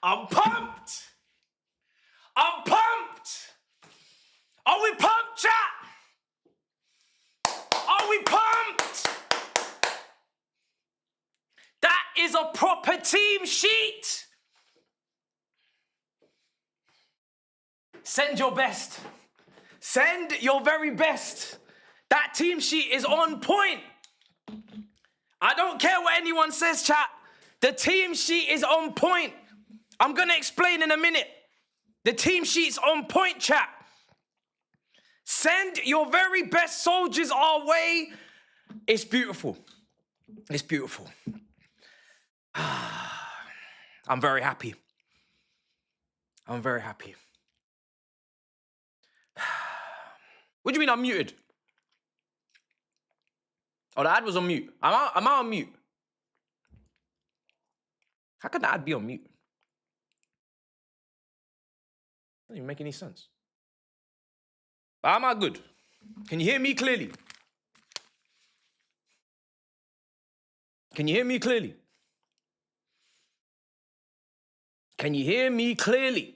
I'm pumped! I'm pumped! Are we pumped, chat? Are we pumped? That is a proper team sheet. Send your best. Send your very best. That team sheet is on point. I don't care what anyone says, chat. The team sheet is on point. I'm going to explain in a minute. The team sheet's on point, chat. Send your very best soldiers our way. It's beautiful. It's beautiful. I'm very happy. I'm very happy. What do you mean I'm muted? Oh, the ad was on mute. Am I on mute? How could the ad be on mute? Doesn't even make any sense. But am I good? Can you hear me clearly? Can you hear me clearly? Can you hear me clearly?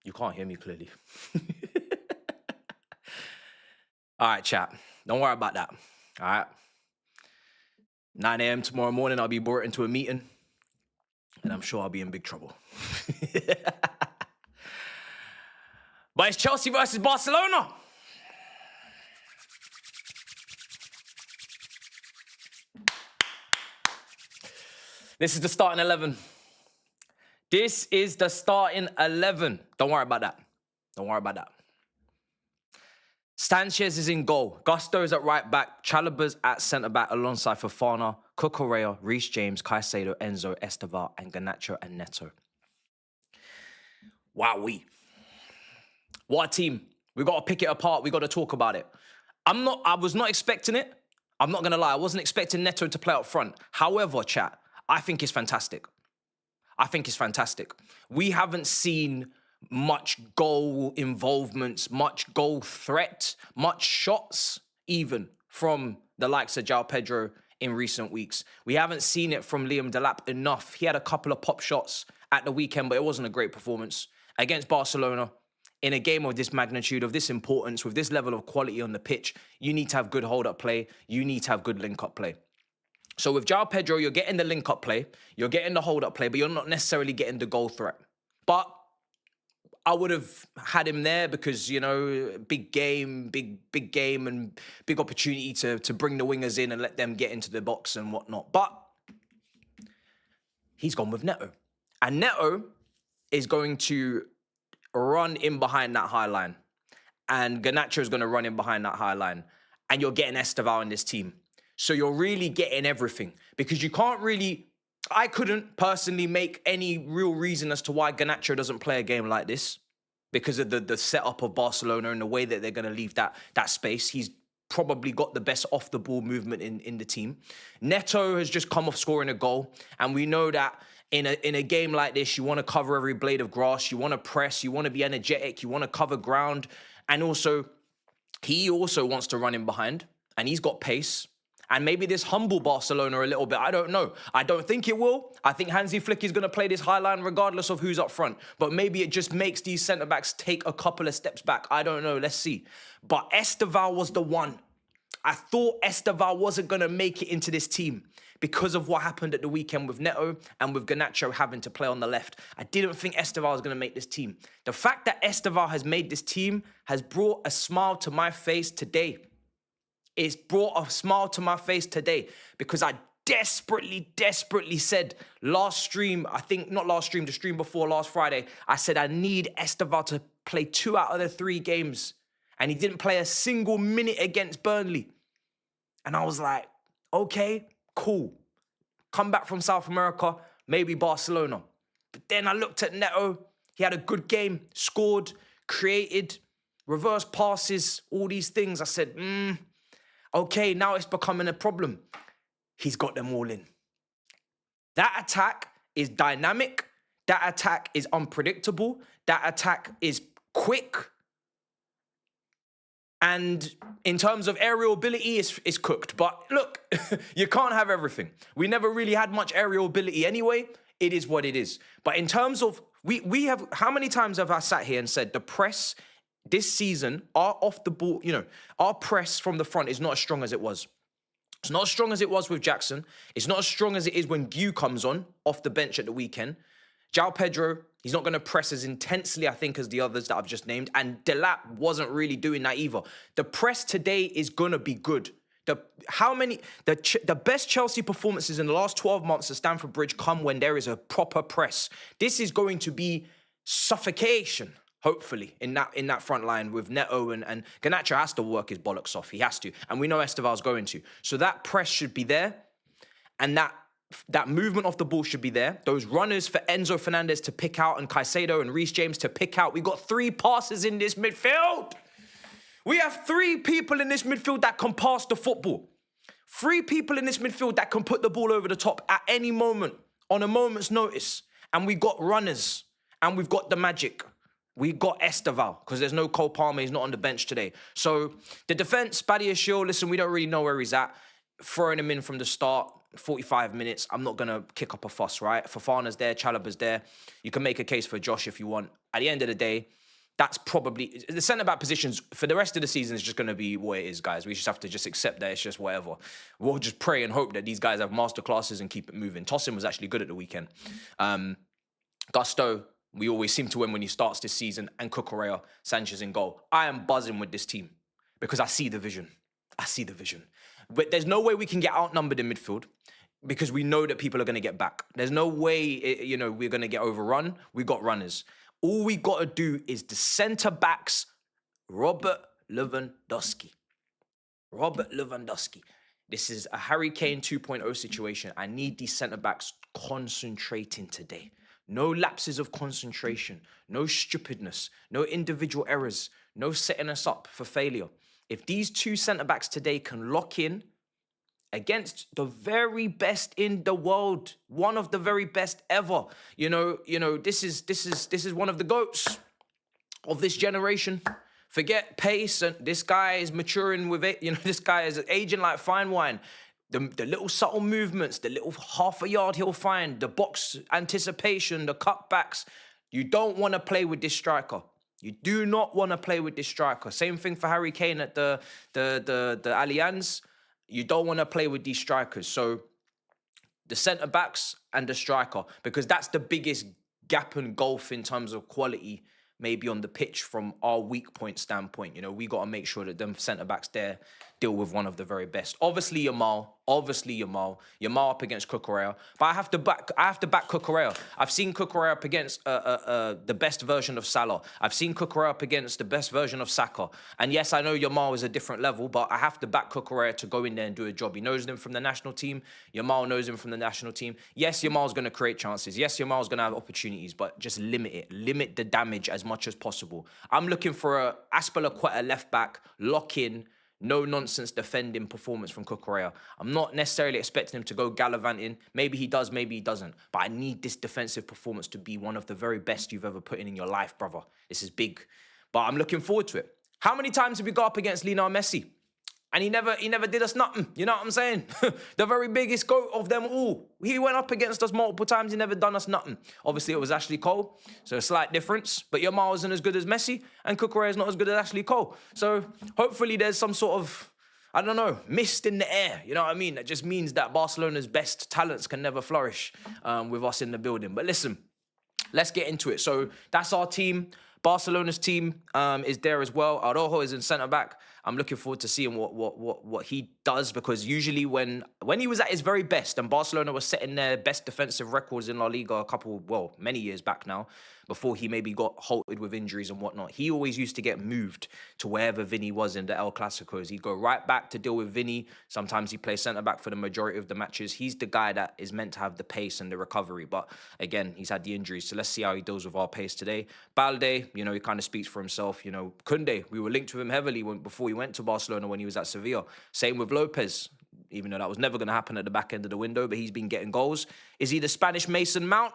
You can't hear me clearly. All right, chat. Don't worry about that. All right. 9 a.m. tomorrow morning, I'll be brought into a meeting. And I'm sure I'll be in big trouble. But it's Chelsea versus Barcelona. This is the starting 11. This is the starting 11. Don't worry about that. Don't worry about that. Sanchez is in goal. Gusto is at right back. Chalobah's at centre-back alongside Fofana, Cucurella, Reece James, Caicedo, Enzo, Estevão, and Garnacho and Neto. Wowee. What a team. We got to pick it apart. We got to talk about it. I was not expecting it. I'm not going to lie. I wasn't expecting Neto to play up front. However, chat, I think it's fantastic. I think it's fantastic. We haven't seen much goal involvements, much goal threat, much shots even from the likes of João Pedro in recent weeks. We haven't seen it from Liam Delap enough. He had a couple of pop shots at the weekend, but it wasn't a great performance. Against Barcelona, in a game of this magnitude, of this importance, with this level of quality on the pitch, you need to have good hold-up play. You need to have good link-up play. So with João Pedro, you're getting the link-up play, you're getting the hold-up play, but you're not necessarily getting the goal threat. But I would have had him there because, you know, big game and big opportunity to bring the wingers in and let them get into the box and whatnot. But he's gone with Neto. And Neto is going to run in behind that high line. And Garnacho is going to run in behind that high line. And you're getting Estevão in this team. So you're really getting everything. Because you can't really... I couldn't personally make any real reason as to why Garnacho doesn't play a game like this because of the setup of Barcelona and the way that they're going to leave that space. He's probably got the best off-the-ball movement in the team. Neto has just come off scoring a goal, and we know that in a game like this, you want to cover every blade of grass, you want to press, you want to be energetic, you want to cover ground, and also, he also wants to run in behind, and he's got pace. And maybe this humble Barcelona a little bit. I don't know. I don't think it will. I think Hansi Flick is going to play this high line regardless of who's up front. But maybe it just makes these centre-backs take a couple of steps back. I don't know. Let's see. But Estevão was the one. I thought Estevão wasn't going to make it into this team because of what happened at the weekend with Neto and with Garnacho having to play on the left. I didn't think Estevão was going to make this team. The fact that Estevão has made this team has brought a smile to my face today. It's brought a smile to my face today because I desperately said last stream, I think not last stream, the stream before last Friday, I said I need Estevão to play 2 out of the 3 games. And he didn't play a single minute against Burnley. And I was like, okay, cool. Come back from South America, maybe Barcelona. But then I looked at Neto. He had a good game, scored, created, reverse passes, all these things. I said, okay, now it's becoming a problem. He's got them all in. That attack is dynamic. That attack is unpredictable. That attack is quick. And in terms of aerial ability, it's cooked. But look, you can't have everything. We never really had much aerial ability anyway. It is what it is. But in terms of, we have, how many times have I sat here and said the press this season, our off the ball, our press from the front is not as strong as it was. It's not as strong as it was with Jackson. It's not as strong as it is when Gu comes on off the bench at the weekend. João Pedro, he's not going to press as intensely, I think, as the others that I've just named. And Delap wasn't really doing that either. The press today is going to be good. The best Chelsea performances in the last 12 months at Stamford Bridge come when there is a proper press. This is going to be suffocation, hopefully, in that front line with Neto and Garnacho has to work his bollocks off. He has to. And we know Estevão's going to. So that press should be there. And that movement off the ball should be there. Those runners for Enzo Fernandez to pick out and Caicedo and Reece James to pick out. We got 3 passes in this midfield. We have 3 people in this midfield that can pass the football. 3 people in this midfield that can put the ball over the top at any moment, on a moment's notice. And we got runners. And we've got the magic. We got Estevão, because there's no Cole Palmer. He's not on the bench today. So the defense, Badiashile, listen, we don't really know where he's at. Throwing him in from the start, 45 minutes, I'm not going to kick up a fuss, right? Fofana's there, Chalobah's there. You can make a case for Josh if you want. At the end of the day, that's probably... The centre-back positions for the rest of the season is just going to be what it is, guys. We just have to just accept that it's just whatever. We'll just pray and hope that these guys have masterclasses and keep it moving. Tosin was actually good at the weekend. Gusto, we always seem to win when he starts this season. And Cucurella, Sanchez in goal. I am buzzing with this team because I see the vision. I see the vision. But there's no way we can get outnumbered in midfield because we know that people are going to get back. There's no way, we're going to get overrun. We got runners. All we got to do is the centre-backs, Robert Lewandowski. Robert Lewandowski. This is a Harry Kane 2.0 situation. I need these centre-backs concentrating today. No lapses of concentration. No stupidness. No individual errors. No setting us up for failure. If these 2 centre-backs today can lock in against the very best in the world, one of the very best ever, this is one of the GOATs of this generation. Forget pace, and this guy is maturing with it. This guy is aging like fine wine. The little subtle movements, the little half a yard he'll find, the box anticipation, the cutbacks. You don't want to play with this striker. You do not want to play with this striker. Same thing for Harry Kane at the Allianz. You don't want to play with these strikers. So the centre-backs and the striker, because that's the biggest gap and gulf in terms of quality maybe on the pitch from our weak point standpoint. We got to make sure that them centre-backs there deal with one of the very best. Obviously, Yamal up against Cucurella. But I have to back Cucurella. I've seen Cucurella up against the best version of Salah. I've seen Cucurella up against the best version of Saka. And yes, I know Yamal is a different level, but I have to back Cucurella to go in there and do a job. He knows him from the national team. Yamal knows him from the national team. Yes, Yamal's going to create chances. Yes, Yamal's going to have opportunities, but just limit it. Limit the damage as much as possible. I'm looking for a Azpilicueta left back, lock in, no-nonsense defending performance from Cucurella. I'm not necessarily expecting him to go gallivanting. Maybe he does, maybe he doesn't. But I need this defensive performance to be one of the very best you've ever put in your life, brother. This is big. But I'm looking forward to it. How many times did we go up against Lionel Messi? And he never did us nothing. You know what I'm saying? The very biggest GOAT of them all. He went up against us multiple times. He never done us nothing. Obviously, it was Ashley Cole. So a slight difference. But Yamal isn't as good as Messi. And Cucurella is not as good as Ashley Cole. So hopefully there's some sort of, I don't know, mist in the air. You know what I mean? That just means that Barcelona's best talents can never flourish with us in the building. But listen, let's get into it. So that's our team. Barcelona's team is there as well. Araujo is in centre-back. I'm looking forward to seeing what he does, because usually when he was at his very best and Barcelona was setting their best defensive records in La Liga many years back now, before he maybe got halted with injuries and whatnot, he always used to get moved to wherever Vinny was in the El Clasicos. He'd go right back to deal with Vinny. Sometimes he plays centre-back for the majority of the matches. He's the guy that is meant to have the pace and the recovery. But again, he's had the injuries. So let's see how he deals with our pace today. Balde, he kind of speaks for himself. Koundé, we were linked with him heavily before he went to Barcelona when he was at Sevilla. Same with Lopez, even though that was never going to happen at the back end of the window, but he's been getting goals. Is he the Spanish Mason Mount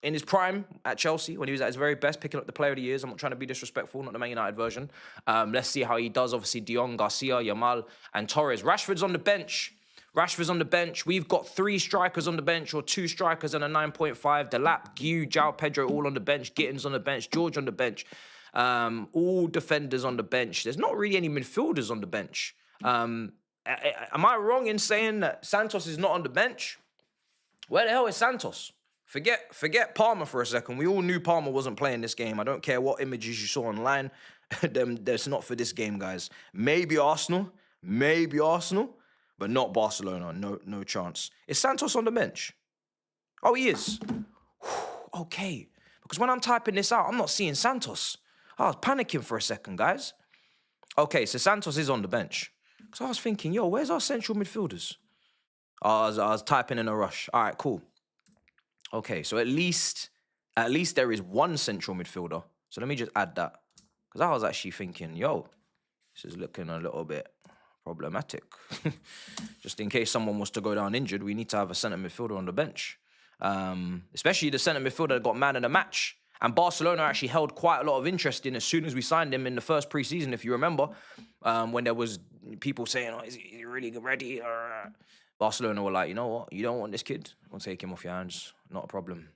in his prime at Chelsea when he was at his very best, picking up the player of the years? I'm not trying to be disrespectful, not the Man United version. Let's see how he does. Obviously, De Jong, Garcia, Yamal, and Torres. Rashford's on the bench. We've got 3 strikers on the bench, or 2 strikers and a 9.5. Delap, Guiu, João Pedro all on the bench. Gittins on the bench. George on the bench. All defenders on the bench. There's not really any midfielders on the bench. Am I wrong in saying that Santos is not on the bench? Where the hell is Santos? Forget Palmer for a second. We all knew Palmer wasn't playing this game. I don't care what images you saw online. That's not for this game, guys. Maybe Arsenal, but not Barcelona. No chance. Is Santos on the bench? Oh, he is. Okay. Because when I'm typing this out, I'm not seeing Santos. I was panicking for a second, guys. Okay, so Santos is on the bench. Because I was thinking, where's our central midfielders? I was typing in a rush. All right, cool. Okay, so at least there is one central midfielder. So let me just add that. Because I was actually thinking, this is looking a little bit problematic. Just in case someone was to go down injured, we need to have a centre midfielder on the bench. Especially the centre midfielder that got man of the match. And Barcelona actually held quite a lot of interest in as soon as we signed him in the first pre-season, if you remember, when there was people saying, is he really ready? Barcelona were like, you know what? You don't want this kid? We'll take him off your hands. Not a problem.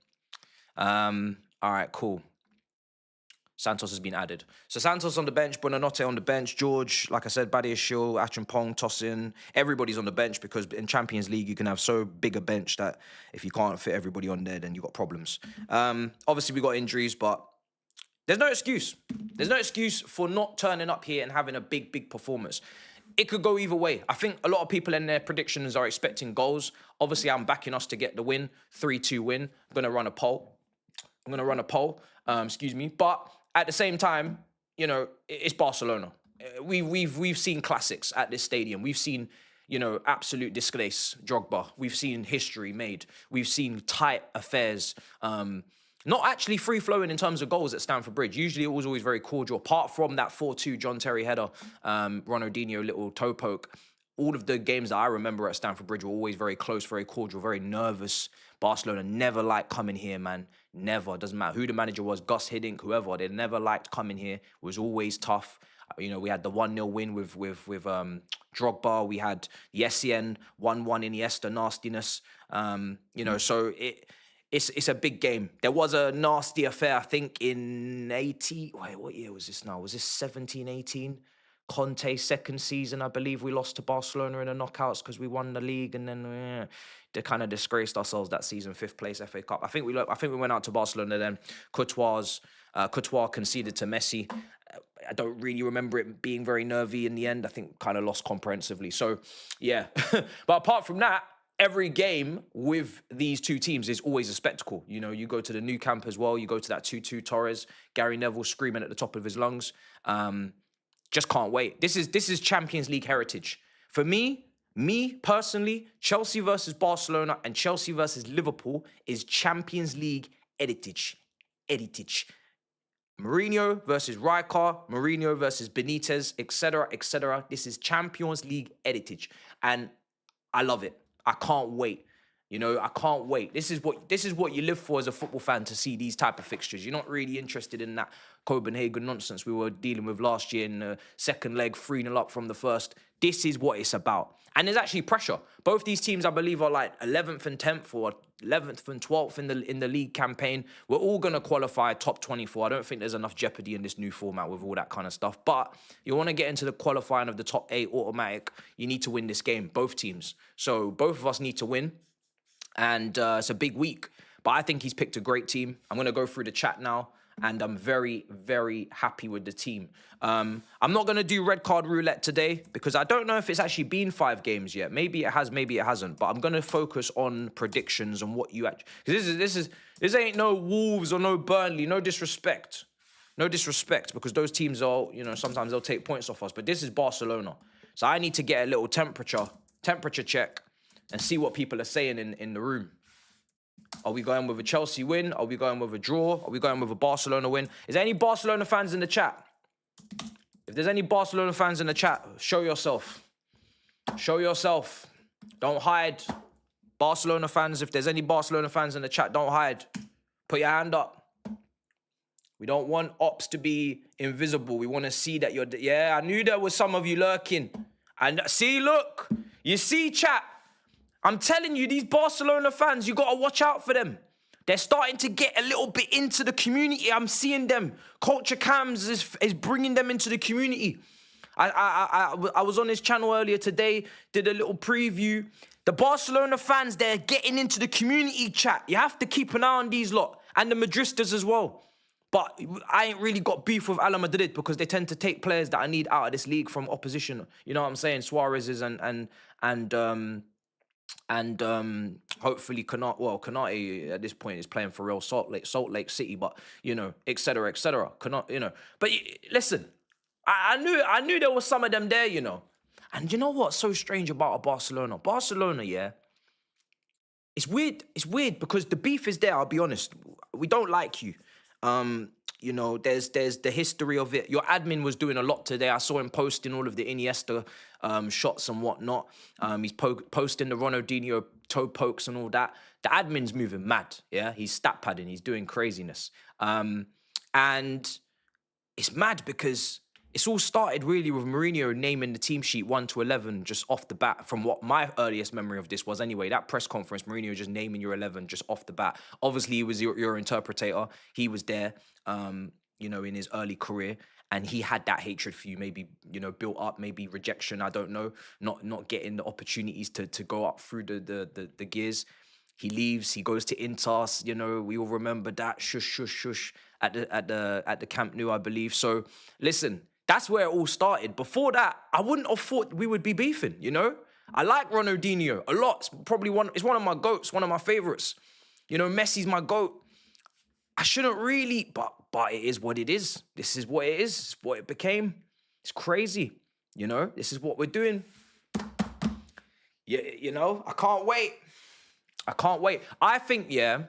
All right, cool. Santos has been added. So Santos on the bench, Buonanotte on the bench, George, like I said, Badiashile, Achampong, Tosin, everybody's on the bench, because in Champions League you can have so big a bench that if you can't fit everybody on there, then you've got problems. Obviously we got injuries, but there's no excuse. There's no excuse for not turning up here and having a big performance. It could go either way. I think a lot of people in their predictions are expecting goals. Obviously, I'm backing us to get the win, 3-2 win. I'm going to run a poll. But at the same time, it's Barcelona. We've seen classics at this stadium. We've seen, absolute disgrace, Drogba. We've seen history made. We've seen tight affairs. Not actually free-flowing in terms of goals at Stamford Bridge. Usually it was always very cordial. Apart from that 4-2 John Terry header, Ronaldinho little toe poke, all of the games that I remember at Stamford Bridge were always very close, very cordial, very nervous. Barcelona never liked coming here, man. Never. Doesn't matter who the manager was, Gus Hiddink, whoever. They never liked coming here. It was always tough. We had the 1-0 win with Drogba. We had the Essien 1-1 Iniesta nastiness. So it's a big game. There was a nasty affair, I think, in 80... Wait, what year was this now? Was this 17, 18? Conte's second season, I believe we lost to Barcelona in the knockouts because we won the league, and then they kind of disgraced ourselves that season, 5th place FA Cup. I think we went out to Barcelona then. Courtois conceded to Messi. I don't really remember it being very nervy in the end. I think kind of lost comprehensively. So, yeah. But apart from that, every game with these two teams is always a spectacle. You go to the new camp as well. You go to that 2-2 Torres, Gary Neville screaming at the top of his lungs. Just can't wait. This is Champions League heritage. For me personally, Chelsea versus Barcelona and Chelsea versus Liverpool is Champions League heritage. Mourinho versus Rijkaard, Mourinho versus Benitez, etc. This is Champions League heritage. And I love it. I can't wait. I can't wait. This is what you live for as a football fan, to see these type of fixtures. You're not really interested in that Copenhagen nonsense we were dealing with last year in the second leg, 3-0 up from the first. This is what it's about. And there's actually pressure. Both these teams, I believe, are like 11th and 10th or 11th and 12th in the league campaign. We're all going to qualify top 24. I don't think there's enough jeopardy in this new format with all that kind of stuff. But you want to get into the qualifying of the top 8 automatic, you need to win this game, both teams. So both of us need to win. And it's a big week. But I think he's picked a great team. I'm going to go through the chat now and I'm very, very happy with the team. I'm not going to do red card roulette today because I don't know if it's actually been 5 games yet. Maybe it has, maybe it hasn't. But I'm going to focus on predictions and what you actually... Because this ain't no Wolves or no Burnley. No disrespect. No disrespect, because those teams are, you know, sometimes they'll take points off us. But this is Barcelona. So I need to get a little temperature check and see what people are saying in the room. Are we going with a Chelsea win? Are we going with a draw? Are we going with a Barcelona win? Is there any Barcelona fans in the chat? If there's any Barcelona fans in the chat, show yourself. Show yourself. Don't hide. Barcelona fans, if there's any Barcelona fans in the chat, don't hide. Put your hand up. We don't want ops to be invisible. We want to see that you're... Yeah, I knew there was some of you lurking. And see, look. You see, chat. I'm telling you, these Barcelona fans, you got to watch out for them. They're starting to get a little bit into the community. I'm seeing them. Culture Cams is bringing them into the community. I was on his channel earlier today, did a little preview. The Barcelona fans, they're getting into the community, chat. You have to keep an eye on these lot. And the Madristas as well. But I ain't really got beef with Ala Madrid because they tend to take players that I need out of this league from opposition. You know what I'm saying? Suarez's and hopefully Konate at this point is playing for Real Salt Lake City, but you know, etc. Konate, you know. But listen, I knew there was some of them there, you know. And you know what's so strange about Barcelona? Barcelona, yeah. It's weird. It's weird because the beef is there. I'll be honest. We don't like you. You know, there's the history of it. Your admin was doing a lot today. I saw him posting all of the Iniesta shots and whatnot. He's posting the Ronaldinho toe pokes and all that. The admin's moving mad, yeah? He's stat padding. He's doing craziness. And it's mad because it's all started really with Mourinho naming the team sheet 1 to 11 just off the bat, from what my earliest memory of this was anyway. That press conference, Mourinho just naming your 11 just off the bat. Obviously, he was your interpretator. He was there, you know, in his early career. And he had that hatred for you, maybe, you know, built up, maybe rejection, I don't know. Not getting the opportunities to go up through the gears. He leaves, he goes to Inter, you know, we all remember that. Shush at the Camp Nou, I believe. So, listen, that's where it all started. Before that, I wouldn't have thought we would be beefing, you know? I like Ronaldinho a lot. It's probably one of my GOATs, one of my favorites. You know, Messi's my GOAT. I shouldn't really, but it is what it is. This is what it is. It's what it became. It's crazy, you know? This is what we're doing. You know, I can't wait. I can't wait. I think, yeah,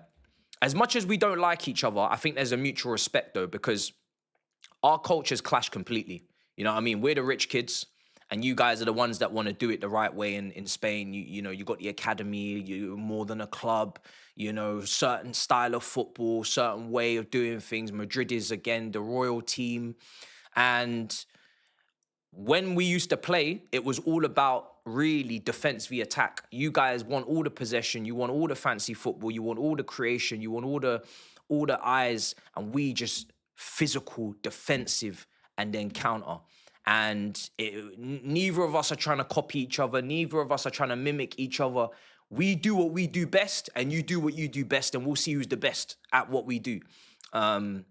as much as we don't like each other, I think there's a mutual respect, though, because our cultures clash completely. You know what I mean? We're the rich kids, and you guys are the ones that want to do it the right way in Spain. You know, you got the academy, you're more than a club, you know, certain style of football, certain way of doing things. Madrid is, again, the royal team. And when we used to play, it was all about really defense v attack. You guys want all the possession, you want all the fancy football, you want all the creation, you want all the eyes, and we just physical, defensive, and then counter. And neither of us are trying to copy each other. Neither of us are trying to mimic each other. We do what we do best, and you do what you do best, and we'll see who's the best at what we do. And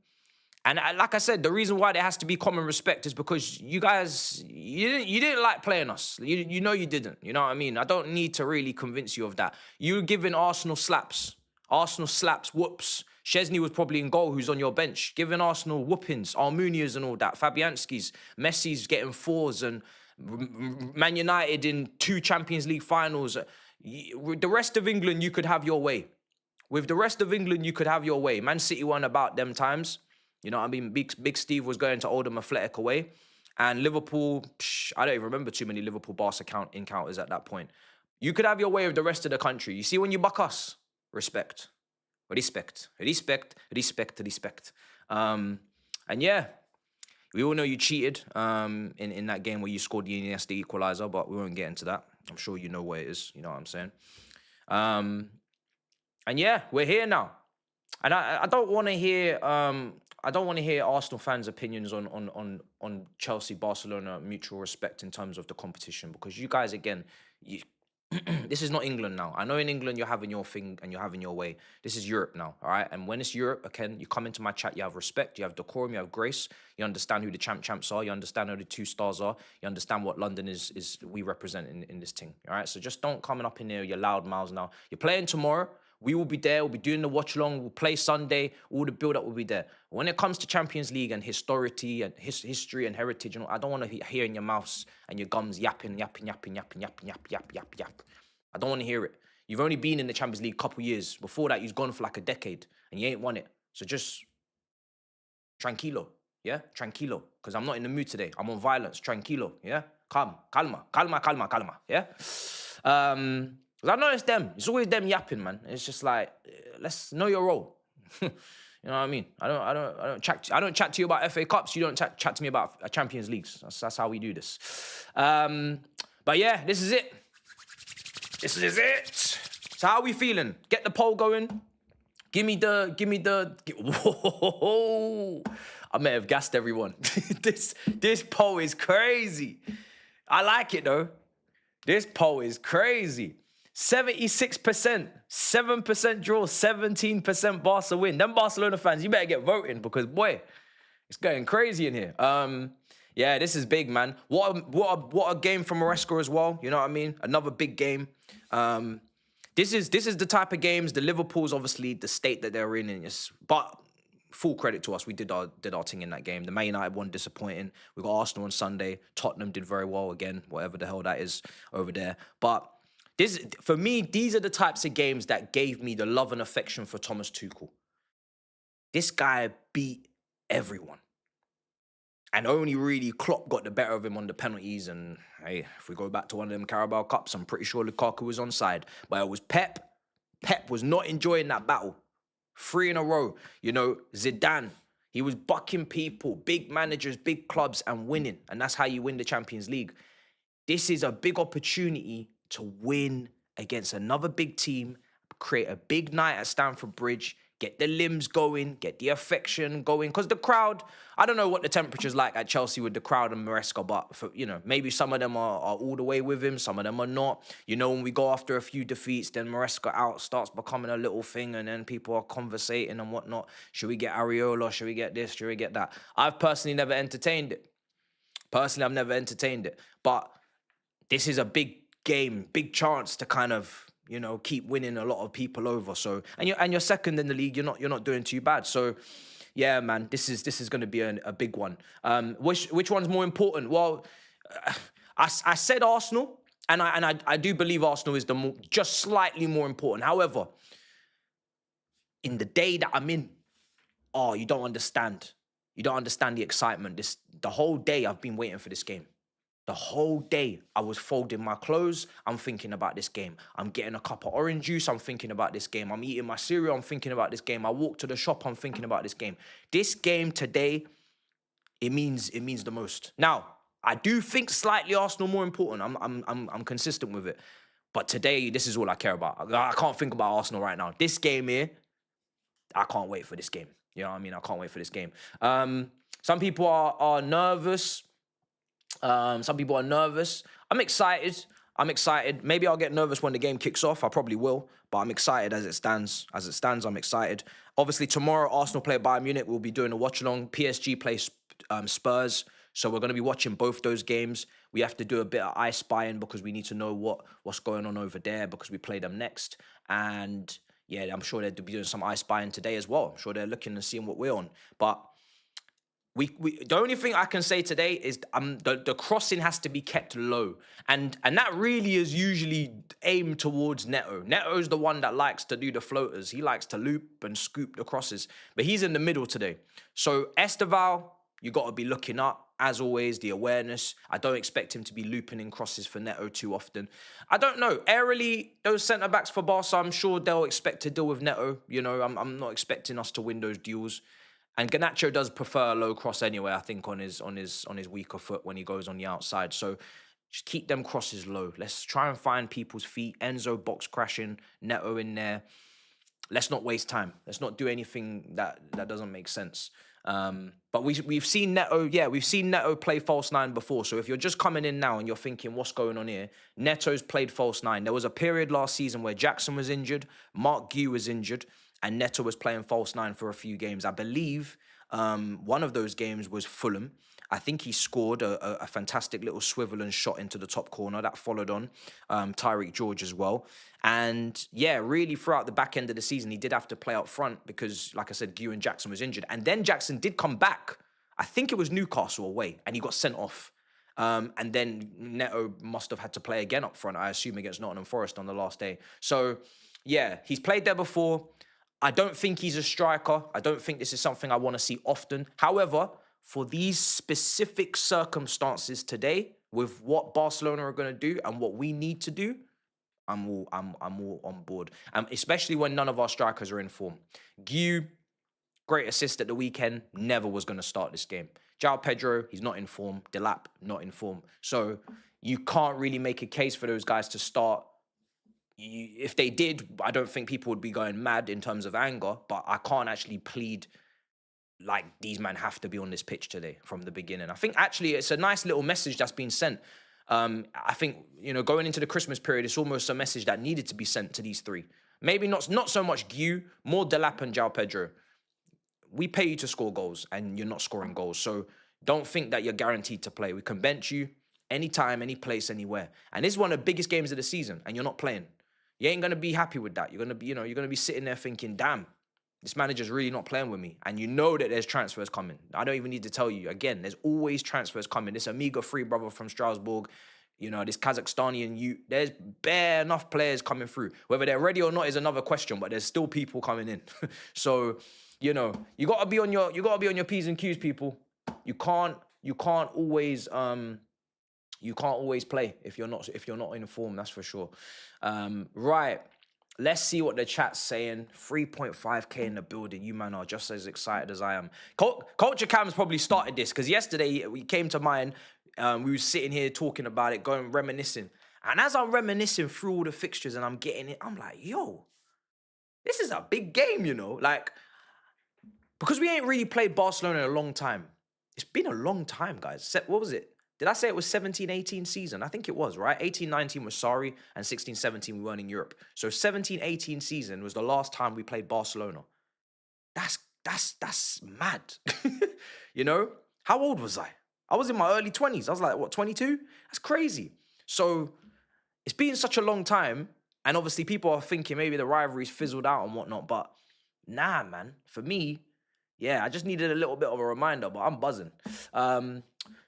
like I said, the reason why there has to be common respect is because you guys, you didn't like playing us. You know you didn't. You know what I mean? I don't need to really convince you of that. You were giving Arsenal slaps. Arsenal slaps, whoops. Szczesny was probably in goal, who's on your bench, giving Arsenal whoopings, Almunia's and all that, Fabianski's, Messi's getting 4s, and Man United in 2 Champions League finals. With the rest of England, you could have your way. With the rest of England, you could have your way. Man City won about them times. You know what I mean? Big Steve was going to Oldham Athletic away. And Liverpool, I don't even remember too many Liverpool-Barca encounters at that point. You could have your way with the rest of the country. You see when you buck us? Respect. Respect. And yeah, we all know you cheated in that game where you scored the Iniesta equaliser, but we won't get into that. I'm sure you know where it is. You know what I'm saying? And yeah, we're here now. And I don't want to hear Arsenal fans' opinions on Chelsea, Barcelona, mutual respect in terms of the competition, because you guys, again, This is not England now. I know in England you're having your thing and you're having your way. This is Europe now, all right? And when it's Europe, again, you come into my chat, you have respect, you have decorum, you have grace, you understand who the champs are, you understand who the 2 stars are, you understand what London is we represent in this thing, all right? So just don't come up in here, your loud mouths now. You're playing tomorrow. We will be there. We'll be doing the watch along. We'll play Sunday. All the build up will be there. When it comes to Champions League and history and history and heritage, you know, I don't want to hear in your mouths and your gums yapping. I don't want to hear it. You've only been in the Champions League a couple years. Before that, you've gone for like a decade and you ain't won it. So just tranquilo, yeah, tranquilo. Because I'm not in the mood today. I'm on violence. Tranquilo, yeah. Calma, yeah. I know it's them. It's always them yapping, man. It's just like, let's know your role. You know what I mean? I don't chat to you about FA Cups. You don't chat to me about Champions Leagues. That's how we do this. But yeah, this is it. This is it. So how are we feeling? Get the poll going. Give me the. Whoa! I may have gassed everyone. This poll is crazy. I like it though. This poll is crazy. 76%, 7% draw, 17% Barca win. Them Barcelona fans, you better get voting because, boy, it's getting crazy in here. Yeah, this is big, man. What a game from Maresca as well. You know what I mean? Another big game. This is the type of games, the Liverpool's obviously the state that they're in, but full credit to us. We did our thing in that game. The Man United one disappointing. We got Arsenal on Sunday. Tottenham did very well again, whatever the hell that is over there. But for me, these are the types of games that gave me the love and affection for Thomas Tuchel. This guy beat everyone. And only really Klopp got the better of him on the penalties. And hey, if we go back to one of them Carabao Cups, I'm pretty sure Lukaku was onside. But it was Pep. Pep was not enjoying that battle. 3 in a row. You know, Zidane, he was bucking people, big managers, big clubs, and winning. And that's how you win the Champions League. This is a big opportunity to win against another big team, create a big night at Stamford Bridge, get the limbs going, get the affection going. Because the crowd, I don't know what the temperature's like at Chelsea with the crowd and Maresca, but maybe some of them are all the way with him, some of them are not. You know, when we go after a few defeats, then Maresca out starts becoming a little thing, and then people are conversating and whatnot. Should we get Areola? Should we get this? Should we get that? I've personally never entertained it. I've never entertained it. But this is a big game, big chance to kind of, keep winning a lot of people over. So, and you're second in the league. You're not doing too bad. So, yeah, man, this is going to be a big one. Which one's more important? Well, I said Arsenal, and I do believe Arsenal is just slightly more important. However, in the day that I'm in, you don't understand. You don't understand the excitement. The whole day I've been waiting for this game. The whole day I was folding my clothes. I'm thinking about this game. I'm getting a cup of orange juice. I'm thinking about this game. I'm eating my cereal. I'm thinking about this game. I walk to the shop. I'm thinking about this game. This game today, it means the most. Now, I do think slightly Arsenal more important. I'm consistent with it. But today, this is all I care about. I can't think about Arsenal right now. This game here, I can't wait for this game. You know what I mean? I can't wait for this game. Some people are nervous. Some people are nervous. I'm excited. Maybe I'll get nervous when the game kicks off. I probably will. But I'm excited as it stands. I'm excited. Obviously, tomorrow, Arsenal play Bayern Munich. We'll be doing a watch-along. PSG plays Spurs. So we're going to be watching both those games. We have to do a bit of eye spying because we need to know what's going on over there because we play them next. And yeah, I'm sure they'll be doing some eye spying today as well. I'm sure they're looking and seeing what we're on. But the only thing I can say today is the crossing has to be kept low. And that really is usually aimed towards Neto. Neto's the one that likes to do the floaters. He likes to loop and scoop the crosses. But he's in the middle today. So Estevão, you got to be looking up. As always, the awareness. I don't expect him to be looping in crosses for Neto too often. I don't know. Airily, those centre-backs for Barca, I'm sure they'll expect to deal with Neto. You know, I'm not expecting us to win those duels. And Garnacho does prefer a low cross anyway, I think, on his weaker foot when he goes on the outside. So just keep them crosses low. Let's try and find people's feet. Enzo box crashing, Neto in there. Let's not waste time. Let's not do anything that doesn't make sense. But we've seen Neto play false nine before. So if you're just coming in now and you're thinking, what's going on here? Neto's played false nine. There was a period last season where Jackson was injured, Mark Guehi was injured, and Neto was playing false nine for a few games. I believe one of those games was Fulham. I think he scored a fantastic little swivel and shot into the top corner. That followed on Tyreek George as well. And yeah, really throughout the back end of the season, he did have to play up front because, like I said, Guehi and Jackson was injured. And then Jackson did come back. I think it was Newcastle away, and he got sent off. And then Neto must have had to play again up front, I assume, against Nottingham Forest on the last day. So yeah, he's played there before. I don't think he's a striker. I don't think this is something I want to see often. However, for these specific circumstances today, with what Barcelona are going to do and what we need to do, I'm all on board. Especially when none of our strikers are in form. Guehi, great assist at the weekend, never was going to start this game. João Pedro, he's not in form. Buildup, not in form. So you can't really make a case for those guys to start. If they did, I don't think people would be going mad in terms of anger, but I can't actually plead like these men have to be on this pitch today from the beginning. I think actually it's a nice little message that's been sent. I think, going into the Christmas period, it's almost a message that needed to be sent to these three. Maybe not so much Guehi, more Buildup and João Pedro. We pay you to score goals and you're not scoring goals. So don't think that you're guaranteed to play. We can bench you anytime, any place, anywhere. And this is one of the biggest games of the season and you're not playing. You ain't going to be happy with that. You're going to be, you're going to be sitting there thinking, damn, this manager's really not playing with me. And you know that there's transfers coming. I don't even need to tell you. Again, there's always transfers coming. This Amiga free brother from Strasbourg, this Kazakhstanian, there's bare enough players coming through. Whether they're ready or not is another question, but there's still people coming in. So, you got to be on your P's and Q's, people. You can't always play if you're not in form, that's for sure. Right. Let's see what the chat's saying. 3.5k in the building. You man are just as excited as I am. Culture Cam's probably started this because yesterday we came to mind. We were sitting here talking about it, reminiscing. And as I'm reminiscing through all the fixtures and I'm getting it, I'm like, yo, this is a big game, Like, because we ain't really played Barcelona in a long time. It's been a long time, guys. What was it? Did I say it was 17-18 season? I think it was, right? 18-19 was sorry, and 16-17 we weren't in Europe. So 17-18 season was the last time we played Barcelona. That's mad. How old was I? I was in my early 20s. I was like, 22? That's crazy. So it's been such a long time, and obviously people are thinking maybe the rivalry's fizzled out and whatnot, but nah, man. For me, yeah, I just needed a little bit of a reminder, but I'm buzzing.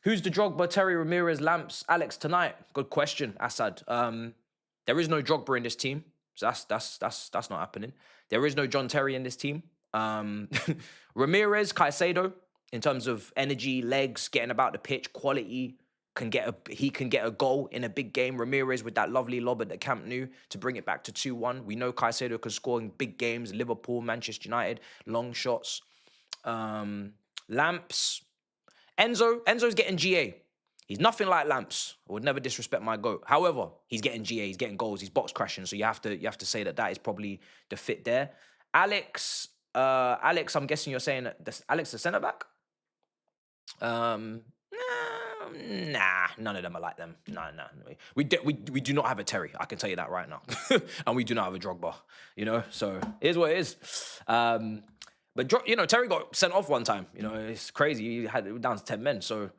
Who's the Drogba, Terry, Ramirez, Lamps, Alex tonight? Good question, Assad. There is no Drogba in this team, so that's not happening. There is no John Terry in this team. Ramirez, Caicedo, in terms of energy, legs, getting about the pitch, quality, he can get a goal in a big game. Ramirez with that lovely lob at the Camp Nou to bring it back to 2-1. We know Caicedo can score in big games, Liverpool, Manchester United, long shots. Lamps. Enzo's getting GA. He's nothing like Lamps. I would never disrespect my GOAT. However, he's getting GA, he's getting goals, he's box crashing. So you have to say that is probably the fit there. Alex, I'm guessing you're saying that Alex the centre back? Nah, none of them are like them. No. We do not have a Terry. I can tell you that right now. And we do not have a Drogba. So it is what it is. But Terry got sent off one time. It's crazy. He had it down to 10 men. So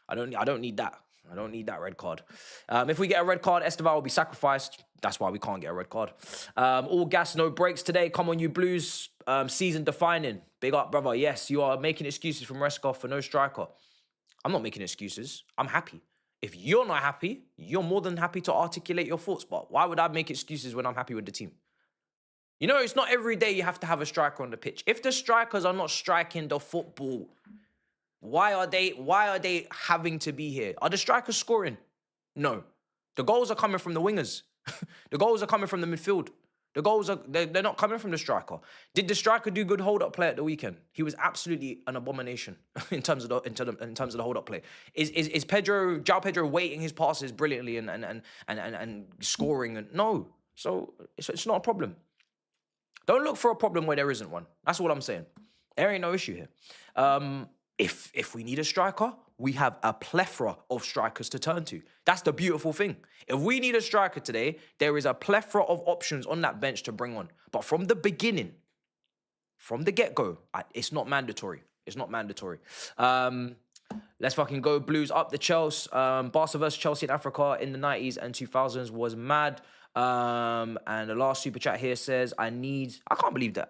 I don't need that. I don't need that red card. If we get a red card, Estevão will be sacrificed. That's why we can't get a red card. All gas, no breaks today. Come on, you Blues. Season defining. Big up, brother. Yes, you are making excuses from Reskov for no striker. I'm not making excuses. I'm happy. If you're not happy, you're more than happy to articulate your thoughts. But why would I make excuses when I'm happy with the team? It's not every day you have to have a striker on the pitch. If the strikers are not striking the football, why are they having to be here? Are the strikers scoring? No. The goals are coming from the wingers. The goals are coming from the midfield. The goals they're not coming from the striker. Did the striker do good hold-up play at the weekend? He was absolutely an abomination in terms of the hold-up play. Is João Pedro weighting his passes brilliantly and scoring? No. So it's not a problem. Don't look for a problem where there isn't one. That's all I'm saying. There ain't no issue here. If we need a striker, we have a plethora of strikers to turn to. That's the beautiful thing. If we need a striker today, there is a plethora of options on that bench to bring on. But from the beginning, from the get-go, it's not mandatory. It's not mandatory. Let's fucking go Blues up the Chelsea. Barca versus Chelsea in Africa in the 90s and 2000s was mad. And the last super chat here says, I can't believe that.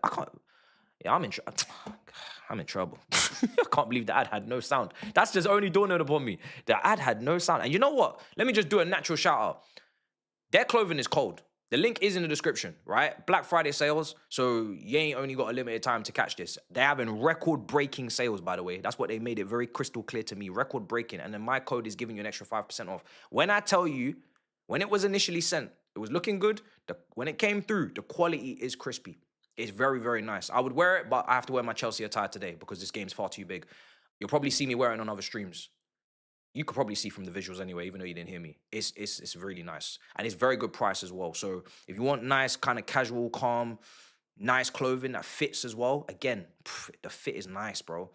I'm in trouble. I can't believe the ad had no sound. That's just only dawning upon me. The ad had no sound. And you know what? Let me just do a natural shout out. Their clothing is cold. The link is in the description, right? Black Friday sales. So you ain't only got a limited time to catch this. They're having record-breaking sales, by the way. That's what they made it very crystal clear to me. Record-breaking. And then my code is giving you an extra 5% off. When I tell you, when it was initially sent, it was looking good. When it came through, the quality is crispy. It's very, very nice. I would wear it, but I have to wear my Chelsea attire today because this game's far too big. You'll probably see me wearing it on other streams. You could probably see from the visuals anyway, even though you didn't hear me. It's really nice. And it's very good price as well. So if you want nice, kind of casual, calm, nice clothing that fits as well, again, the fit is nice, bro.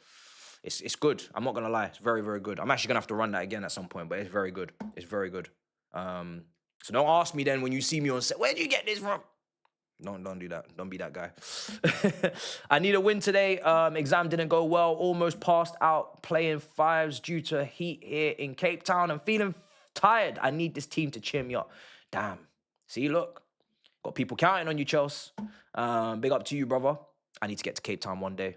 It's good. I'm not going to lie. It's very, very good. I'm actually going to have to run that again at some point, but it's very good. It's very good. So don't ask me then when you see me on set, where'd you get this from? Don't do that. Don't be that guy. I need a win today. Exam didn't go well. Almost passed out playing fives due to heat here in Cape Town. I'm feeling tired. I need this team to cheer me up. Damn. See, look. Got people counting on you, Chelsea. Big up to you, brother. I need to get to Cape Town one day.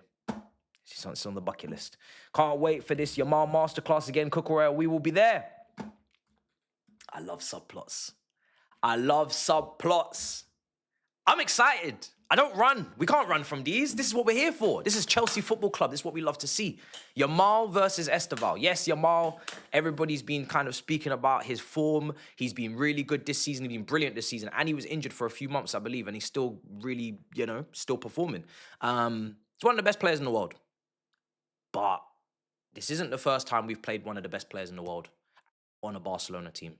It's on the bucket list. Can't wait for this Yamal masterclass again. Cucurella, we will be there. I love subplots. I'm excited. I don't run. We can't run from these. This is what we're here for. This is Chelsea Football Club. This is what we love to see. Yamal versus Estevão. Yes, Yamal, everybody's been kind of speaking about his form. He's been really good this season. He's been brilliant this season. And he was injured for a few months, I believe. And he's still really, still performing. He's one of the best players in the world. But this isn't the first time we've played one of the best players in the world on a Barcelona team.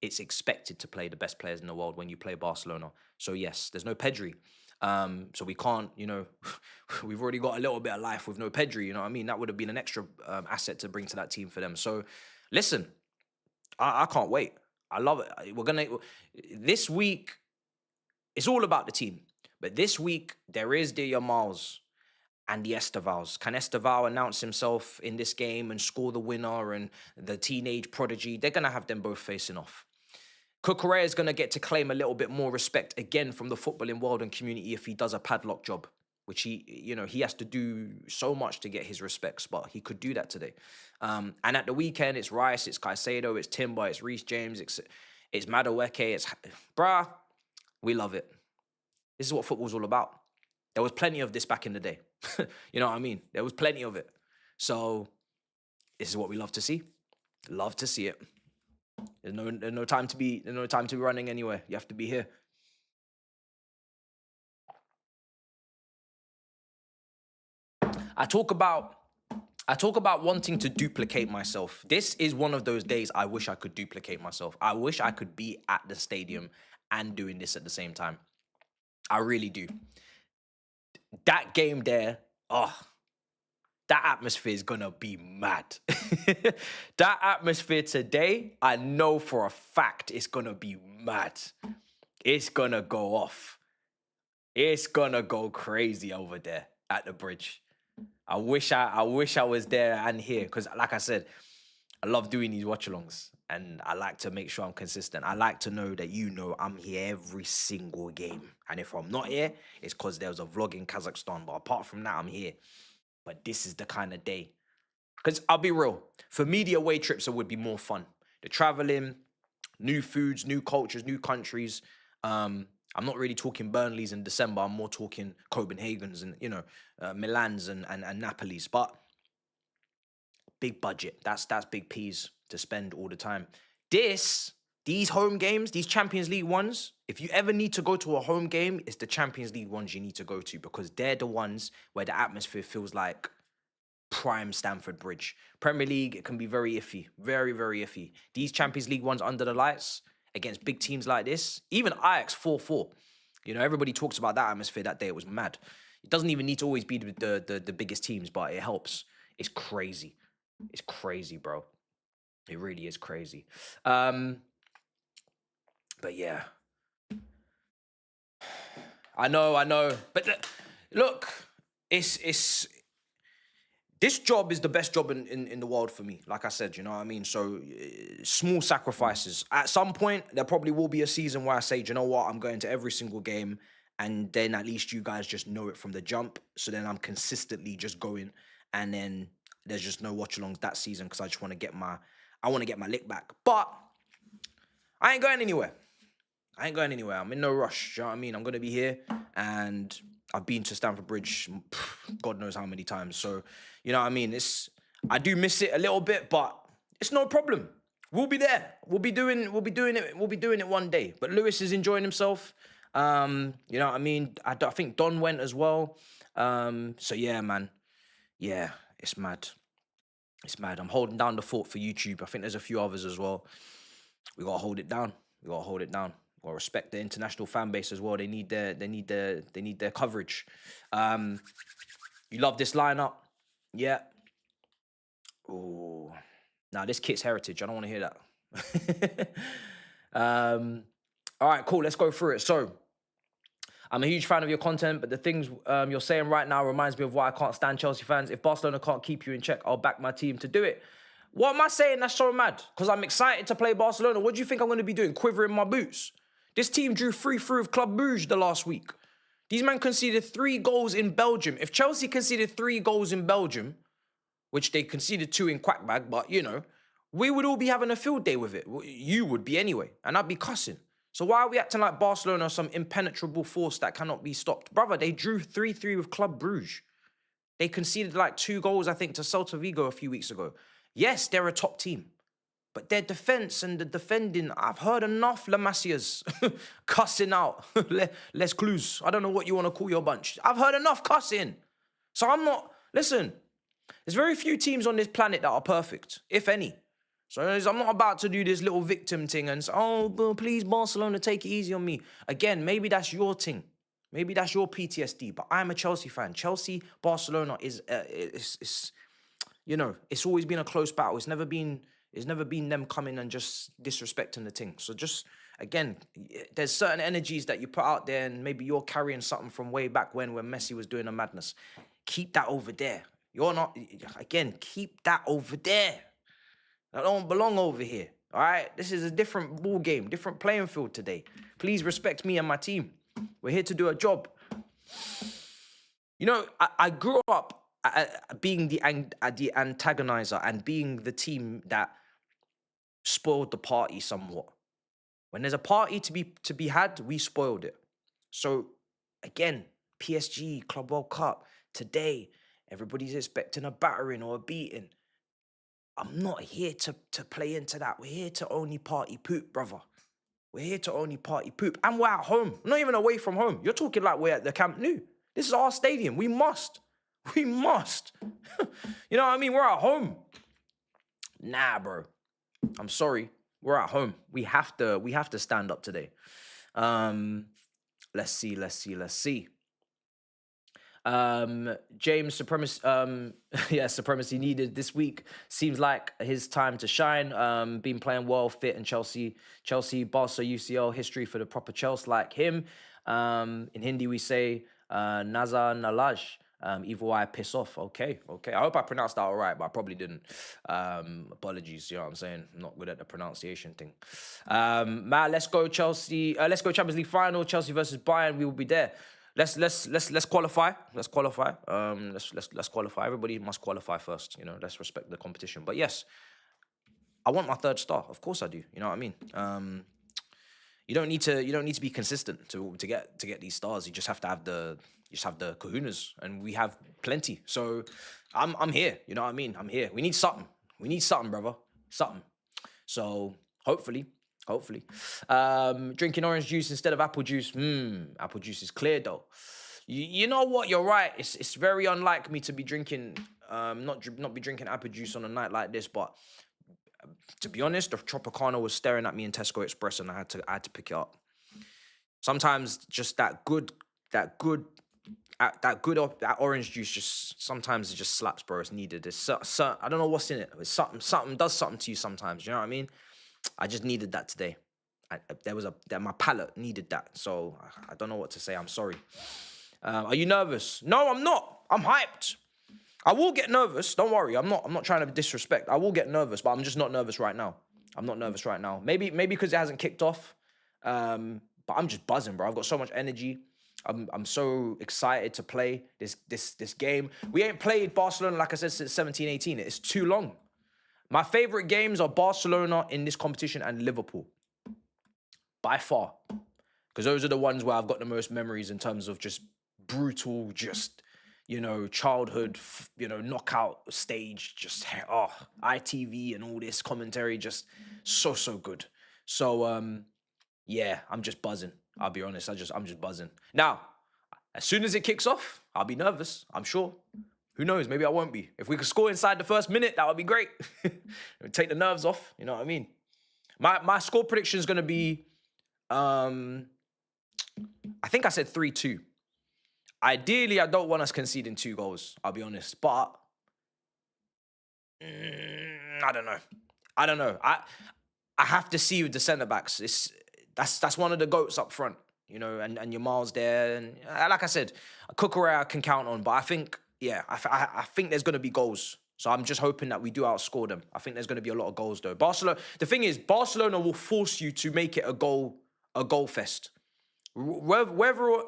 It's expected to play the best players in the world when you play Barcelona. So yes, there's no Pedri. So we can't, we've already got a little bit of life with no Pedri, you know what I mean? That would have been an extra asset to bring to that team for them. So listen, I can't wait. I love it. This week, it's all about the team. But this week, there is the Yamals and the Estevãos. Can Estevão announce himself in this game and score the winner and the teenage prodigy? They're going to have them both facing off. Cucurella is going to get to claim a little bit more respect again from the footballing world and community if he does a padlock job, which he has to do so much to get his respects, but he could do that today. And at the weekend, it's Rice, it's Caicedo, it's Timber, it's Reece James, it's Madueke, bruh, we love it. This is what football's all about. There was plenty of this back in the day. You know what I mean? There was plenty of it. So this is what we love to see. Love to see it. There's no time to be running anywhere. You have to be here. I talk about wanting to duplicate myself. This is one of those days I wish I could duplicate myself. I wish I could be at the stadium and doing this at the same time. I really do. That game there, that atmosphere is gonna be mad. That atmosphere today, I know for a fact it's gonna be mad. It's gonna go off. It's gonna go crazy over there at the bridge. I wish I was there and here, because like I said, I love doing these watch-alongs and I like to make sure I'm consistent. I like to know that I'm here every single game. And if I'm not here, it's because there was a vlog in Kazakhstan. But apart from that, I'm here. But this is the kind of day. Because I'll be real, for me, the away trips would be more fun. The traveling, new foods, new cultures, new countries. I'm not really talking Burnleys in December. I'm more talking Copenhagen's and, Milan's and Napoli's. But big budget. That's big P's to spend all the time. These home games, these Champions League ones, if you ever need to go to a home game, it's the Champions League ones you need to go to because they're the ones where the atmosphere feels like prime Stamford Bridge. Premier League, it can be very iffy. Very, very iffy. These Champions League ones under the lights against big teams like this, even Ajax 4-4. Everybody talks about that atmosphere that day. It was mad. It doesn't even need to always be the biggest teams, but it helps. It's crazy. It's crazy, bro. It really is crazy. But yeah, I know. But look, it's this job is the best job in the world for me. Like I said, you know what I mean? So small sacrifices. At some point, there probably will be a season where I say, do you know what? I'm going to every single game. And then at least you guys just know it from the jump. So then I'm consistently just going. And then there's just no watch-alongs that season because I just want to get my lick back. But I ain't going anywhere. I'm in no rush. Do you know what I mean? I'm going to be here. And I've been to Stamford Bridge, God knows how many times. So, you know what I mean? I do miss it a little bit, but it's no problem. We'll be there. We'll be doing it one day. But Lewis is enjoying himself. You know what I mean? I think Don went as well. So yeah, man. Yeah, it's mad. It's mad. I'm holding down the fort for YouTube. I think there's a few others as well. We gotta hold it down. Gotta respect the international fan base as well. They need their coverage. You love this lineup? Yeah. Oh, nah, this kit's heritage. I don't want to hear that. All right, cool. Let's go through it. So, I'm a huge fan of your content, but the things you're saying right now reminds me of why I can't stand Chelsea fans. If Barcelona can't keep you in check, I'll back my team to do it. What am I saying that's so mad? Because I'm excited to play Barcelona. What do you think I'm going to be doing? Quivering my boots? This team drew 3-3 with Club Brugge the last week. These men conceded 3 goals in Belgium. If Chelsea conceded 3 goals in Belgium, which they conceded 2 in Quackbag, but, you know, we would all be having a field day with it. You would be anyway, and I'd be cussing. So why are we acting like Barcelona are some impenetrable force that cannot be stopped? Brother, they drew 3-3 with Club Brugge. They conceded like 2 goals, I think, to Celta Vigo a few weeks ago. Yes, they're a top team. But their defense and the defending, I've heard enough La Masias cussing out. Les Clues. I don't know what you want to call your bunch. I've heard enough cussing. So I'm not... Listen, there's very few teams on this planet that are perfect, if any. So I'm not about to do this little victim thing and say, oh, please, Barcelona, take it easy on me. Again, maybe that's your thing. Maybe that's your PTSD. But I'm a Chelsea fan. Chelsea, Barcelona is you know, it's always been a close battle. It's never been them coming and just disrespecting the thing. So just, again, there's certain energies that you put out there and maybe you're carrying something from way back when Messi was doing a madness. Keep that over there. You're not, again, keep that over there. That don't belong over here, all right? This is a different ball game, different playing field today. Please respect me and my team. We're here to do a job. You know, I grew up being the antagonizer and being the team that spoiled the party somewhat. When there's a party to be had, we spoiled it. So again, PSG, Club World Cup, today, everybody's expecting a battering or a beating. I'm not here to play into that. We're here to only party poop, brother. We're here to only party poop. And we're at home. We're not even away from home. You're talking like we're at the Camp Nou. This is our stadium. We must. You know what I mean? We're at home. Nah, bro. I'm sorry. We're at home. We have to stand up today. Let's see. James, supremacy needed this week. Seems like his time to shine. Been playing well, fit, and Chelsea, Barca, UCL history for the proper Chelsea like him. In Hindi we say Naza Nalaj. Evil eye, piss off. Okay. I hope I pronounced that all right, but I probably didn't. Apologies, you know what I'm saying? I'm not good at the pronunciation thing. Man, let's go Chelsea. Let's go Champions League final. Chelsea versus Bayern. We will be there. Let's qualify. Let's qualify. Let's qualify. Everybody must qualify first. You know, let's respect the competition. But yes, I want my 3rd star. Of course I do. You know what I mean? You don't need to be consistent to get these stars. You just have to have the kahunas, and we have plenty. So I'm here. You know what I mean? I'm here. We need something. Brother. Something. So hopefully. Drinking orange juice instead of apple juice. Apple juice is clear though. You know what? You're right. It's very unlike me to be drinking, not be drinking apple juice on a night like this. But to be honest, the Tropicana was staring at me in Tesco Express, and I had to pick it up. Sometimes just that good that orange juice just sometimes it just slaps, bro. It's needed. I don't know what's in it. It's something does something to you sometimes. You know what I mean? I just needed that today. My palate needed that. So I don't know what to say. I'm sorry. Are you nervous? No, I'm not. I'm hyped. I will get nervous. Don't worry. I'm not trying to disrespect. I will get nervous, but I'm just not nervous right now. I'm not nervous right now. Maybe because it hasn't kicked off. But I'm just buzzing, bro. I've got so much energy. I'm so excited to play this game. We ain't played Barcelona, like I said, since 17-18. It's too long. My favorite games are Barcelona in this competition and Liverpool. By far. Because those are the ones where I've got the most memories in terms of just brutal, just, childhood, knockout stage, just, ITV and all this commentary, just so good. So, yeah, I'm just buzzing. I'll be honest. I'm just buzzing. Now, as soon as it kicks off, I'll be nervous. I'm sure. Who knows? Maybe I won't be. If we could score inside the first minute, that would be great. Take the nerves off. You know what I mean? My score prediction is going to be, I think I said 3-2. Ideally, I don't want us conceding 2 goals. I'll be honest. But, I don't know. I have to see with the centre-backs. That's one of the GOATs up front, and your Miles there. And like I said, Cucurella I can count on, but I think, I think there's going to be goals. So I'm just hoping that we do outscore them. I think there's going to be a lot of goals, though. The thing is, Barcelona will force you to make it a goal fest. Whether or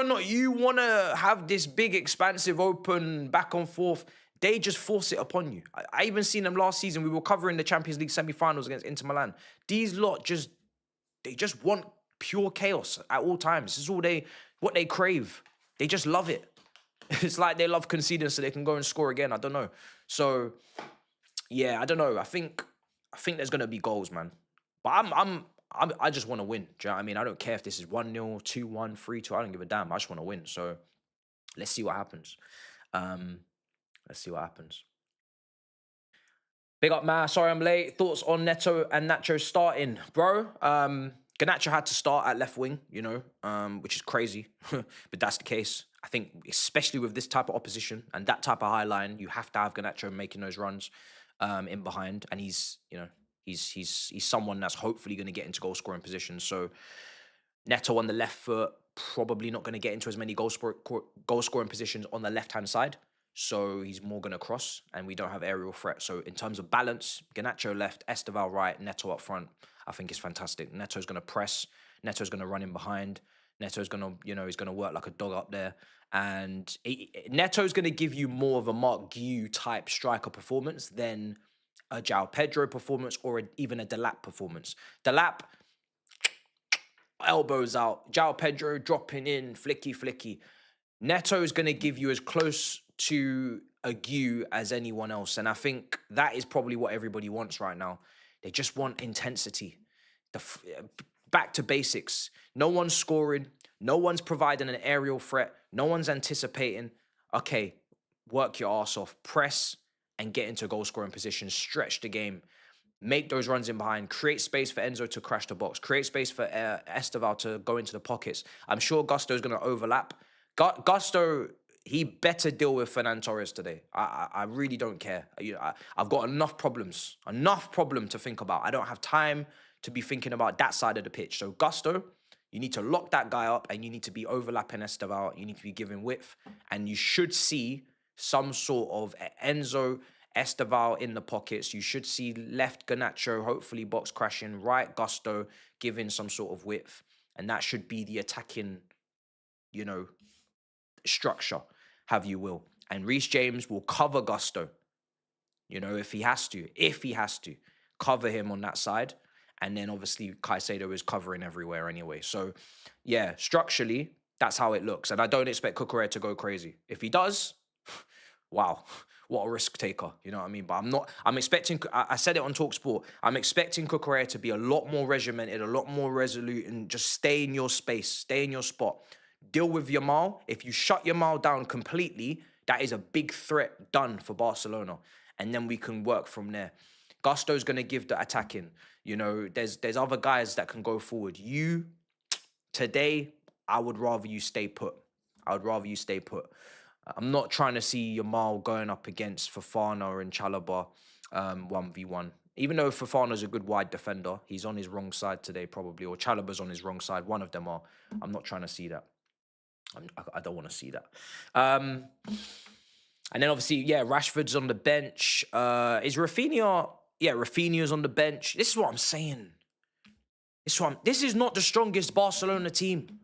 not you want to have this big, expansive, open, back and forth, they just force it upon you. I even seen them last season. We were covering the Champions League semi-finals against Inter Milan. These lot they just want pure chaos at all times. This is what they crave. They just love it. It's like they love conceding so they can go and score again. I don't know. So, yeah, I don't know. I think there's gonna be goals, man. But I just want to win. Do you know what I mean? I don't care if this is 1-0, 2-1, 3-2. I don't give a damn. I just want to win. So, let's see what happens. Let's see what happens. Big up, man. Sorry I'm late. Thoughts on Neto and Nacho starting? Bro, Garnacho had to start at left wing, which is crazy. But that's the case. I think, especially with this type of opposition and that type of high line, you have to have Garnacho making those runs in behind. And he's someone that's hopefully going to get into goal-scoring positions. So Neto on the left foot, probably not going to get into as many goal-scoring positions on the left-hand side. So he's more going to cross, and we don't have aerial threat. So in terms of balance, Garnacho left, Estevão right, Neto up front, I think it's fantastic. Neto's going to press. Neto's going to run in behind. Neto's going to, he's going to work like a dog up there. And Neto's going to give you more of a Mark Guiu type striker performance than a João Pedro performance or even a Delap performance. Delap, elbows out. João Pedro dropping in, flicky. Neto is going to give you as close to a Guiu as anyone else. And I think that is probably what everybody wants right now. They just want intensity. Back to basics. No one's scoring. No one's providing an aerial threat. No one's anticipating. Okay, work your ass off. Press and get into goal-scoring positions. Stretch the game. Make those runs in behind. Create space for Enzo to crash the box. Create space for Estevão to go into the pockets. I'm sure Gusto's going to overlap. Gusto, he better deal with Fernan Torres today. I really don't care. I've got enough problem to think about. I don't have time to be thinking about that side of the pitch. So Gusto, you need to lock that guy up and you need to be overlapping Estevão. You need to be giving width. And you should see some sort of Enzo, Estevão in the pockets. You should see left Garnacho, hopefully box crashing, right Gusto, giving some sort of width. And that should be the attacking, structure, have you will. And Reece James will cover Gusto, if he has to, cover him on that side. And then obviously Caicedo is covering everywhere anyway. So yeah, structurally, that's how it looks. And I don't expect Cucurella to go crazy. If he does, wow, what a risk taker. You know what I mean? But I'm expecting, I said it on TalkSport, I'm expecting Cucurella to be a lot more regimented, a lot more resolute, and just stay in your space, stay in your spot. Deal with Yamal. If you shut Yamal down completely, that is a big threat done for Barcelona. And then we can work from there. Gusto's going to give the attacking. There's other guys that can go forward. Today, I would rather you stay put. I would rather you stay put. I'm not trying to see Yamal going up against Fofana and Chalobah 1v1. Even though Fofana's a good wide defender, he's on his wrong side today probably, or Chalobah's on his wrong side. One of them are. I'm not trying to see that. I don't want to see that. And then obviously, yeah, Rashford's on the bench. Is Rafinha? Yeah, Rafinha's on the bench. This is what I'm saying. This is not the strongest Barcelona team.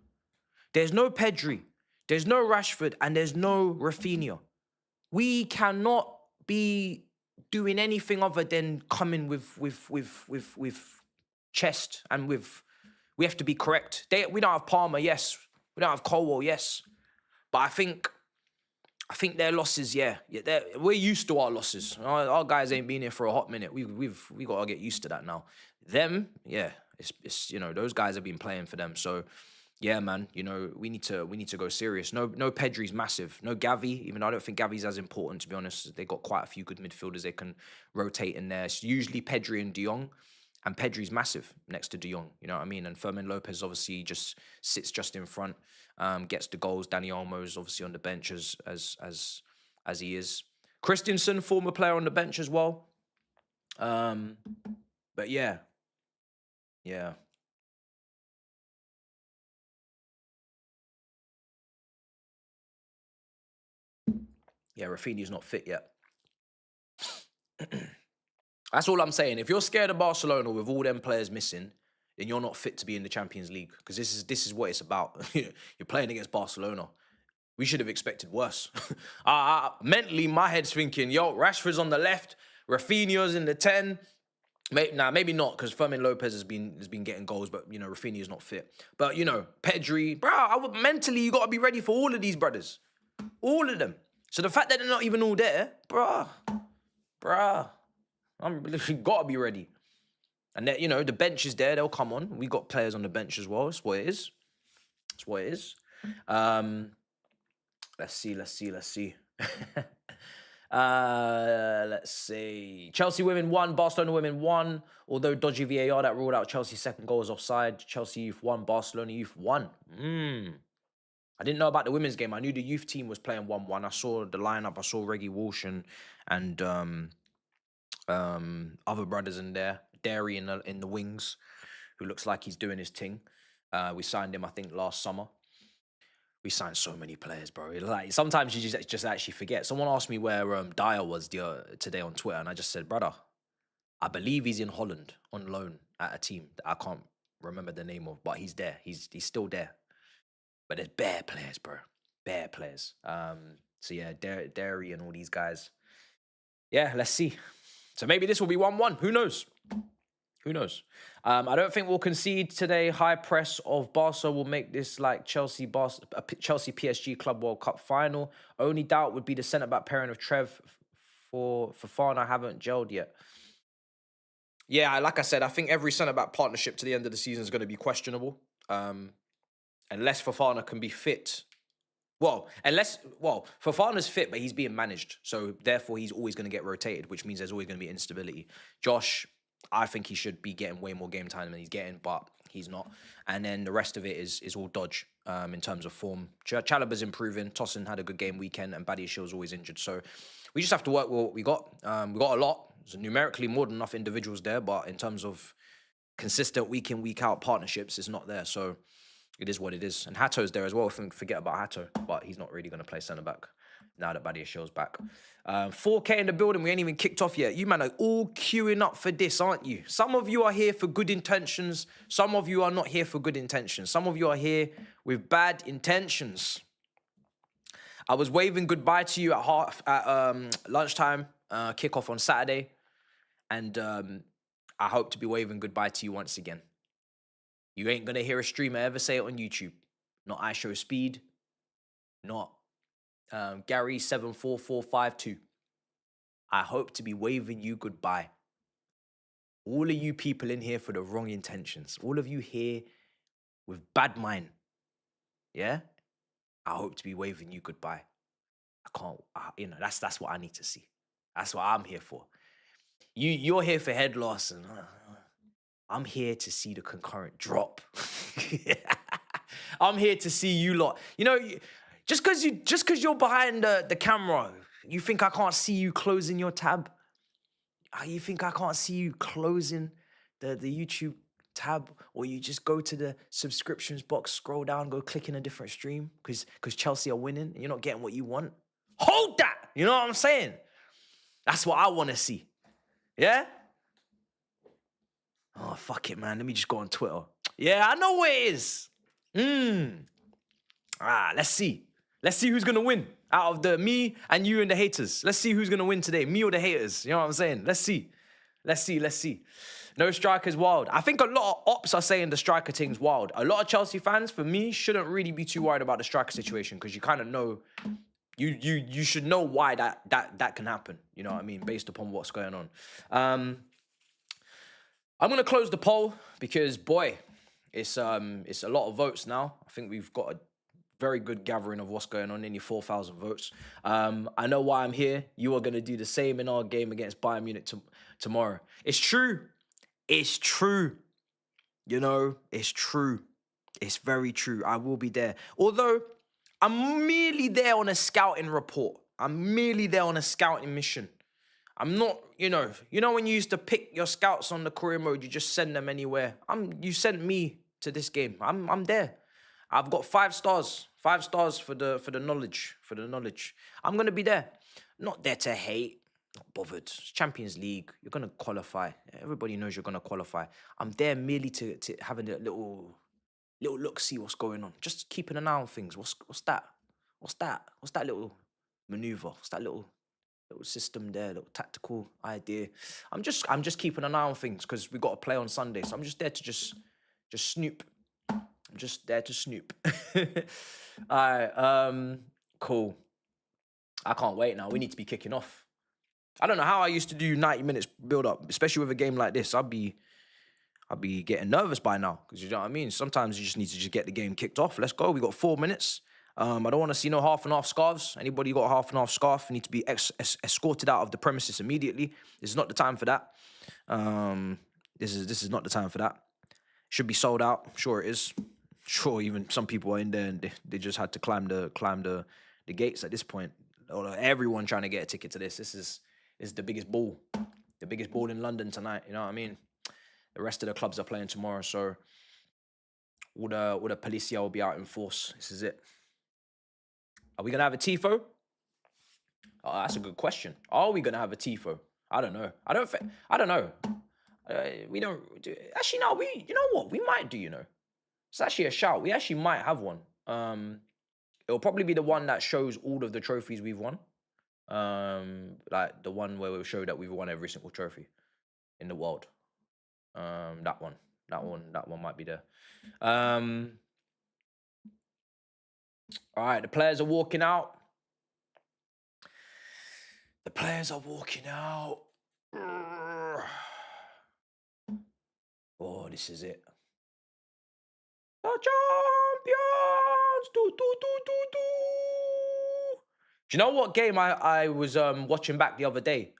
There's no Pedri, there's no Rashford, and there's no Rafinha. We cannot be doing anything other than coming with chest and with. We have to be correct. We don't have Palmer, yes. We don't have Colwell, yes. But I think their losses, yeah, we're used to our losses. Our guys ain't been here for a hot minute. We got to get used to that now. Them, yeah, it's those guys have been playing for them. So yeah, man, we need to go serious. No Pedri's massive. No Gavi, even though I don't think Gavi's as important, to be honest. They got quite a few good midfielders they can rotate in there. It's usually Pedri and De Jong. And Pedri's massive next to De Jong, you know what I mean? And Fermin Lopez obviously just sits just in front, gets the goals. Dani Olmo's obviously on the bench as he is. Christensen, former player on the bench as well. But yeah. Yeah, Rafinha's not fit yet. That's all I'm saying. If you're scared of Barcelona with all them players missing, then you're not fit to be in the Champions League, because this is what it's about. You're playing against Barcelona. We should have expected worse. Mentally, my head's thinking, yo, Rashford's on the left, Rafinha's in the 10. Maybe not, because Fermin Lopez has been getting goals, but Rafinha's not fit. But Pedri, bro, mentally you got to be ready for all of these brothers, all of them. So the fact that they're not even all there, bruh, I'm literally got to be ready. And that the bench is there; they'll come on. We got players on the bench as well. That's what it is. That's what it is. Let's see. Let's see. Chelsea women won, Barcelona women won. Although dodgy VAR that ruled out Chelsea's second goal was offside. Chelsea youth won, Barcelona youth won. I didn't know about the women's game. I knew the youth team was playing 1-1. I saw the lineup. I saw Reggie Walsh and other brothers in there. Dairy in the wings, who looks like he's doing his thing. We signed him, I think, last summer. We signed so many players, bro. Like sometimes you just actually forget. Someone asked me where Dyer was today on Twitter, and I just said, brother, I believe he's in Holland on loan at a team that I can't remember the name of, but he's there. He's still there. But there's bare players, bro. Bare players. So yeah, Dairy and all these guys. Yeah, let's see. So maybe this will be 1-1. Who knows? Who knows? I don't think we'll concede today. High press of Barca will make this like Chelsea PSG Club World Cup final. Only doubt would be the centre-back pairing of Trev for Fofana haven't gelled yet. Yeah, like I said, I think every centre-back partnership to the end of the season is going to be questionable. Unless Fofana can be fit. Fofana's fit, but he's being managed. So therefore, he's always going to get rotated, which means there's always going to be instability. Josh, I think he should be getting way more game time than he's getting, but he's not. And then the rest of it is all dodge in terms of form. Chalobah's improving. Tosin had a good game weekend, and Badiashil's always injured. So we just have to work with what we got. We got a lot. There's numerically more than enough individuals there, but in terms of consistent week in, week out partnerships, it's not there. So it is what it is. And Hato's there as well. Forget about Hato, but he's not really going to play centre-back now that Badiashil's back. 4K in the building. We ain't even kicked off yet. You man are all queuing up for this, aren't you? Some of you are here for good intentions. Some of you are not here for good intentions. Some of you are here with bad intentions. I was waving goodbye to you at lunchtime, kickoff on Saturday. And I hope to be waving goodbye to you once again. You ain't going to hear a streamer ever say it on YouTube. Not iShowSpeed. Not Gary74452. I hope to be waving you goodbye. All of you people in here for the wrong intentions. All of you here with bad mind. Yeah? I hope to be waving you goodbye. I can't, that's what I need to see. That's what I'm here for. You're here for head loss, and I'm here to see the concurrent drop. I'm here to see you lot. Just cause you're behind the camera, you think I can't see you closing your tab? You think I can't see you closing the YouTube tab, or you just go to the subscriptions box, scroll down, go click in a different stream because Chelsea are winning and you're not getting what you want? Hold that! You know what I'm saying? That's what I want to see. Yeah? Oh, fuck it, man. Let me just go on Twitter. Yeah, I know what it is. Let's see. Let's see who's going to win out of me and you and the haters. Let's see who's going to win today, me or the haters. You know what I'm saying? Let's see. No striker's wild. I think a lot of ops are saying the striker thing's wild. A lot of Chelsea fans, for me, shouldn't really be too worried about the striker situation because you kind of know, you should know why that can happen. You know what I mean? Based upon what's going on. I'm going to close the poll because, boy, it's a lot of votes now. I think we've got a very good gathering of what's going on, nearly 4,000 votes. I know why I'm here. You are going to do the same in our game against Bayern Munich tomorrow. It's true. It's true. You know, it's true. It's very true. I will be there. Although, I'm merely there on a scouting report. I'm merely there on a scouting mission. I'm not, you know when you used to pick your scouts on the career mode, you just send them anywhere. You sent me to this game. I'm there. I've got 5 stars. 5 stars for the knowledge. I'm gonna be there. Not there to hate. Not bothered. It's Champions League. You're gonna qualify. Everybody knows you're gonna qualify. I'm there merely to have a little look, see what's going on. Just keeping an eye on things. What's that? What's that little maneuver? What's that little system there, little tactical idea? I'm just keeping an eye on things because we got to play on Sunday. So I'm just there to just snoop. I'm just there to snoop. All right, cool. I can't wait now. We need to be kicking off. I don't know how I used to do 90 minutes build up, especially with a game like this. I'd be getting nervous by now because you know what I mean. Sometimes you just need to just get the game kicked off. Let's go. We got 4 minutes. I don't want to see no half and half scarves. Anybody got a half and half scarf need to be escorted out of the premises immediately. This is not the time for that. This is not the time for that. Should be sold out. Sure it is. Sure, even some people are in there and they just had to climb the gates at this point. Everyone trying to get a ticket to this. This is the biggest ball. The biggest ball in London tonight. You know what I mean? The rest of the clubs are playing tomorrow, so all the policia will be out in force. This is it. Are we gonna have a tifo? Oh, that's a good question. Are we gonna have a tifo? I don't know. I don't know. We don't do. Actually, no. You know what? We might do. You know, it's actually a shout. We actually might have one. It'll probably be the one that shows all of the trophies we've won. Like the one where we'll show that we've won every single trophy in the world. That one might be there. All right, the players are walking out. Oh, this is it. The champions! Do you know what game I was watching back the other day?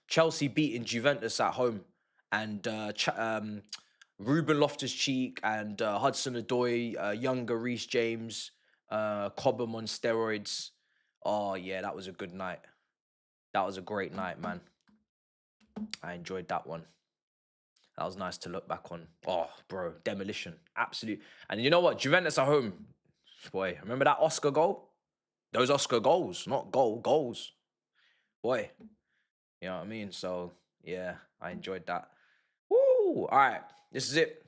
Chelsea beating Juventus at home. And Ruben Loftus-Cheek and Hudson-Odoi, younger Reece James, Cobham on steroids. Oh, yeah, that was a good night. That was a great night, man. I enjoyed that one. That was nice to look back on. Oh, bro, demolition. Absolute. And you know what? Juventus at home. Boy, remember that Oscar goal? Those Oscar goals, not goals. Boy, you know what I mean? So, yeah, I enjoyed that. Woo! All right, this is it.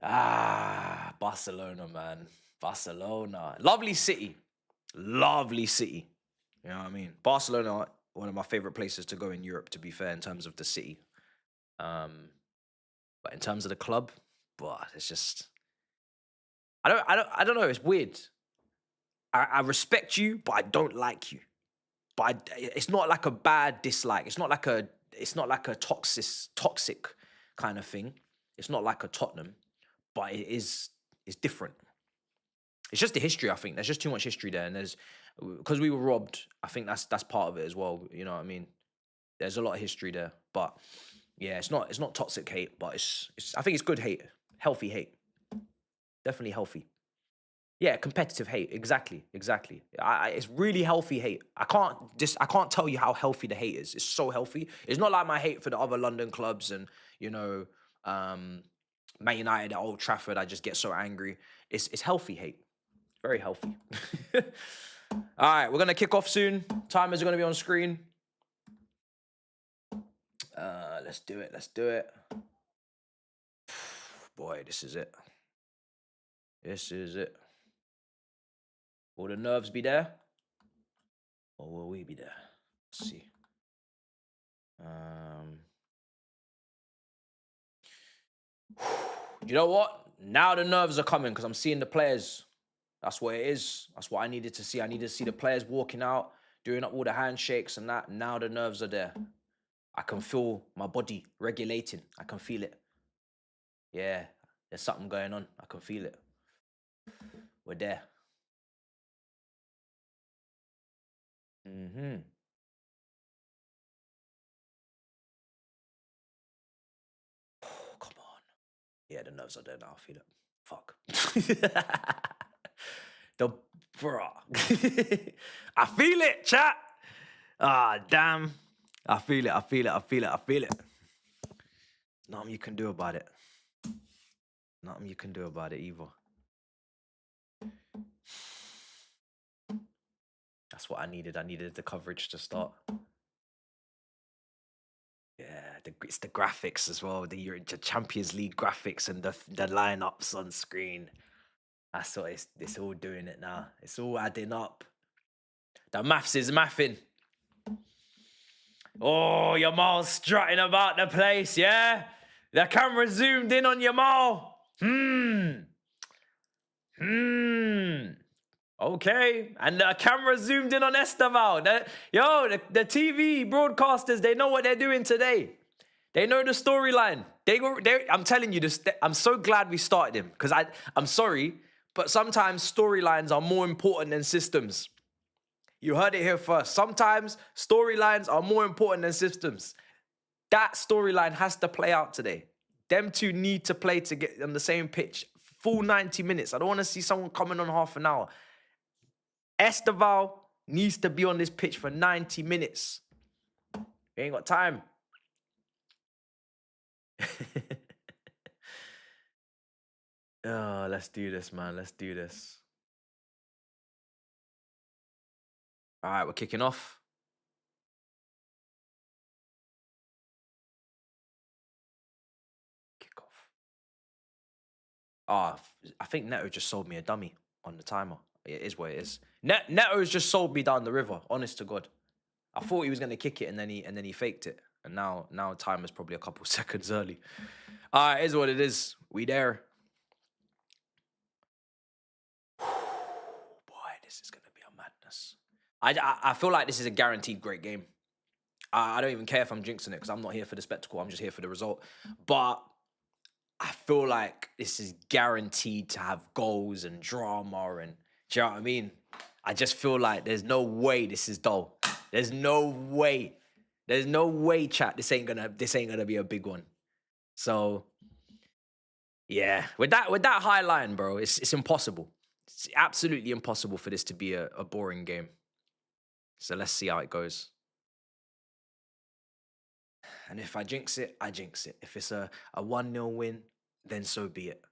Barcelona, man. Barcelona. Lovely city. Lovely city. You know what I mean? Barcelona, one of my favorite places to go in Europe, to be fair, in terms of the city. But in terms of the club, it's just... I don't know, it's weird. I respect you, but I don't like you. But it's not like a bad dislike. It's not like a toxic kind of thing. It's not like a Tottenham, but it's different. It's just the history, I think. There's just too much history there, and because we were robbed, I think that's part of it as well. You know what I mean? There's a lot of history there, but yeah, it's not toxic hate, but it's I think it's good hate, healthy hate, definitely healthy. Yeah, competitive hate. Exactly, exactly. It's really healthy hate. I can't tell you how healthy the hate is. It's so healthy. It's not like my hate for the other London clubs and you know, um, Man United at Old Trafford. I just get so angry. It's healthy hate. Very healthy. All right, we're gonna kick off soon. Timers are gonna be on screen. Let's do it. Let's do it. Boy, this is it. This is it. Will the nerves be there? Or will we be there? Let's see. You know what? Now the nerves are coming because I'm seeing the players. That's what it is. That's what I needed to see. I needed to see the players walking out, doing up all the handshakes and that. Now the nerves are there. I can feel my body regulating. I can feel it. Yeah, there's something going on. I can feel it. We're there. Mm-hmm. Oh, come on. Yeah, the nerves are there now. I feel it. Fuck. the bruh. I feel it, chat. Ah, damn. I feel it. I feel it. I feel it. I feel it. Nothing you can do about it. Nothing you can do about it either. That's what I needed. I needed the coverage to start. Yeah, it's the graphics as well. The Champions League graphics and the lineups on screen. That's what it's all doing it now. It's all adding up. The maths is mathing. Oh, Yamal strutting about the place, yeah? The camera zoomed in on Yamal. Okay, and the camera zoomed in on Estevão. The TV broadcasters, they know what they're doing today. They know the storyline. I'm telling you this. I'm so glad we started him because I'm sorry, but sometimes storylines are more important than systems. You heard it here first. Sometimes storylines are more important than systems. That storyline has to play out today. Them two need to play to get on the same pitch. Full 90 minutes. I don't want to see someone coming on half an hour. Estevão needs to be on this pitch for 90 minutes. He ain't got time. Oh, let's do this, man. Let's do this. All right, we're kicking off. Kickoff. Ah, I think Neto just sold me a dummy on the timer. It is what it is. Neto's just sold me down the river. Honest to God, I thought he was gonna kick it and then he faked it. And now time is probably a couple seconds early. All right, it is what it is. We there. Boy, this is gonna be a madness. I feel like this is a guaranteed great game. I don't even care if I'm jinxing it because I'm not here for the spectacle. I'm just here for the result. But I feel like this is guaranteed to have goals and drama and do you know what I mean? I just feel like there's no way this is dull. There's no way. There's no way, chat. This ain't gonna be a big one. So yeah, with that high line, bro, it's impossible. It's absolutely impossible for this to be a boring game. So let's see how it goes. And if I jinx it, I jinx it. If it's a 1-0 win, then so be it.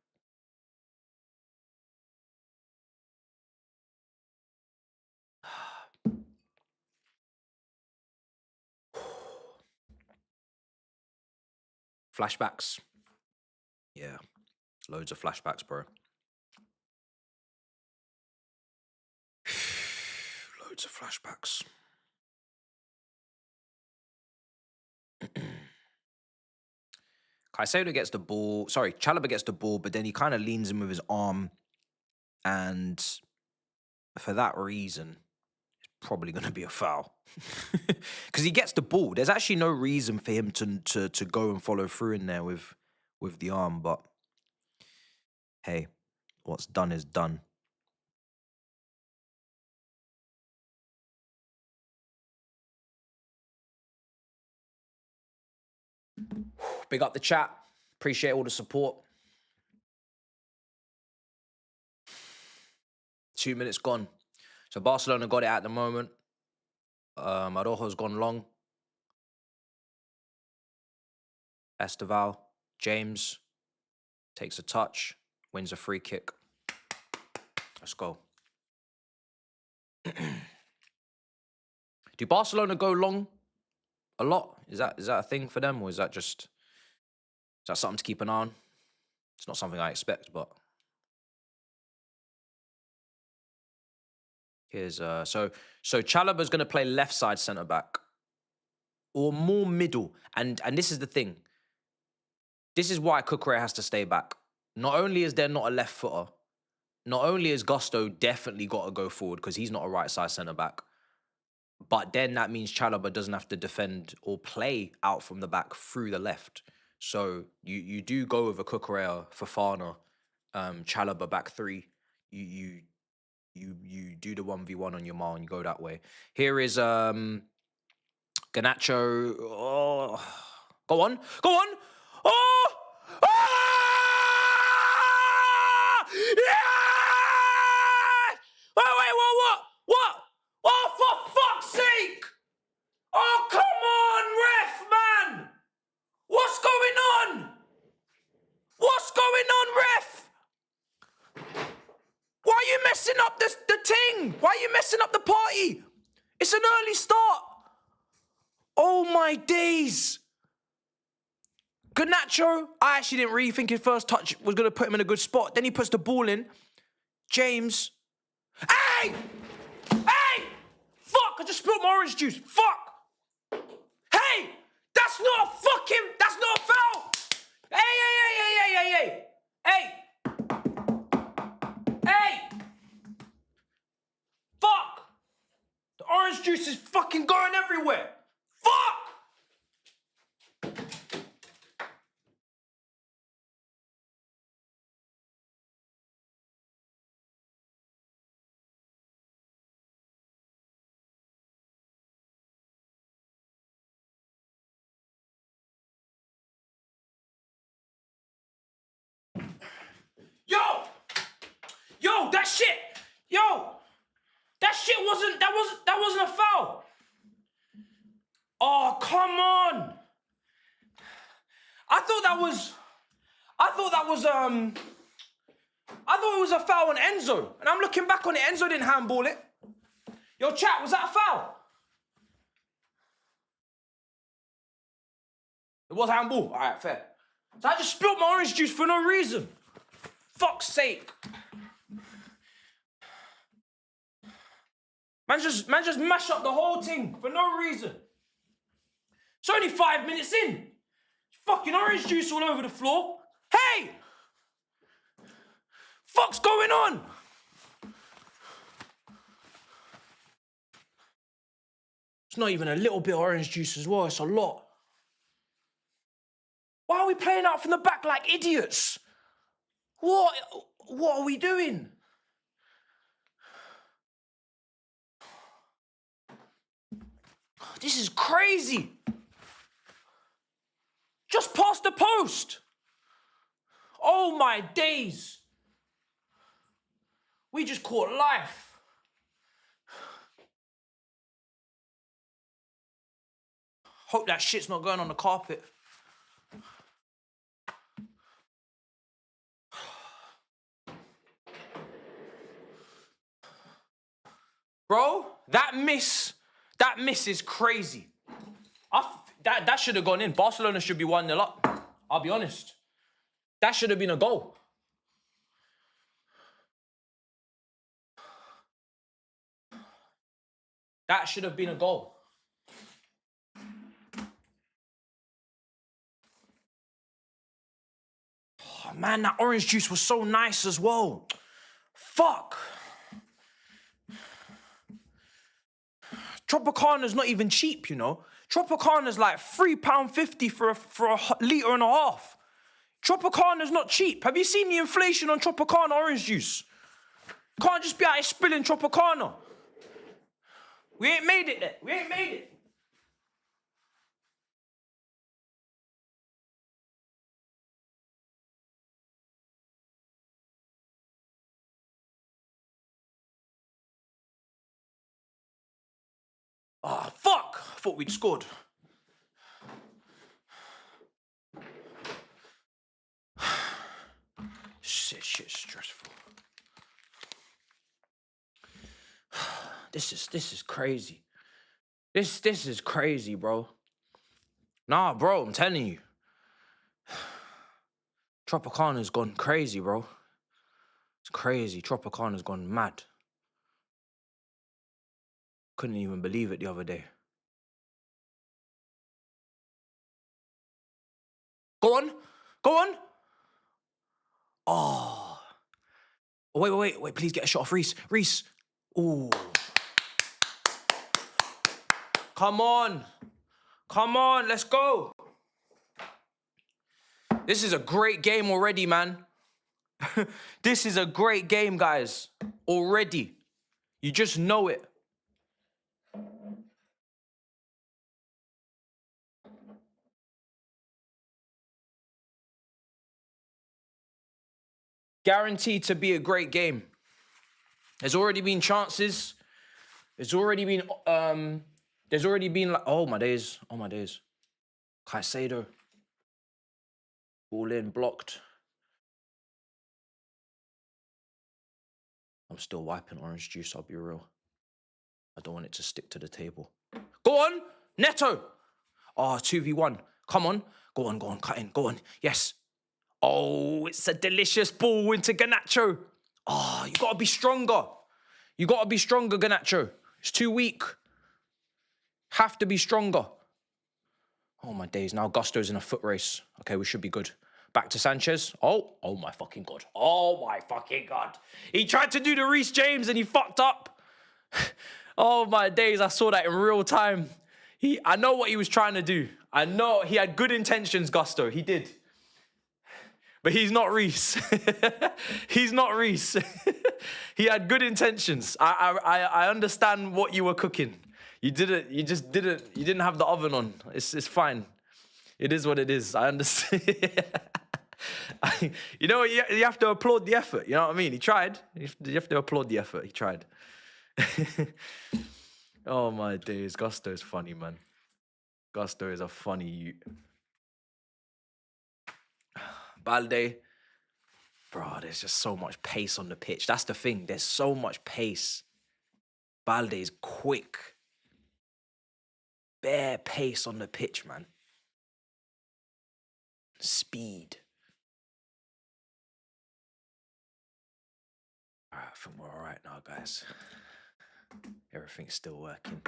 Flashbacks. Yeah. Loads of flashbacks, bro. Loads of flashbacks. Caicedo gets the ball. Sorry, Chalobah gets the ball, but then he kind of leans in with his arm. And for that reason, it's probably going to be a foul. Because he gets the ball. There's actually no reason for him to go and follow through in there with the arm. But hey, what's done is done. Big up the chat. Appreciate all the support. 2 minutes gone. So Barcelona got it at the moment. Arojo's gone long. Estevão, James takes a touch, wins a free kick. Let's go. Do Barcelona go long a lot? Is that a thing for them, or is that something to keep an eye on? It's not something I expect, but here's so Chalobah's going to play left side centre back or more middle, and this is the thing. This is why Cucurella has to stay back. Not only is there not a left footer, not only is Gusto definitely got to go forward because he's not a right side centre back, but then that means Chalobah doesn't have to defend or play out from the back through the left. So you do go with a Cucurella, Fofana, Chalobah back three. You do the 1v1 on your mile and you go that way. Here is Garnacho. Oh, go on. Oh! Ah! Yeah! Wait, what? Oh, for fuck's sake! Oh, come on, ref, man! What's going on? What's going on, ref? Why are you messing up the ting? Why are you messing up the party? It's an early start. Oh, my days. Garnacho, I actually didn't really think his first touch was going to put him in a good spot. Then he puts the ball in. James. Hey! Fuck, I just spilled my orange juice. Fuck! Hey! That's not a foul! Hey! Fuck! The orange juice is fucking going everywhere. Fuck! Yo, that shit! That shit wasn't a foul! Oh, come on! I thought it was a foul on Enzo. And I'm looking back on it, Enzo didn't handball it. Yo, chat, was that a foul? It was handball. All right, fair. So I just spilled my orange juice for no reason. Fuck's sake. Man just mash up the whole thing for no reason. It's only 5 minutes in. Fucking orange juice all over the floor. Hey! Fuck's going on? It's not even a little bit of orange juice as well. It's a lot. Why are we playing out from the back like idiots? What are we doing? This is crazy. Just past the post. Oh my days. We just caught life. Hope that shit's not going on the carpet. Bro, that miss is crazy. That should have gone in. Barcelona should be 1-0 up. I'll be honest. That should have been a goal. That should have been a goal. Oh, man, that orange juice was so nice as well. Fuck. Tropicana's not even cheap, you know. Tropicana's like £3.50 for a litre and a half. Tropicana's not cheap. Have you seen the inflation on Tropicana orange juice? Can't just be out here spilling Tropicana. We ain't made it there. We ain't made it. thought we'd scored. Shit's stressful. This is crazy. This is crazy, bro. Nah, bro, I'm telling you. Tropicana's gone crazy, bro. It's crazy. Tropicana's gone mad. Couldn't even believe it the other day. Go on. Go on. Oh. Wait. Please get a shot off Reese. Reese. Ooh. Come on. Come on. Let's go. This is a great game already, man. This is a great game, guys. Already. You just know it. Guaranteed to be a great game. There's already been chances. There's already been like, oh my days. Caicedo. Ball in, blocked. I'm still wiping orange juice, I'll be real. I don't want it to stick to the table. Go on, Neto. Oh, 2v1. Come on. Go on, cut in, go on. Yes. Oh, it's a delicious ball into Garnacho. Oh, you gotta be stronger. You gotta be stronger, Garnacho. It's too weak. Have to be stronger. Oh my days, now Gusto's in a foot race. Okay, we should be good. Back to Sanchez. Oh my fucking God. Oh my fucking God. He tried to do the Reece James and he fucked up. Oh my days, I saw that in real time. I know what he was trying to do. I know he had good intentions, Gusto. He did. But he's not Reece. He's not Reece. He had good intentions. I understand what you were cooking. You didn't have the oven on. It's fine. It is what it is. I understand. You know, you have to applaud the effort. You know what I mean? He tried. You have to applaud the effort. He tried. Oh my days. Gusto is funny, man. Gusto is a funny youth. Balde. Bro, there's just so much pace on the pitch. That's the thing. There's so much pace. Balde is quick. Bare pace on the pitch, man. Speed. I think we're all right now, guys. Everything's still working.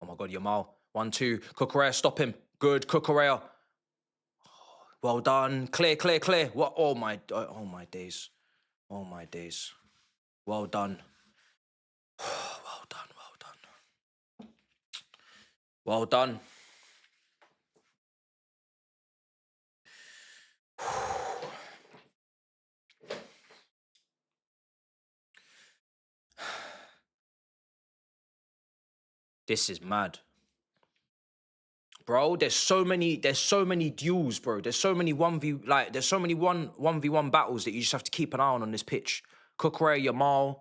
Oh my God, Yamal. 1-2. Cucurella, stop him. Good, Cucurella. Well done. Clear. What? Oh my days. Oh my days. Well done. Well done. This is mad. Bro, there's so many duels, bro. There's so many 1v1 battles that you just have to keep an eye on this pitch. Cucurella, Yamal,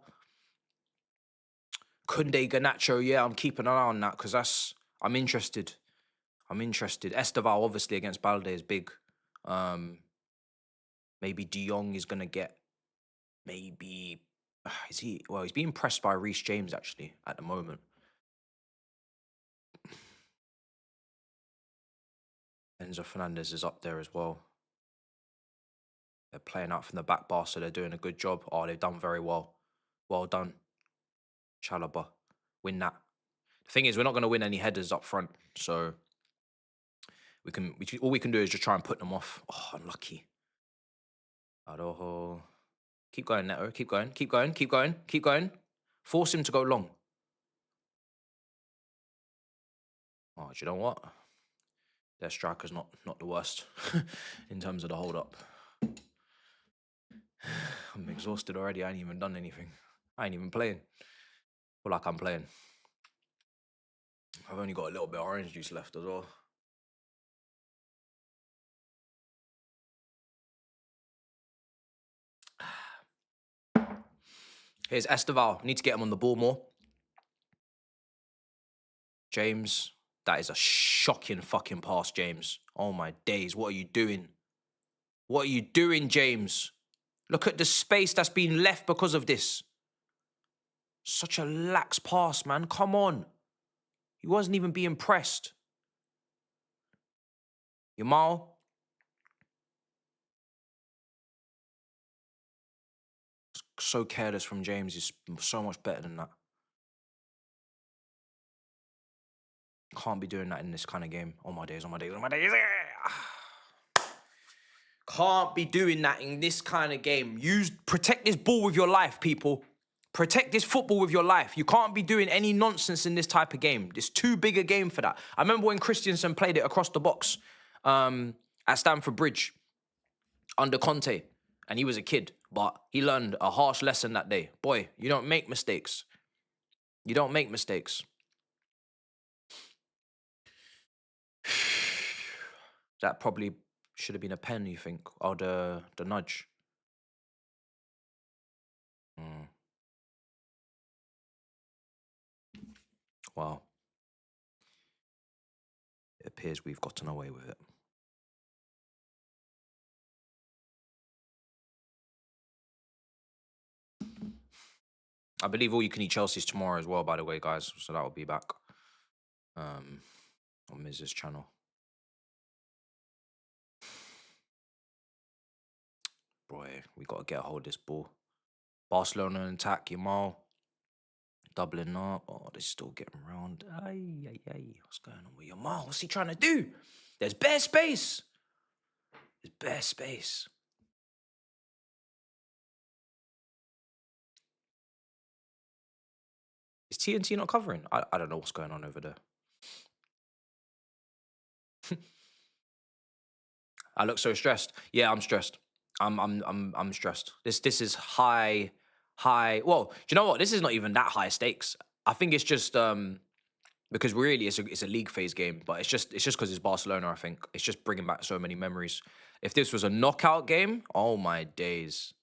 Kunde, Garnacho. Yeah, I'm keeping an eye on that because I'm interested. Estevão, obviously, against Balde is big. Maybe De Jong is gonna get. Maybe is he? Well, he's being pressed by Reece James actually at the moment. Enzo Fernandez is up there as well. They're playing out from the back bar, so they're doing a good job. Oh, they've done very well. Well done. Chalobah. Win that. The thing is, we're not going to win any headers up front, so all we can do is just try and put them off. Oh, unlucky. Arojo. Keep going, Neto. Keep going. Force him to go long. Oh, do you know what? Their striker's not the worst in terms of the hold-up. I'm exhausted already. I ain't even done anything. I ain't even playing. Feel like I'm playing. I've only got a little bit of orange juice left as well. Here's Estevão. Need to get him on the ball more. James, that is a shocking fucking pass, James. Oh my days, what are you doing? What are you doing, James? Look at the space that's been left because of this. Such a lax pass, man. Come on. He wasn't even being pressed. Yamal. So careless from James. He's so much better than that. Can't be doing that in this kind of game. Oh my days, oh my days, oh my days. Can't be doing that in this kind of game. Protect this ball with your life, people. Protect this football with your life. You can't be doing any nonsense in this type of game. It's too big a game for that. I remember when Christensen played it across the box at Stamford Bridge under Conte, and he was a kid, but he learned a harsh lesson that day. Boy, you don't make mistakes. You don't make mistakes. That probably should have been a pen, you think, or the nudge. Wow. It appears we've gotten away with it. I believe all you can eat Chelsea's tomorrow as well, by the way, guys. So that will be back on Miz's channel. Boy, we got to get a hold of this ball. Barcelona attack, Yamal. Doubling up. Oh, they're still getting round. Ay. What's going on with Yamal? What's he trying to do? There's bare space. There's bare space. Is TNT not covering? I don't know what's going on over there. I look so stressed. Yeah, I'm stressed. I'm stressed. This is high. Well, do you know what? This is not even that high stakes. I think it's just because really it's a league phase game, but it's just because it's Barcelona. I think it's just bringing back so many memories. If this was a knockout game, oh my days.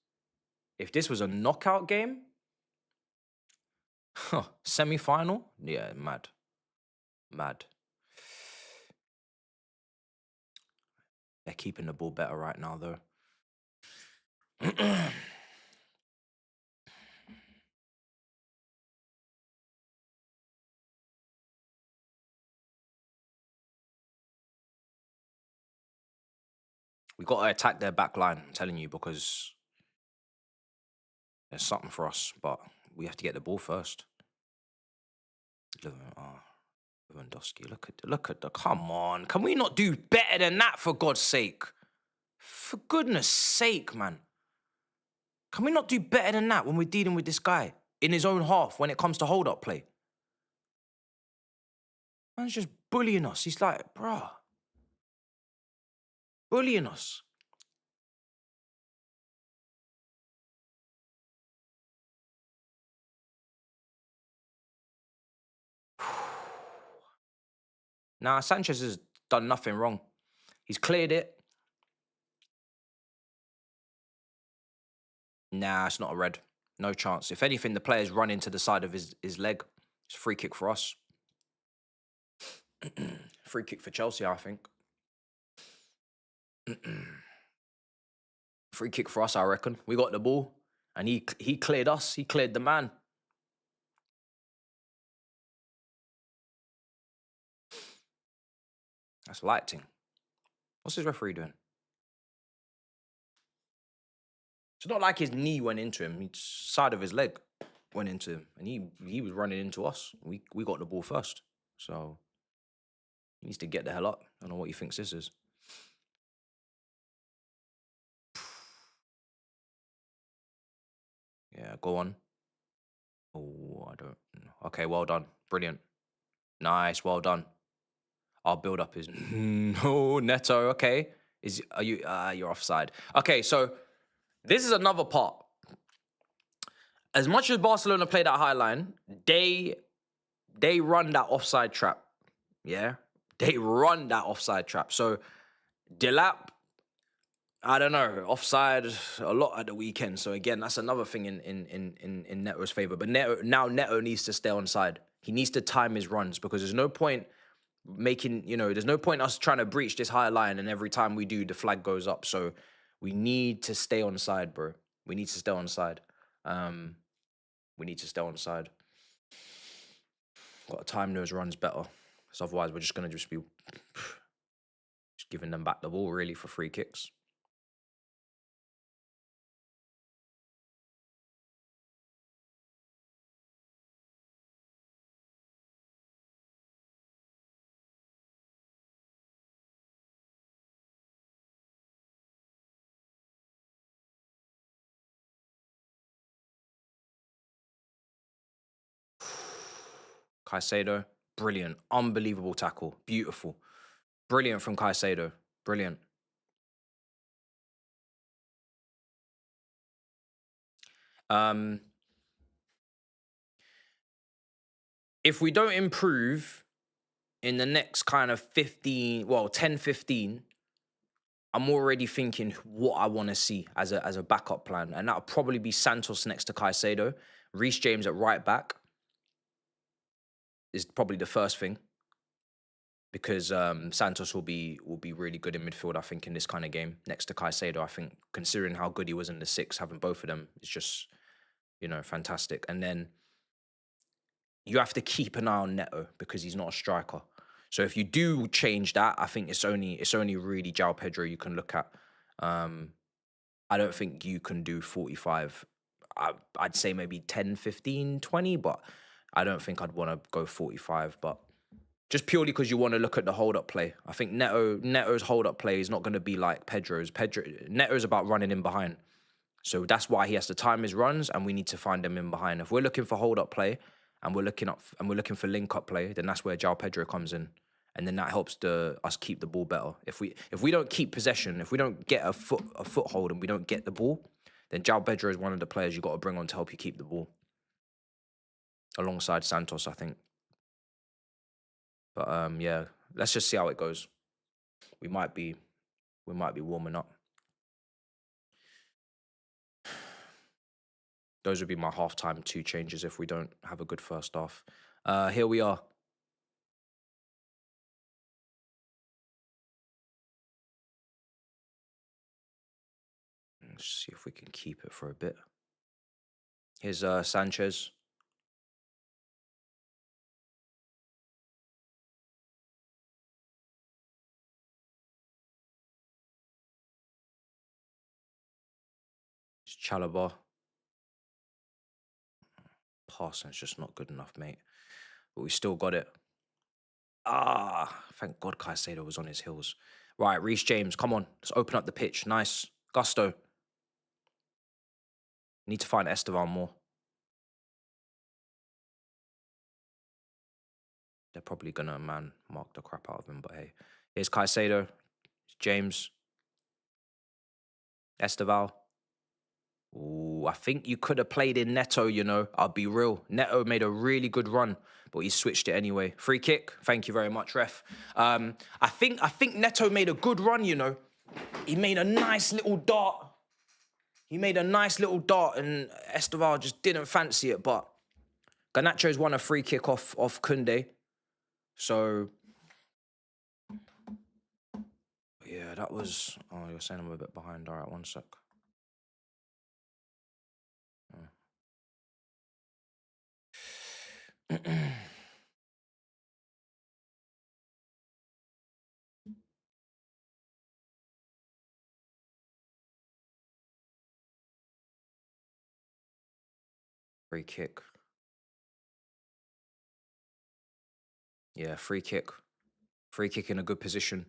If this was a knockout game, semi-final, yeah, mad. They're keeping the ball better right now, though. We got to attack their back line, I'm telling you, because there's something for us, but we have to get the ball first. Lewandowski, look at the, come on. Can we not do better than that, for God's sake? For goodness sake, man. Can we not do better than that when we're dealing with this guy in his own half when it comes to hold-up play? Man's just bullying us. He's like, bruh. Bullying us. Nah, Sanchez has done nothing wrong. He's cleared it. Nah, it's not a red. No chance. If anything, the player's run into the side of his leg. It's a free kick for us. Free kick for Chelsea, I think. Free kick for us, I reckon. We got the ball, and he cleared us. He cleared the man. That's lighting. What's his referee doing? It's not like his knee went into him. His side of his leg went into him, and he was running into us. We got the ball first, so he needs to get the hell up. I don't know what he thinks this is. Yeah, go on. Oh, I don't know. Okay, well done. Brilliant. Nice, well done. Our build-up is no Neto. Okay, you're offside. Okay, so this is another part. As much as Barcelona play that high line, they run that offside trap. Yeah, they run that offside trap. So Delap, I don't know, offside a lot at the weekend. So again, that's another thing in Neto's favor. But Neto needs to stay on side. He needs to time his runs because there's no point making, there's no point us trying to breach this high line and every time we do, the flag goes up. So we need to stay on side, bro. We need to stay on side. We need to stay on side. Got to time those runs better. Because otherwise we're just going to just be just giving them back the ball, really, for free kicks. Caicedo, brilliant. Unbelievable tackle. Beautiful. Brilliant from Caicedo. Brilliant. If we don't improve in the next kind of 10, 15, I'm already thinking what I want to see as a backup plan. And that'll probably be Santos next to Caicedo. Reece James at right back is probably the first thing. Because Santos will be really good in midfield, I think, in this kind of game. Next to Caicedo, I think, considering how good he was in the six, having both of them is just, fantastic. And then you have to keep an eye on Neto because he's not a striker. So if you do change that, I think it's only really João Pedro you can look at. I don't think you can do 45. I'd say maybe 10, 15, 20, but I don't think I'd want to go 45. But just purely because you want to look at the hold-up play. I think Neto's hold-up play is not going to be like Pedro's. Neto's about running in behind. So that's why he has to time his runs, and we need to find them in behind. If we're looking for hold-up play and we're looking for link-up play, then that's where João Pedro comes in. And then that helps us keep the ball better. If we don't keep possession, if we don't get a foothold and we don't get the ball, then João Pedro is one of the players you've got to bring on to help you keep the ball. Alongside Santos, I think. But yeah, let's just see how it goes. We might be warming up. Those would be my halftime 2 changes if we don't have a good first half. Here we are. Let's see if we can keep it for a bit. Here's Sanchez. It's Chalobah. Passing's just not good enough, mate. But we still got it. Thank God Caicedo was on his heels. Right, Reece James, come on. Let's open up the pitch. Nice. Gusto. Need to find Estevão more. They're probably going to mark the crap out of him, but hey. Here's Caicedo. James. Estevão. Ooh, I think you could have played in Neto, I'll be real. Neto made a really good run, but he switched it anyway. Free kick. Thank you very much, ref. I think Neto made a good run, He made a nice little dart. And Estevão just didn't fancy it, but Garnacho's won a free kick off Koundé. So, yeah, that was... Oh, you're saying I'm a bit behind. All right, one sec. Free kick. Yeah, free kick. Free kick in a good position.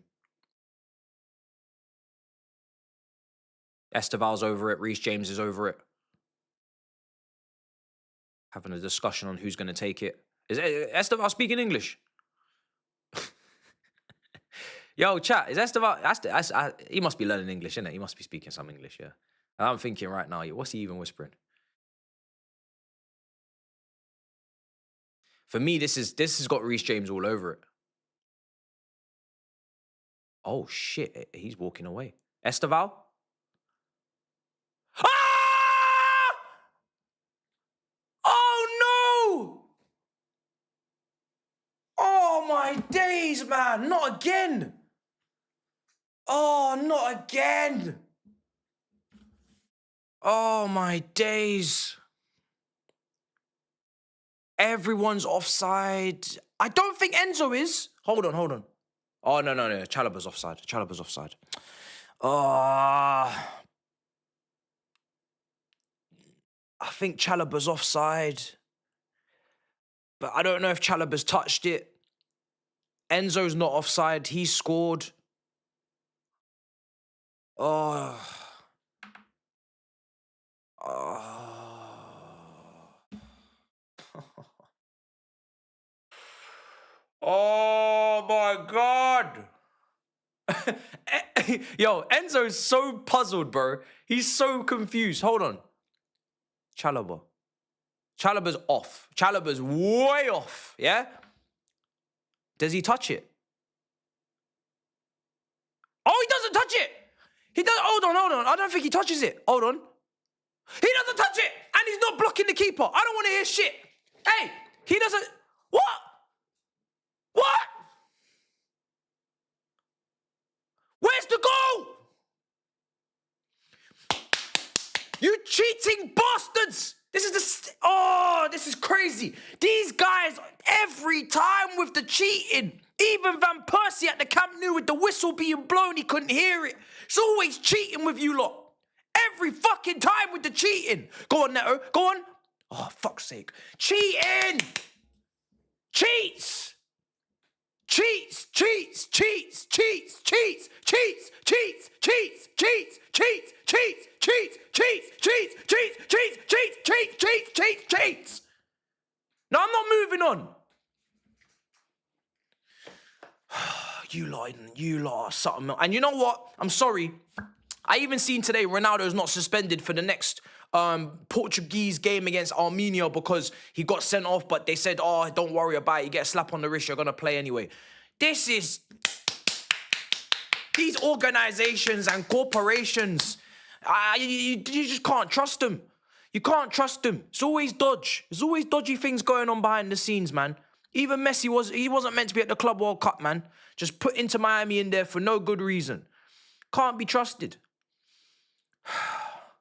Estevão's over it. Reece James is over it. Having a discussion on who's going to take it. Is Estevão speaking English? Yo, chat, is Estevão... he must be learning English, innit? He must be speaking some English, yeah. I'm thinking right now, what's he even whispering? For me, this has got Reece James all over it. Oh, shit. He's walking away. Estevão? Ah! Oh, no! my days, man. Not again. Oh, not again. Oh, my days. Everyone's offside. I don't think Enzo is. Hold on. Oh, no. Chalobah's offside. I think Chalobah's offside. But I don't know if Chalobah's touched it. Enzo's not offside. He scored. Oh. Oh my God. Yo, Enzo's so puzzled, bro. He's so confused. Hold on. Chalobah. Chalobah's off. Chalobah's way off, yeah? Does he touch it? Oh, he doesn't touch it. He does. Hold on. I don't think he touches it. Hold on. He doesn't touch it, and he's not blocking the keeper. I don't want to hear shit. Hey, he doesn't. What? Where's the goal? You cheating bastards! This is crazy. These guys, every time with the cheating. Even Van Persie at the Camp Nou with the whistle being blown, he couldn't hear it. It's always cheating with you lot. Every fucking time with the cheating. Go on, Neto. Go on. Oh, fuck's sake. Cheating! Cheats! No, I'm not moving on. You lot are something. And you know what? I'm sorry. I even seen today Ronaldo's not suspended for the next Portuguese game against Armenia because he got sent off, but they said, oh, don't worry about it. You get a slap on the wrist, you're going to play anyway. These organizations and corporations, you just can't trust them. You can't trust them. It's always dodge. There's always dodgy things going on behind the scenes, man. Even Messi wasn't meant to be at the Club World Cup, man. Just put Inter Miami in there for no good reason. Can't be trusted.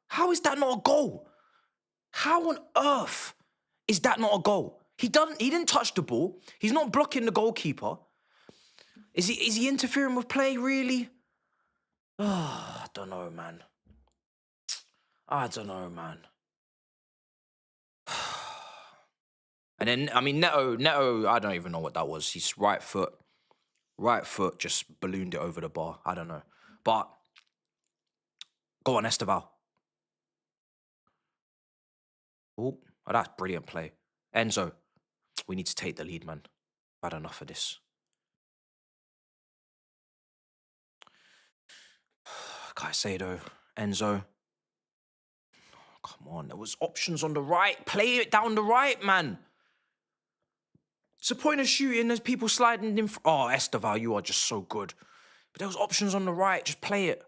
How is that not a goal? How on earth is that not a goal? He didn't touch the ball. He's not blocking the goalkeeper. Is he interfering with play, really? Oh, I don't know, man. And then, I mean, Neto, I don't even know what that was. His right foot just ballooned it over the bar. I don't know. But, go on, Estevão. Oh, that's brilliant play. Enzo, we need to take the lead, man. I've had enough of this. Caicedo, Enzo. Come on, there was options on the right. Play it down the right, man. It's the point of shooting. There's people sliding in. Oh, Estevão, you are just so good. But there was options on the right. Just play it.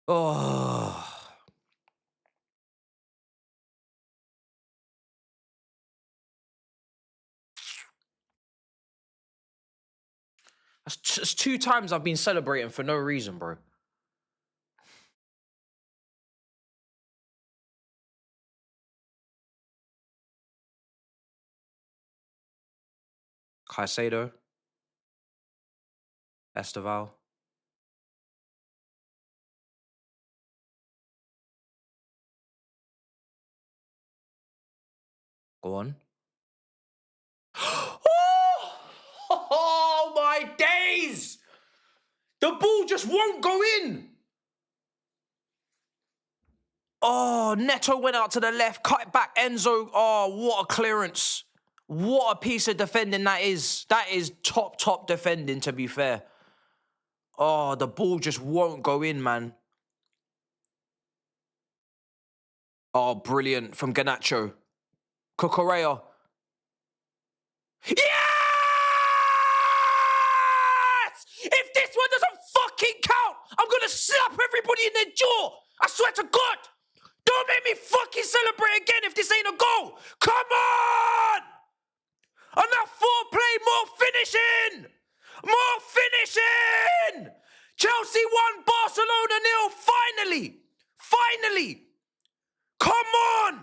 Oh. That's 2 times I've been celebrating for no reason, bro. Caicedo. Estevão. Go on. Oh, my days! The ball just won't go in. Oh, Neto went out to the left, cut it back. Enzo, oh, what a clearance. What a piece of defending that is. That is top defending, to be fair. Oh, the ball just won't go in, man. Oh, brilliant from Garnacho. Cucurella. Yes! If this one doesn't fucking count, I'm going to slap everybody in their jaw. I swear to God. Don't make me fucking celebrate again if this ain't a goal. Come on! On that foreplay, more finishing! More finishing! Chelsea won, Barcelona 0. Finally! Finally! Come on!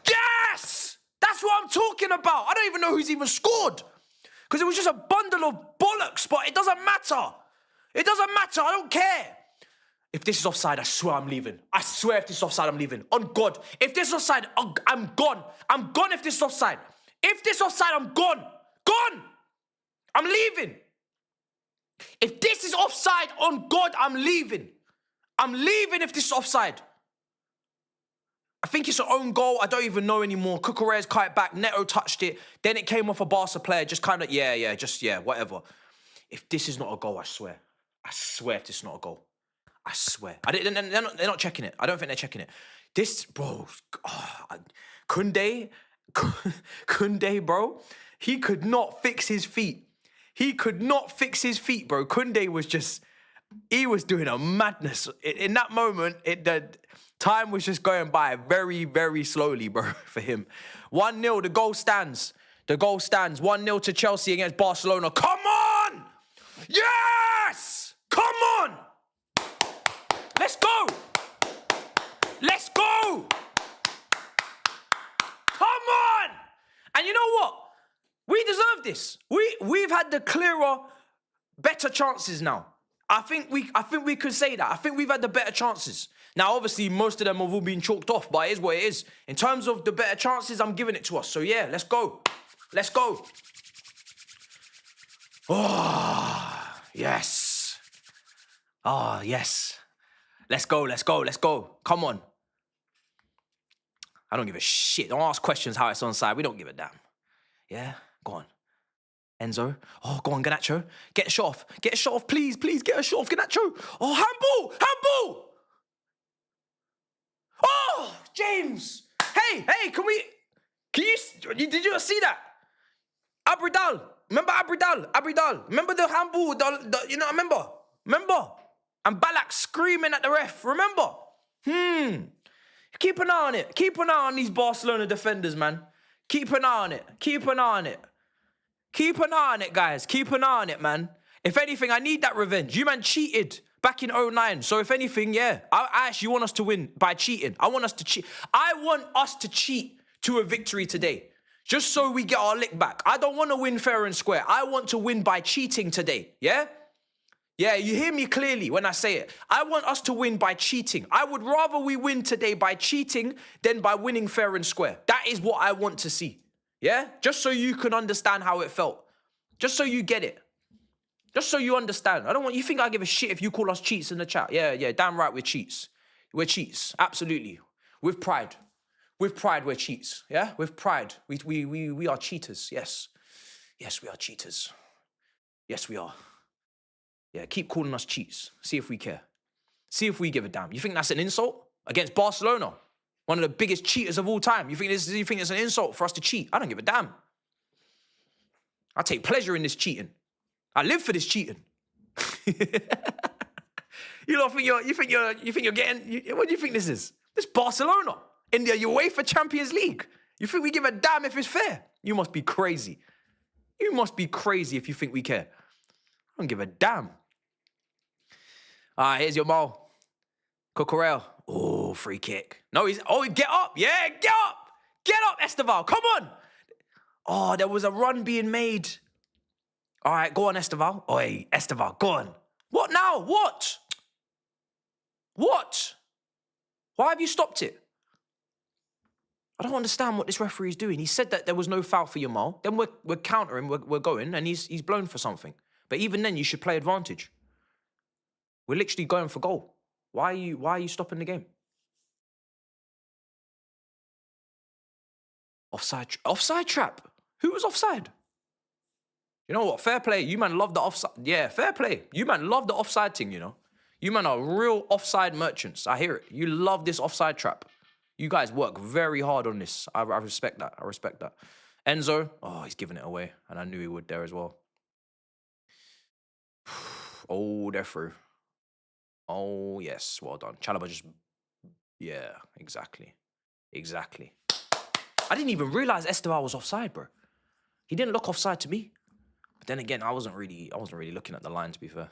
Yes! That's what I'm talking about. I don't even know who's even scored. Because it was just a bundle of bollocks, but it doesn't matter. It doesn't matter. I don't care. If this is offside, I swear I'm leaving. I swear if this is offside, I'm leaving. On God. If this is offside, I'm gone. I'm gone if this is offside. If this is offside, I'm gone. Gone! I'm leaving. If this is offside, on God, I'm leaving. I'm leaving if this is offside. I think it's an own goal. I don't even know anymore. Cucurella's cut it back. Neto touched it. Then it came off a Barca player. Just kind of, whatever. If this is not a goal, I swear. I swear if this is not a goal. I swear. They're not checking it. I don't think they're checking it. This, bro, Koundé, bro, he could not fix his feet. He could not fix his feet, bro. Koundé was just, he was doing a madness. In that moment, the time was just going by very, very slowly, bro, for him. 1-0, the goal stands. The goal stands. 1-0 to Chelsea against Barcelona. Come on! Yes! Come on! Let's go! Let's go! Come on! And you know what? We deserve this. We've had the clearer, better chances now. I think we could say that. I think we've had the better chances. Now, obviously, most of them have all been chalked off, but it is what it is. In terms of the better chances, I'm giving it to us. So, yeah, let's go. Let's go. Oh, yes. Oh, yes. Let's go, let's go, let's go. Come on. I don't give a shit. Don't ask questions how it's onside. We don't give a damn. Yeah? Go on. Enzo. Oh, go on, Garnacho. Get a shot off. Get a shot off, please. Please get a shot off, Garnacho. Oh, handball! Handball! Oh, James. Hey, can you, did you see that? Abridal. Remember Abridal. Remember the handball, remember? And Ballack screaming at the ref, remember? Keep an eye on it. Keep an eye on these Barcelona defenders, man. Keep an eye on it. Keep an eye on it. Keep an eye on it, guys. Keep an eye on it, man. If anything, I need that revenge. You, man, cheated back in 09. So if anything, yeah, I actually want us to win by cheating. I want us to cheat. I want us to cheat to a victory today. Just so we get our lick back. I don't want to win fair and square. I want to win by cheating today, yeah? Yeah, you hear me clearly when I say it. I want us to win by cheating. I would rather we win today by cheating than by winning fair and square. That is what I want to see. Yeah? Just so you can understand how it felt. Just so you get it. Just so you understand. I don't want you think I give a shit if you call us cheats in the chat. Yeah, damn right we're cheats. We're cheats. Absolutely. With pride. With pride we're cheats. Yeah? With pride. We are cheaters. Yes. Yes, we are cheaters. Yes, we are. Yeah, keep calling us cheats. See if we care. See if we give a damn. You think that's an insult? Against Barcelona, one of the biggest cheaters of all time. You think it's an insult for us to cheat? I don't give a damn. I take pleasure in this cheating. I live for this cheating. You think you're getting, what do you think this is? This Barcelona in the UEFA Champions League. You think we give a damn if it's fair? You must be crazy. You must be crazy if you think we care. I don't give a damn. All right, here's your Mo. Cucurella. Oh, free kick. No, get up. Yeah, get up. Get up, Estevão. Come on. Oh, there was a run being made. All right, go on, Estevão. Oi, Estevão, go on. What now? What? Why have you stopped it? I don't understand what this referee is doing. He said that there was no foul for Yamal. Then we're countering, we're going, and he's blown for something. But even then, you should play advantage. We're literally going for goal. Why are you stopping the game? Offside trap. Who was offside? You know what? Fair play. You man love the offside. Yeah, fair play. You man love the offside thing, you know. You man are real offside merchants. I hear it. You love this offside trap. You guys work very hard on this. I respect that. I respect that. Enzo. Oh, he's giving it away. And I knew he would there as well. Oh, they're through. Oh, yes. Well done. Chalobah just... Yeah, exactly. Exactly. I didn't even realize Estevão was offside, bro. He didn't look offside to me. then again, I wasn't really looking at the line, to be fair.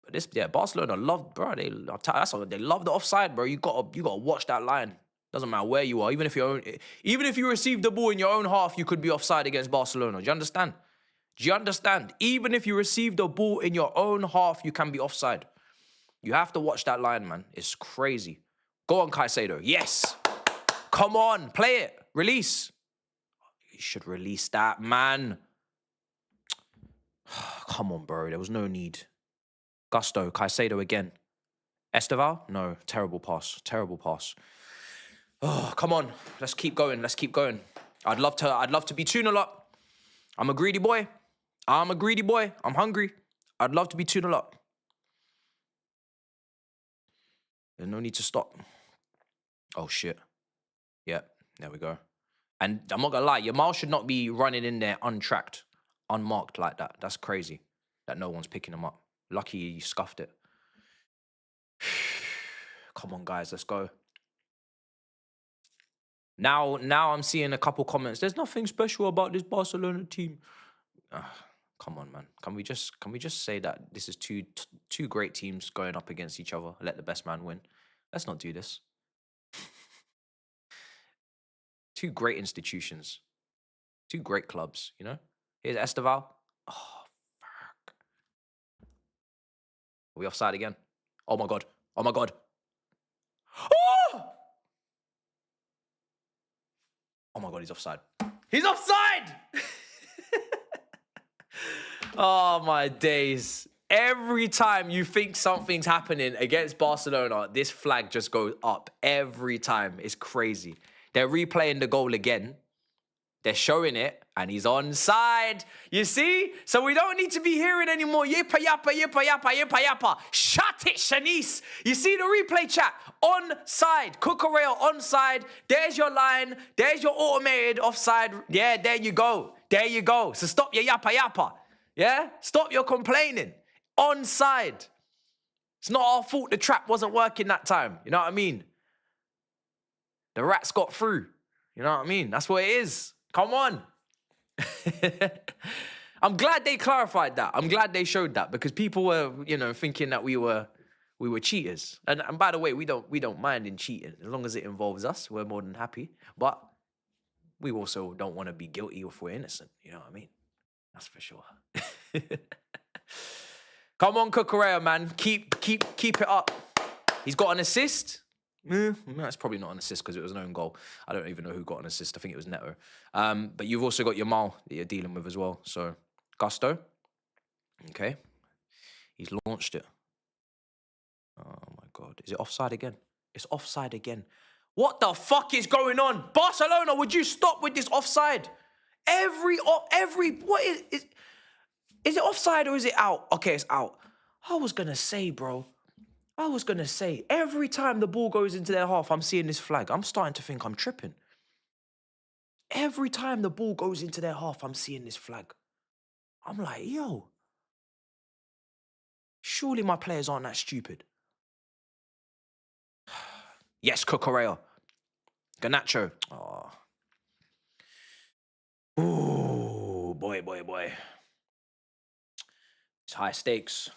But this, yeah, Barcelona love, bro. They love the offside, bro. You gotta watch that line. Doesn't matter where you are, even if you receive the ball in your own half, you could be offside against Barcelona. Do you understand? Do you understand? Even if you receive the ball in your own half, you can be offside. You have to watch that line, man. It's crazy. Go on, Caicedo. Yes. Come on, play it. Release. You should release that, man. Come on, bro. There was no need. Gusto, Caicedo again. Estevão? No, terrible pass. Terrible pass. Oh, come on. Let's keep going. Let's keep going. I'd love to be 2-0 up. I'm a greedy boy. I'm hungry. I'd love to be 2-0 up. There's no need to stop. Oh, shit. Yep, there we go. And I'm not going to lie, Yamal should not be running in there untracked, unmarked like that. That's crazy that no one's picking him up. Lucky he scuffed it. Come on, guys, let's go. Now I'm seeing a couple comments. There's nothing special about this Barcelona team. Come on, man. Can we just say that this is two great teams going up against each other? Let the best man win. Let's not do this. Two great institutions. Two great clubs, you know? Here's Estevão. Oh, fuck. Are we offside again? Oh, my God. Oh, my God. Oh! Oh, my God, he's offside. He's offside! Oh, my days. Every time you think something's happening against Barcelona, this flag just goes up. Every time. It's crazy. They're replaying the goal again. They're showing it, and he's onside. You see? So we don't need to be hearing anymore. Yippa, yappa, yippa, yappa, yippa, yappa. Shut it, Shanice. You see the replay chat? Onside. Cucurella onside. There's your line. There's your automated offside. Yeah, there you go. There you go. So stop your yappa, yappa. Yeah? Stop your complaining. Onside. It's not our fault the trap wasn't working that time. You know what I mean? The rats got through. You know what I mean? That's what it is. Come on. I'm glad they clarified that. I'm glad they showed that because people were, you know, thinking that we were cheaters. And by the way, we don't mind in cheating. As long as it involves us, we're more than happy. But we also don't want to be guilty if we're innocent. You know what I mean? That's for sure. Come on, Cucurella, man. Keep it up. He's got an assist. No, it's probably not an assist because it was an own goal. I don't even know who got an assist. I think it was Neto. But you've also got Yamal that you're dealing with as well. So, Gusto. Okay. He's launched it. Oh, my God. Is it offside again? It's offside again. What the fuck is going on? Barcelona, would you stop with this offside? What is it offside or is it out? Okay, it's out. I was going to say, bro. Every time the ball goes into their half, I'm seeing this flag. I'm starting to think I'm tripping. Every time the ball goes into their half, I'm seeing this flag. I'm like, yo. Surely my players aren't that stupid. Yes, Cucurella. Garnacho. Oh. Ooh, boy. It's high stakes.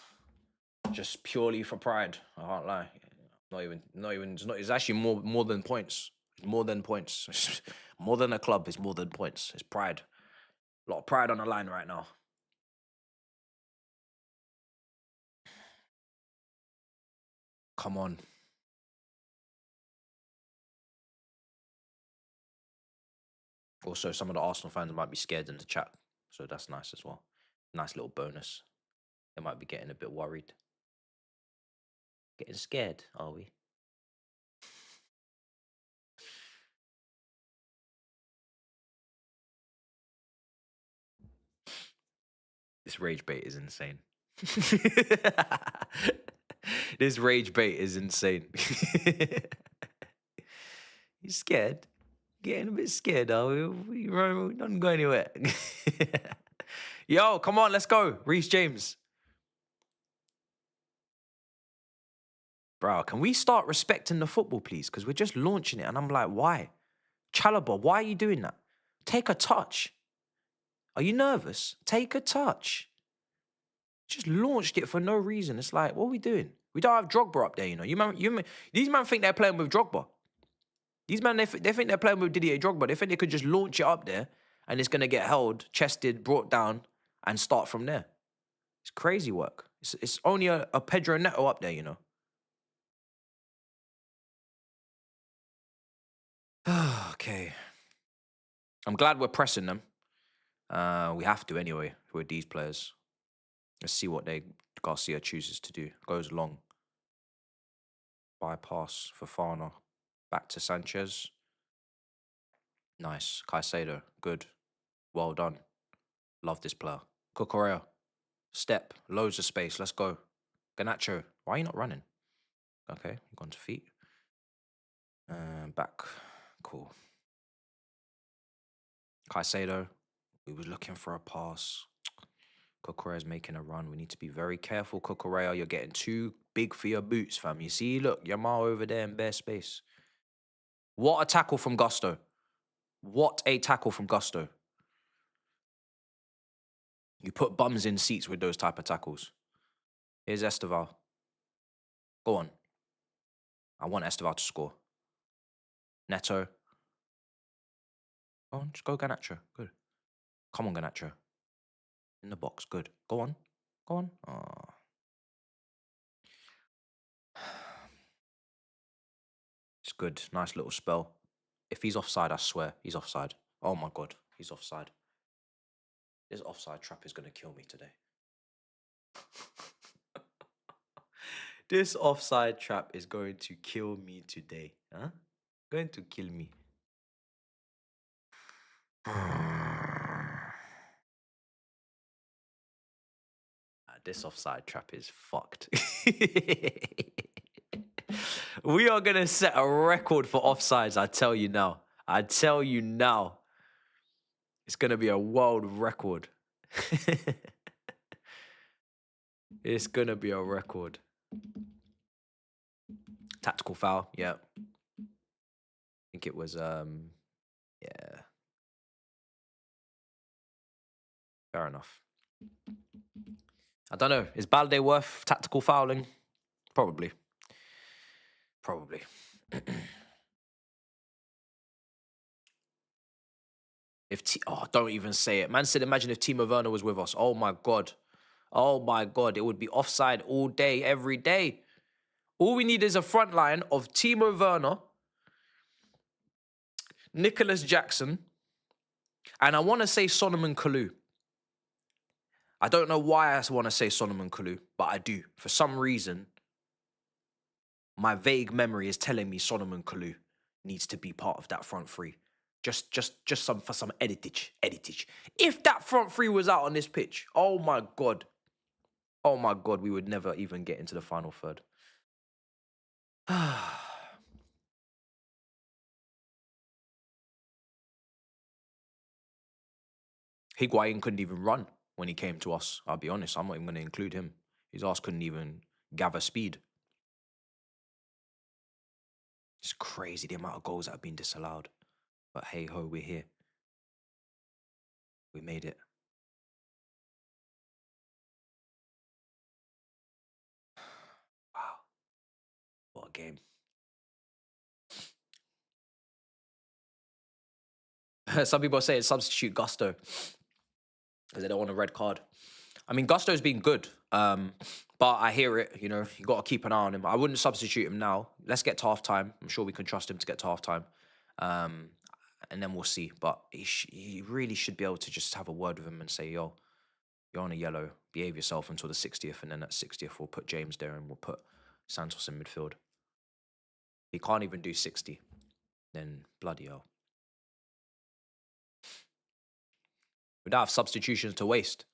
Just purely for pride. I can't lie. It's actually more than points. It's more than points. It's more than a club. It's more than points. It's pride. A lot of pride on the line right now. Come on. Also, some of the Arsenal fans might be scared in the chat. So that's nice as well. Nice little bonus. They might be getting a bit worried. Getting scared, are we? This rage bait is insane. This rage bait is insane. You scared? Getting a bit scared, are we? We don't go anywhere. Yo, come on, let's go. Reece James. Bro, can we start respecting the football, please? Because we're just launching it, and I'm like, why? Chalobah, why are you doing that? Take a touch. Are you nervous? Take a touch. Just launched it for no reason. It's like, what are we doing? We don't have Drogba up there, you know. These men think they're playing with Drogba. These men, they think they're playing with Didier Drogba. They think they could just launch it up there and it's going to get held, chested, brought down, and start from there. It's crazy work. It's only a Pedro Neto up there, you know. Okay. I'm glad we're pressing them. We have to anyway with these players. Let's see what Garcia chooses to do. Goes long. Bypass for Fafana. Back to Sanchez. Nice. Caicedo. Good. Well done. Love this player. Cucurella. Step. Loads of space. Let's go. Garnacho. Why are you not running? Okay. Gone to feet. Back. Cool. Caicedo. We were looking for a pass. Cucurella's making a run. We need to be very careful, Cucurella. You're getting too big for your boots, fam. You see, look, Yamal over there in bare space. What a tackle from Gusto. What a tackle from Gusto. You put bums in seats with those type of tackles. Here's Estevão. Go on. I want Estevão to score. Neto. Go on, just go Garnacho. Good. Come on, Garnacho. In the box. Good. Go on. Go on. Oh. It's good. Nice little spell. If he's offside, I swear, he's offside. Oh my God, he's offside. This offside trap is going to kill me today. This offside trap is going to kill me today. Huh? Going to kill me. This offside trap is fucked. We are going to set a record for offsides, I tell you now. I tell you now. It's going to be a world record. It's going to be a record. Tactical foul, yeah. I think it was, yeah. Fair enough. I don't know. Is Balde worth tactical fouling? Probably. Probably. Don't even say it. Man said, imagine if Timo Werner was with us. Oh my God. Oh my God. It would be offside all day, every day. All we need is a front line of Timo Werner, Nicholas Jackson, and I want to say Solomon Kalou. I don't know why I want to say Solomon Kalou, but I do. For some reason, my vague memory is telling me Solomon Kalou needs to be part of that front three. Just for some editage. If that front three was out on this pitch, oh my God. Oh my God, we would never even get into the final third. Higuain couldn't even run when he came to us. I'll be honest, I'm not even going to include him. His ass couldn't even gather speed. It's crazy the amount of goals that have been disallowed. But hey ho, we're here. We made it. Wow. What a game. Some people are saying substitute Gusto because they don't want a red card. I mean, Gusto's been good, but I hear it, you know, you got to keep an eye on him. I wouldn't substitute him now. Let's get to half-time. I'm sure we can trust him to get to half-time. And then we'll see. But he really should be able to just have a word with him and say, yo, you're on a yellow. Behave yourself until the 60th. And then at 60th, we'll put James there and we'll put Santos in midfield. He can't even do 60. Then bloody hell. We don't have substitutions to waste.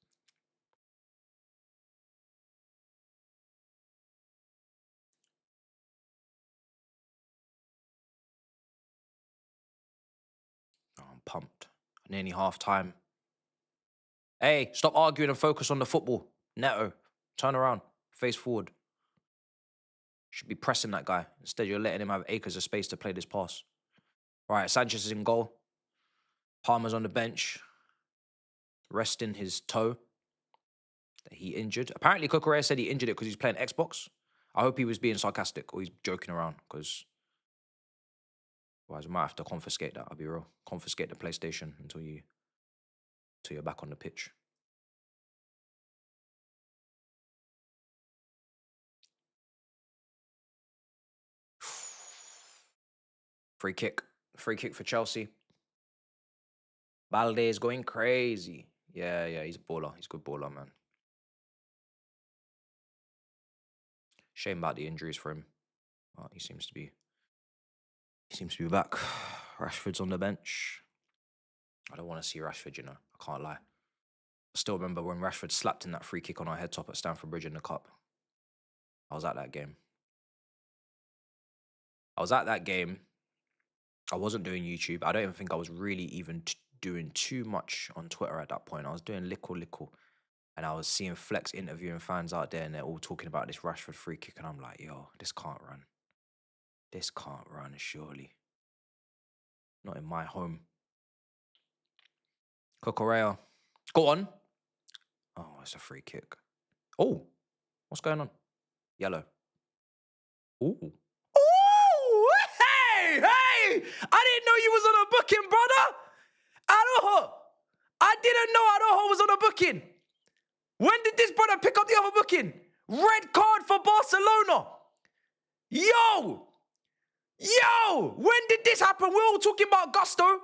Oh, I'm pumped. Nearly half-time. Hey, stop arguing and focus on the football. Neto, turn around. Face forward. Should be pressing that guy. Instead, you're letting him have acres of space to play this pass. Right, Sanchez is in goal. Palmer's on the bench. resting his toe that he injured. Apparently, Cucurella said he injured it because he's playing Xbox. I hope he was being sarcastic or he's joking around because otherwise we might have to confiscate that. I'll be real. Confiscate the PlayStation until you're back on the pitch. Free kick for Chelsea. Balde is going crazy. Yeah, he's a baller. He's a good baller, man. Shame about the injuries for him. Oh, he seems to be back. Rashford's on the bench. I don't want to see Rashford, you know. I can't lie. I still remember when Rashford slapped in that free kick on our head top at Stamford Bridge in the cup. I was at that game. I wasn't doing YouTube. I don't even think I was really even doing too much on Twitter at that point. I was doing little. And I was seeing Flex interviewing fans out there and they're all talking about this Rashford free kick. And I'm like, yo, this can't run. This can't run, surely. Not in my home. Cucurella. Go on. Oh, it's a free kick. Oh, what's going on? Yellow. Ooh. Ooh! Hey! I didn't know you was on a booking, brother. Arojo. I didn't know Arojo was on a booking. When did this brother pick up the other booking? Red card for Barcelona. Yo! When did this happen? We're all talking about gusto.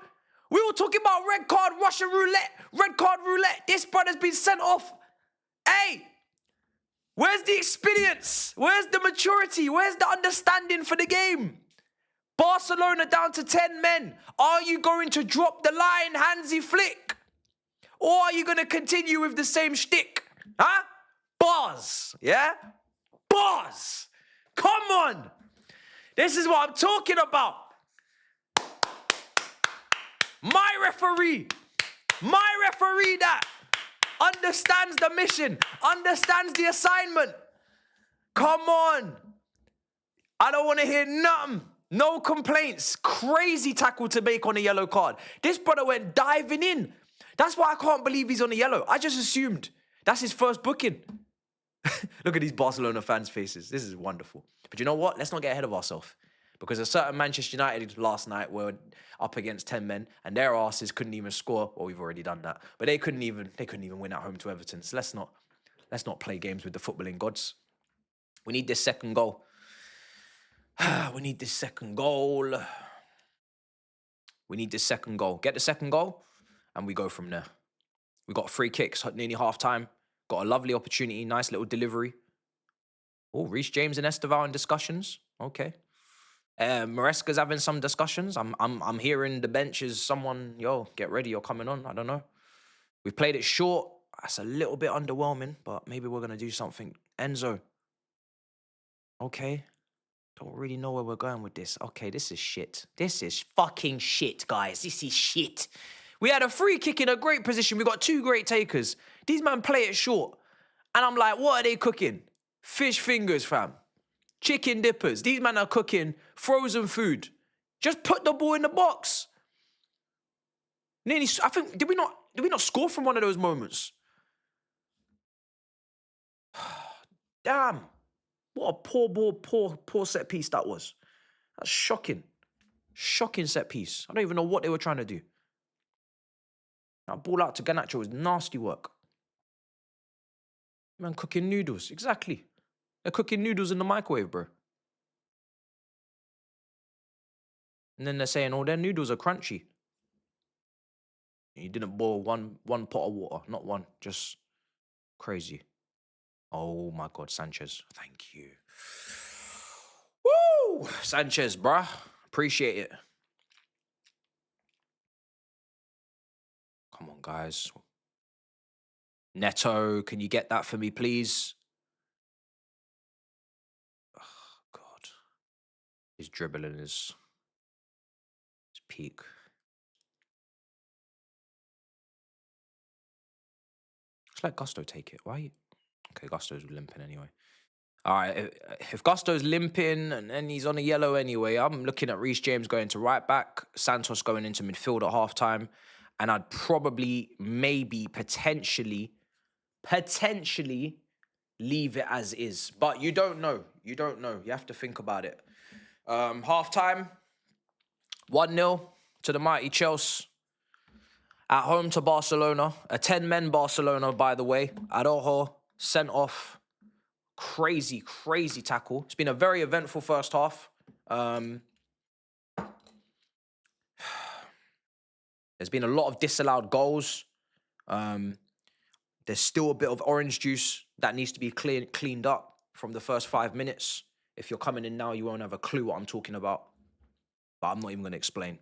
We were talking about red card, Russian roulette, red card roulette. This brother's been sent off. Hey, where's the experience? Where's the maturity? Where's the understanding for the game? Barcelona down to 10 men. Are you going to drop the line, Hansi Flick? Or are you going to continue with the same shtick? Huh? Bars, yeah? Bars. Come on. This is what I'm talking about. My referee that understands the mission, understands the assignment. Come on. I don't want to hear nothing. No complaints. Crazy tackle to make on a yellow card. This brother went diving in. That's why I can't believe he's on a yellow. I just assumed that's his first booking. Look at these Barcelona fans' faces. This is wonderful. But you know what? Let's not get ahead of ourselves. Because a certain Manchester United last night were up against 10 men and their asses couldn't even score. Well, we've already done that. But they couldn't even win at home to Everton. So let's not play games with the footballing gods. We need this second goal. We need this second goal. We need this second goal. Get the second goal and we go from there. We got free kicks, nearly half time. Got a lovely opportunity, nice little delivery. Oh, Reece James and Estevão in discussions. Okay. Maresca's having some discussions. I'm hearing the bench is someone, yo, get ready, you're coming on. I don't know. We've played it short. That's a little bit underwhelming, but maybe we're going to do something. Enzo. Okay. Don't really know where we're going with this. Okay, this is shit. This is fucking shit, guys. This is shit. We had a free kick in a great position. We got two great takers. These men play it short. And I'm like, what are they cooking? Fish fingers, fam. Chicken dippers. These men are cooking frozen food. Just put the ball in the box. Nearly, I think, did we not score from one of those moments? Damn. What a poor ball, poor set piece that was. That's shocking. Shocking set piece. I don't even know what they were trying to do. That ball out to Garnacho was nasty work. Man, cooking noodles. Exactly. They're cooking noodles in the microwave, bro. And then they're saying, oh, their noodles are crunchy. You didn't boil one pot of water. Not one. Just crazy. Oh, my God. Sanchez. Thank you. Woo! Sanchez, bruh. Appreciate it. Come on, guys. Neto, can you get that for me, please? Oh, God. His dribbling is peak. Let's let Gusto take it. Why? Okay, Gusto's limping anyway. All right, if Gusto's limping and then he's on a yellow anyway, I'm looking at Reece James going to right back, Santos going into midfield at halftime, and I'd probably, maybe, potentially leave it as is. But you don't know. You don't know. You have to think about it. Half-time, 1-0 to the mighty Chelsea. At home to Barcelona. A 10-men Barcelona, by the way. Arojo sent off. Crazy, crazy tackle. It's been a very eventful first half. There's been a lot of disallowed goals. There's still a bit of orange juice that needs to be cleaned up from the first 5 minutes. If you're coming in now, you won't have a clue what I'm talking about. But I'm not even going to explain.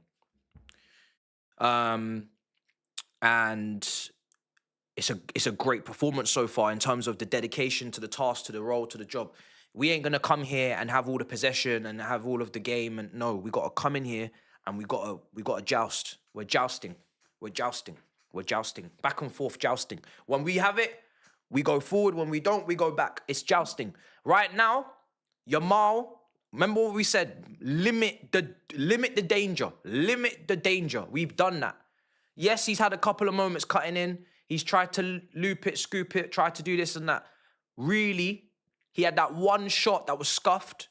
And it's a great performance so far in terms of the dedication to the task, to the role, to the job. We ain't going to come here and have all the possession and have all of the game. And no, we got to come in here and we got to joust. We're jousting. Back and forth jousting. When we have it, we go forward. When we don't, we go back. It's jousting. Right now, Yamal, remember what we said? Limit the danger. Limit the danger. We've done that. Yes, he's had a couple of moments cutting in. He's tried to loop it, scoop it, tried to do this and that. Really, he had that one shot that was scuffed,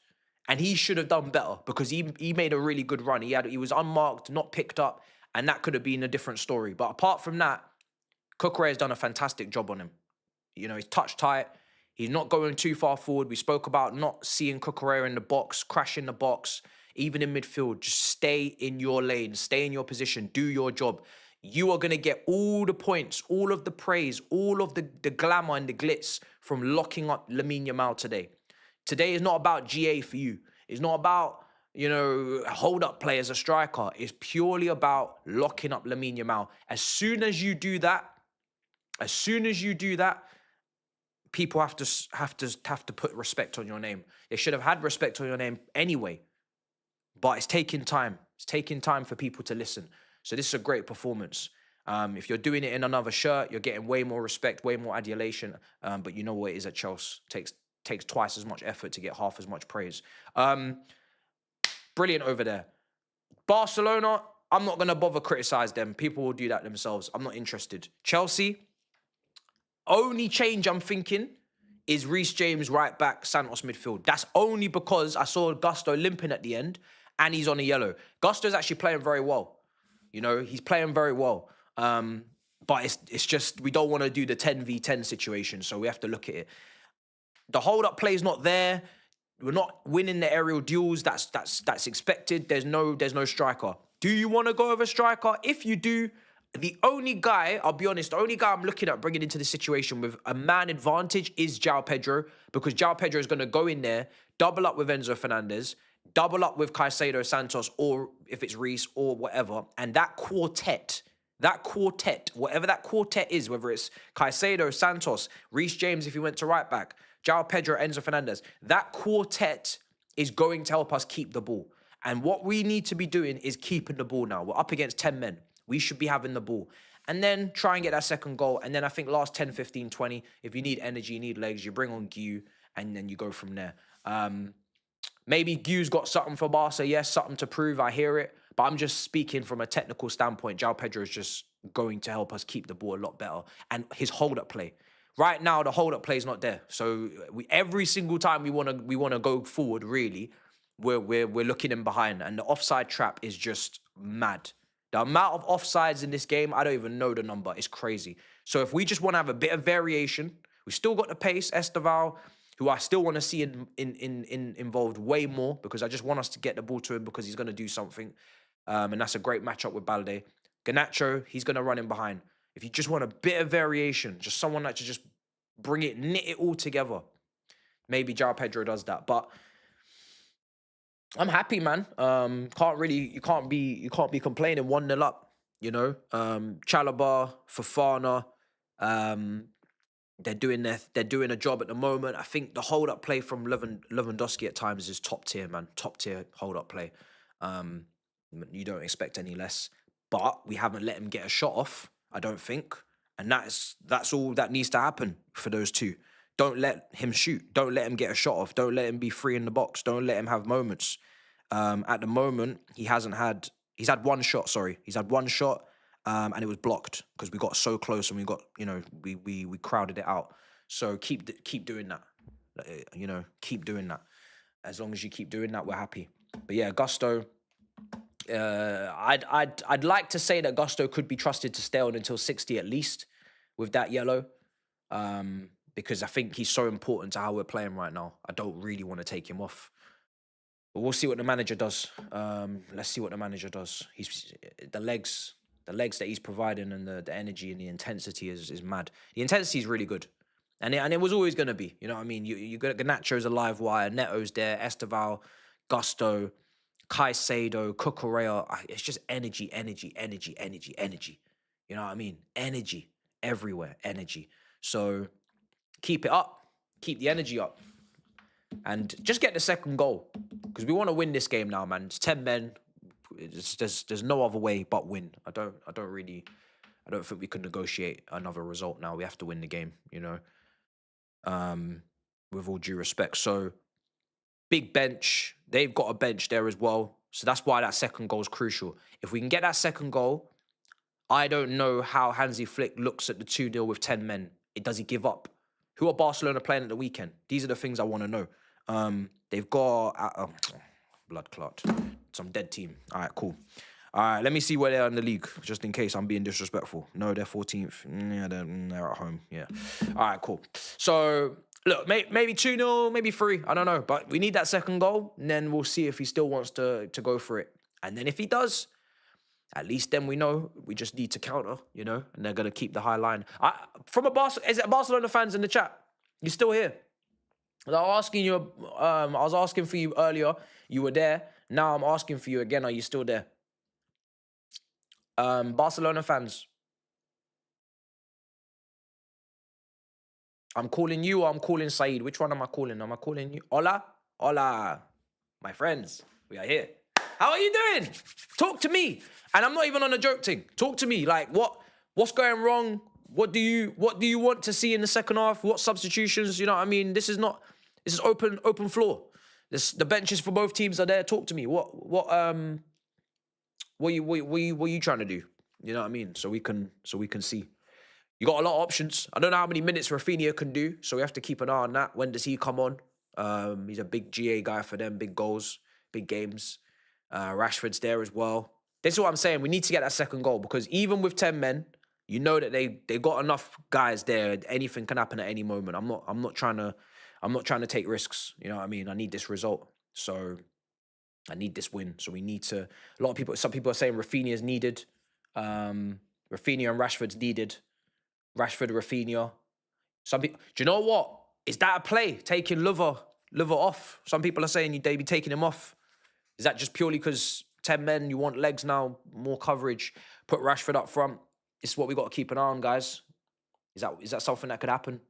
and he should have done better because he made a really good run. He was unmarked, not picked up, and that could have been a different story. But apart from that, Cucurella has done a fantastic job on him. You know, he's touch tight. He's not going too far forward. We spoke about not seeing Cucurella in the box, crashing the box, even in midfield. Just stay in your lane, stay in your position, do your job. You are going to get all the points, all of the praise, all of the glamour and the glitz from locking up Lamine Yamal today. Today is not about GA for you. It's not about, you know, hold-up play as a striker. It's purely about locking up Lamine Yamal. As soon as you do that, people have to put respect on your name. They should have had respect on your name anyway. But it's taking time. It's taking time for people to listen. So this is a great performance. If you're doing it in another shirt, you're getting way more respect, way more adulation. But you know what it is at Chelsea. Takes twice as much effort to get half as much praise. Brilliant over there. Barcelona, I'm not going to bother criticize them. People will do that themselves. I'm not interested. Chelsea, only change I'm thinking is Reece James right back, Santos midfield. That's only because I saw Gusto limping at the end and he's on a yellow. Gusto's actually playing very well. You know, he's playing very well. But it's just, we don't want to do the 10v10 situation, so we have to look at it. The hold-up play is not there. We're not winning the aerial duels. That's expected. There's no striker. Do you want to go over striker? If you do, the only guy, I'll be honest, the only guy I'm looking at bringing into this situation with a man advantage is João Pedro, because João Pedro is going to go in there, double up with Enzo Fernandez, double up with Caicedo, Santos, or if it's Reece or whatever. And that quartet, whatever that quartet is, whether it's Caicedo, Santos, Reece James if he went to right back, João Pedro, Enzo Fernandez, that quartet is going to help us keep the ball. And what we need to be doing is keeping the ball now. We're up against 10 men. We should be having the ball. And then try and get that second goal. And then I think last 10, 15, 20, if you need energy, you need legs, you bring on Gu, and then you go from there. Maybe Gu's got something for Barca. Yes, something to prove. I hear it. But I'm just speaking from a technical standpoint. João Pedro is just going to help us keep the ball a lot better. And his hold-up play. Right now, the hold-up play is not there. So every single time we want to go forward, really, we're looking in behind. And the offside trap is just mad. The amount of offsides in this game, I don't even know the number. It's crazy. So if we just want to have a bit of variation, we still got the pace. Estevão, who I still want to see involved way more, because I just want us to get the ball to him because he's going to do something. And that's a great matchup with Balde. Garnacho, he's going to run in behind. If you just want a bit of variation, just someone that to just knit it all together, maybe João Pedro does that. But I'm happy, man. You can't be complaining 1-0 up, you know. Chalobah, Fofana, they're doing a job at the moment. I think the hold-up play from Lewandowski at times is top tier, man. Top tier hold-up play. You don't expect any less. But we haven't let him get a shot off, I don't think. And that's all that needs to happen for those two. Don't let him shoot. Don't let him get a shot off. Don't let him be free in the box. Don't let him have moments. At the moment, he's had one shot, sorry. He's had one shot, and it was blocked because we got so close and we got, you know, we crowded it out. So keep doing that. You know, keep doing that. As long as you keep doing that, we're happy. But yeah, Gusto. I'd like to say that Gusto could be trusted to stay on until 60 at least with that yellow. Because I think he's so important to how we're playing right now. I don't really want to take him off. But we'll see what the manager does. Let's see what the manager does. He's the legs that he's providing and the energy and the intensity is mad. The intensity is really good. And it was always going to be. You know what I mean? You got Garnacho's a live wire, Neto's there, Estevão, Gusto, Caicedo, Cucurella. It's just energy. You know what I mean? Energy everywhere, energy. So keep it up. Keep the energy up. And just get the second goal. Because we want to win this game now, man. It's 10 men. There's no other way but win. I don't think we can negotiate another result now. We have to win the game, you know. With all due respect. So big bench. They've got a bench there as well. So that's why that second goal is crucial. If we can get that second goal, I don't know how Hansi Flick looks at the 2-0 with 10 men. Does he give up? Who are Barcelona playing at the weekend? These are the things I want to know. They've got blood clot. Some dead team. All right, cool. All right, let me see where they are in the league, just in case I'm being disrespectful. No, they're 14th. Yeah, they're at home. Yeah. All right, cool. So, look, maybe 2-0, maybe 3. I don't know. But we need that second goal, and then we'll see if he still wants to go for it. And then if he does, at least then we know we just need to counter, you know, and they're going to keep the high line. Is it Barcelona fans in the chat? You still here? I was asking for you earlier. You were there. Now I'm asking for you again. Are you still there? Barcelona fans. I'm calling you or I'm calling Saeed. Which one am I calling? Am I calling you? Hola? Hola. My friends. We are here. How are you doing? Talk to me. And I'm not even on a joke thing. Talk to me. Like, what's going wrong? What do you want to see in the second half? What substitutions? You know what I mean? This is open floor. The benches for both teams are there. Talk to me. What are you trying to do? You know what I mean? So we can see. You got a lot of options. I don't know how many minutes Rafinha can do, so we have to keep an eye on that. When does he come on? He's a big GA guy for them, big goals, big games. Rashford's there as well. This is what I'm saying. We need to get that second goal because even with 10 men, you know that they got enough guys there. Anything can happen at any moment. I'm not trying to take risks. You know what I mean? I need this result. So I need this win. So we need to. Some people are saying Rafinha is needed. Rafinha and Rashford's needed. Rashford, Rafinha. Some people. Do you know what? Is that a play? Taking Lover off. Some people are saying they be taking him off. Is that just purely because 10 men, you want legs now, more coverage, put Rashford up front? This is what we got to keep an eye on, guys. Is that something that could happen?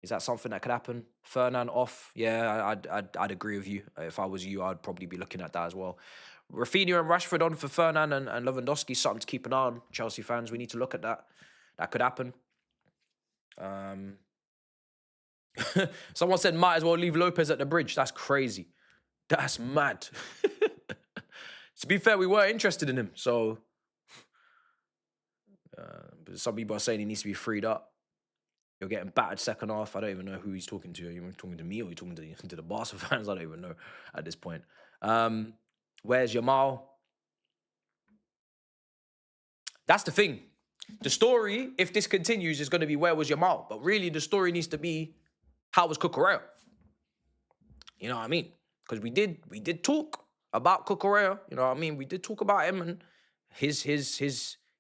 Is that something that could happen? Fernand off? Yeah, I'd agree with you. If I was you, I'd probably be looking at that as well. Rafinha and Rashford on for Fernand and Lewandowski, something to keep an eye on. Chelsea fans, we need to look at that. That could happen. Someone said might as well leave Lopez at the bridge. That's crazy. That's mad. To be fair, we were interested in him. So but some people are saying he needs to be freed up. You're getting battered second half. I don't even know who he's talking to. Are you talking to me or are you talking to the Barca fans? I don't even know at this point. Where's Yamal? That's the thing. The story, if this continues, is going to be where was Yamal? But really, the story needs to be how was Cucurella? You know what I mean? Because we did talk about Cucurella. You know what I mean? We did talk about him and his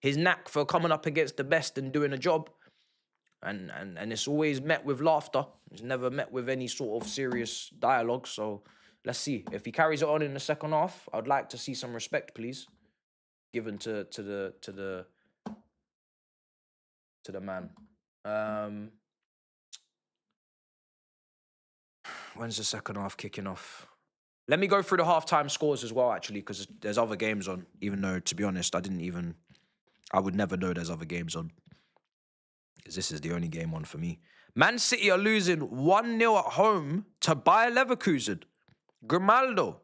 knack for coming up against the best and doing a job. And it's always met with laughter. It's never met with any sort of serious dialogue. So let's see. If he carries it on in the second half, I'd like to see some respect, please, given to the man. When's the second half kicking off? Let me go through the halftime scores as well, actually, because there's other games on. Even though, to be honest, I would never know there's other games on. Because this is the only game on for me. Man City are losing 1-0 at home to Bayer Leverkusen. Grimaldo,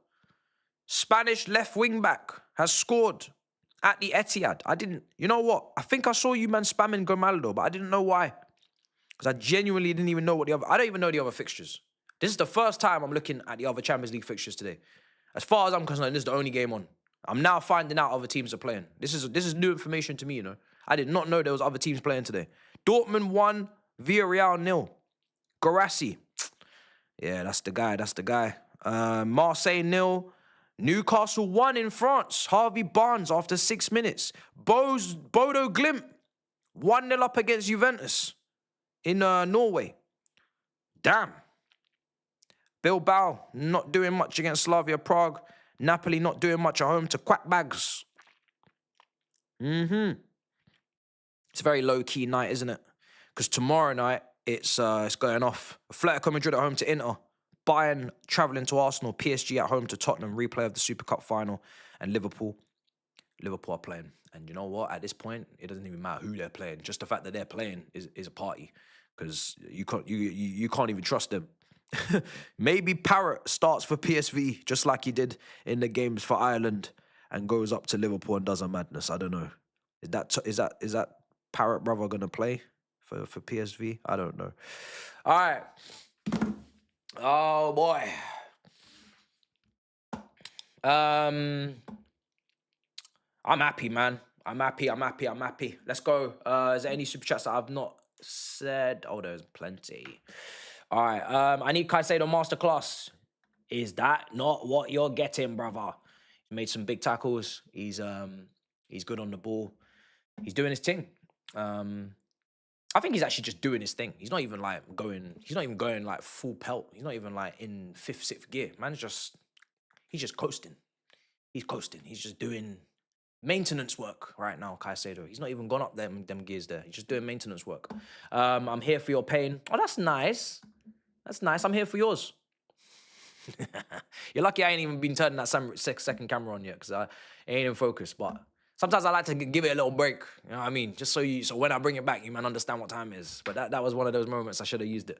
Spanish left wing back, has scored at the Etihad. I didn't, you know what? I think I saw you, man, spamming Grimaldo, but I didn't know why. Because I genuinely didn't even know I don't even know the other fixtures. This is the first time I'm looking at the other Champions League fixtures today. As far as I'm concerned, this is the only game on. I'm now finding out other teams are playing. This is new information to me, you know. I did not know there was other teams playing today. Dortmund 1, Villarreal 0. Guirassy. Yeah, that's the guy. Marseille 0. Newcastle 1 in France. Harvey Barnes after 6 minutes. Bodo Glimt 1-0 up against Juventus in Norway. Damn. Bilbao not doing much against Slavia Prague. Napoli not doing much at home to Quackbags. It's a very low-key night, isn't it? Because tomorrow night, it's going off. Atletico Madrid at home to Inter. Bayern travelling to Arsenal. PSG at home to Tottenham. Replay of the Super Cup final. And Liverpool are playing. And you know what? At this point, it doesn't even matter who they're playing. Just the fact that they're playing is a party. Because you can't even trust them. Maybe Parrott starts for PSV just like he did in the games for Ireland and goes up to Liverpool and does a madness. I don't know. Is that Parrott brother gonna play for PSV? I don't know. All right. Oh boy. I'm happy, man. I'm happy. Let's go. Is there any super chats that I've not said? Oh, there's plenty. All right, I need Caicedo masterclass. Is that not what you're getting, brother? He made some big tackles. He's good on the ball. He's doing his thing. I think he's actually just doing his thing. He's not even going like full pelt. He's not even like in 5th, 6th gear. He's just coasting. He's coasting. He's just doing maintenance work right now, Caicedo. He's not even gone up them gears there. He's just doing maintenance work. I'm here for your pain. Oh, that's nice. That's nice. I'm here for yours. You're lucky I ain't even been turning that second camera on yet because I ain't in focus. But sometimes I like to give it a little break. You know what I mean? Just so when I bring it back, you man understand what time it is. But that was one of those moments I should have used it.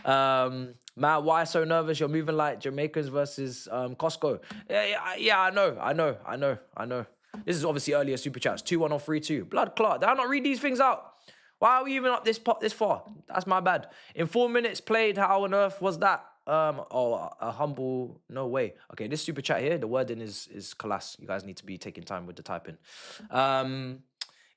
Matt, why so nervous? You're moving like Jamaicans versus Costco. Yeah, I know. This is obviously earlier super chats. 2-1 or 3-2. Blood clot. Did I not read these things out? Why are we even up this far? That's my bad. In 4 minutes played, how on earth was that? A humble, no way. Okay, this super chat here, the wording is class. You guys need to be taking time with the typing.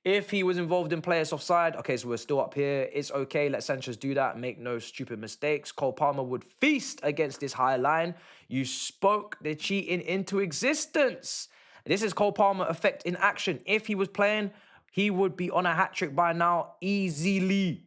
If he was involved in players offside, okay, so we're still up here. It's okay, let Sanchez do that. Make no stupid mistakes. Cole Palmer would feast against this high line. You spoke the cheating into existence. This is Cole Palmer effect in action. If he was playing, he would be on a hat-trick by now, easily.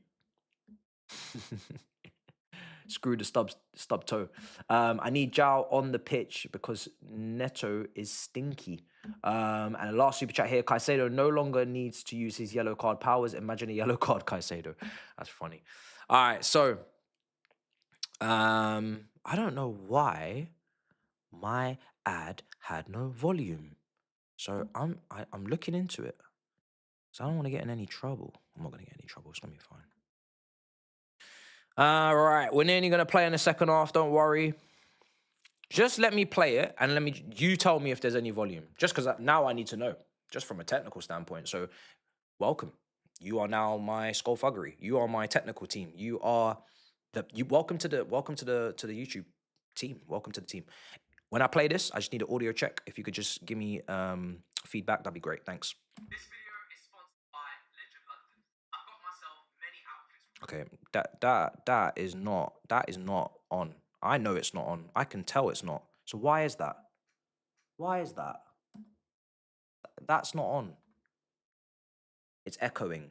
Screw the stub toe. I need Jao on the pitch because Neto is stinky. And the last super chat here, Caicedo no longer needs to use his yellow card powers. Imagine a yellow card, Caicedo. That's funny. All right, so I don't know why my ad had no volume. So I'm looking into it. So I don't want to get in any trouble. I'm not going to get in any trouble. It's going to be fine. All right. We're nearly going to play in the second half. Don't worry. Just let me play it and you tell me if there's any volume. Just because now I need to know. Just from a technical standpoint. So welcome. You are now my skullduggery. You are my technical team. Welcome to the YouTube team. Welcome to the team. When I play this, I just need an audio check. If you could just give me feedback, that'd be great. Thanks. This video is sponsored by Legend London. I've got myself many outfits. Okay, that is not on. I know it's not on. I can tell it's not. So why is that? Why is that? That's not on. It's echoing.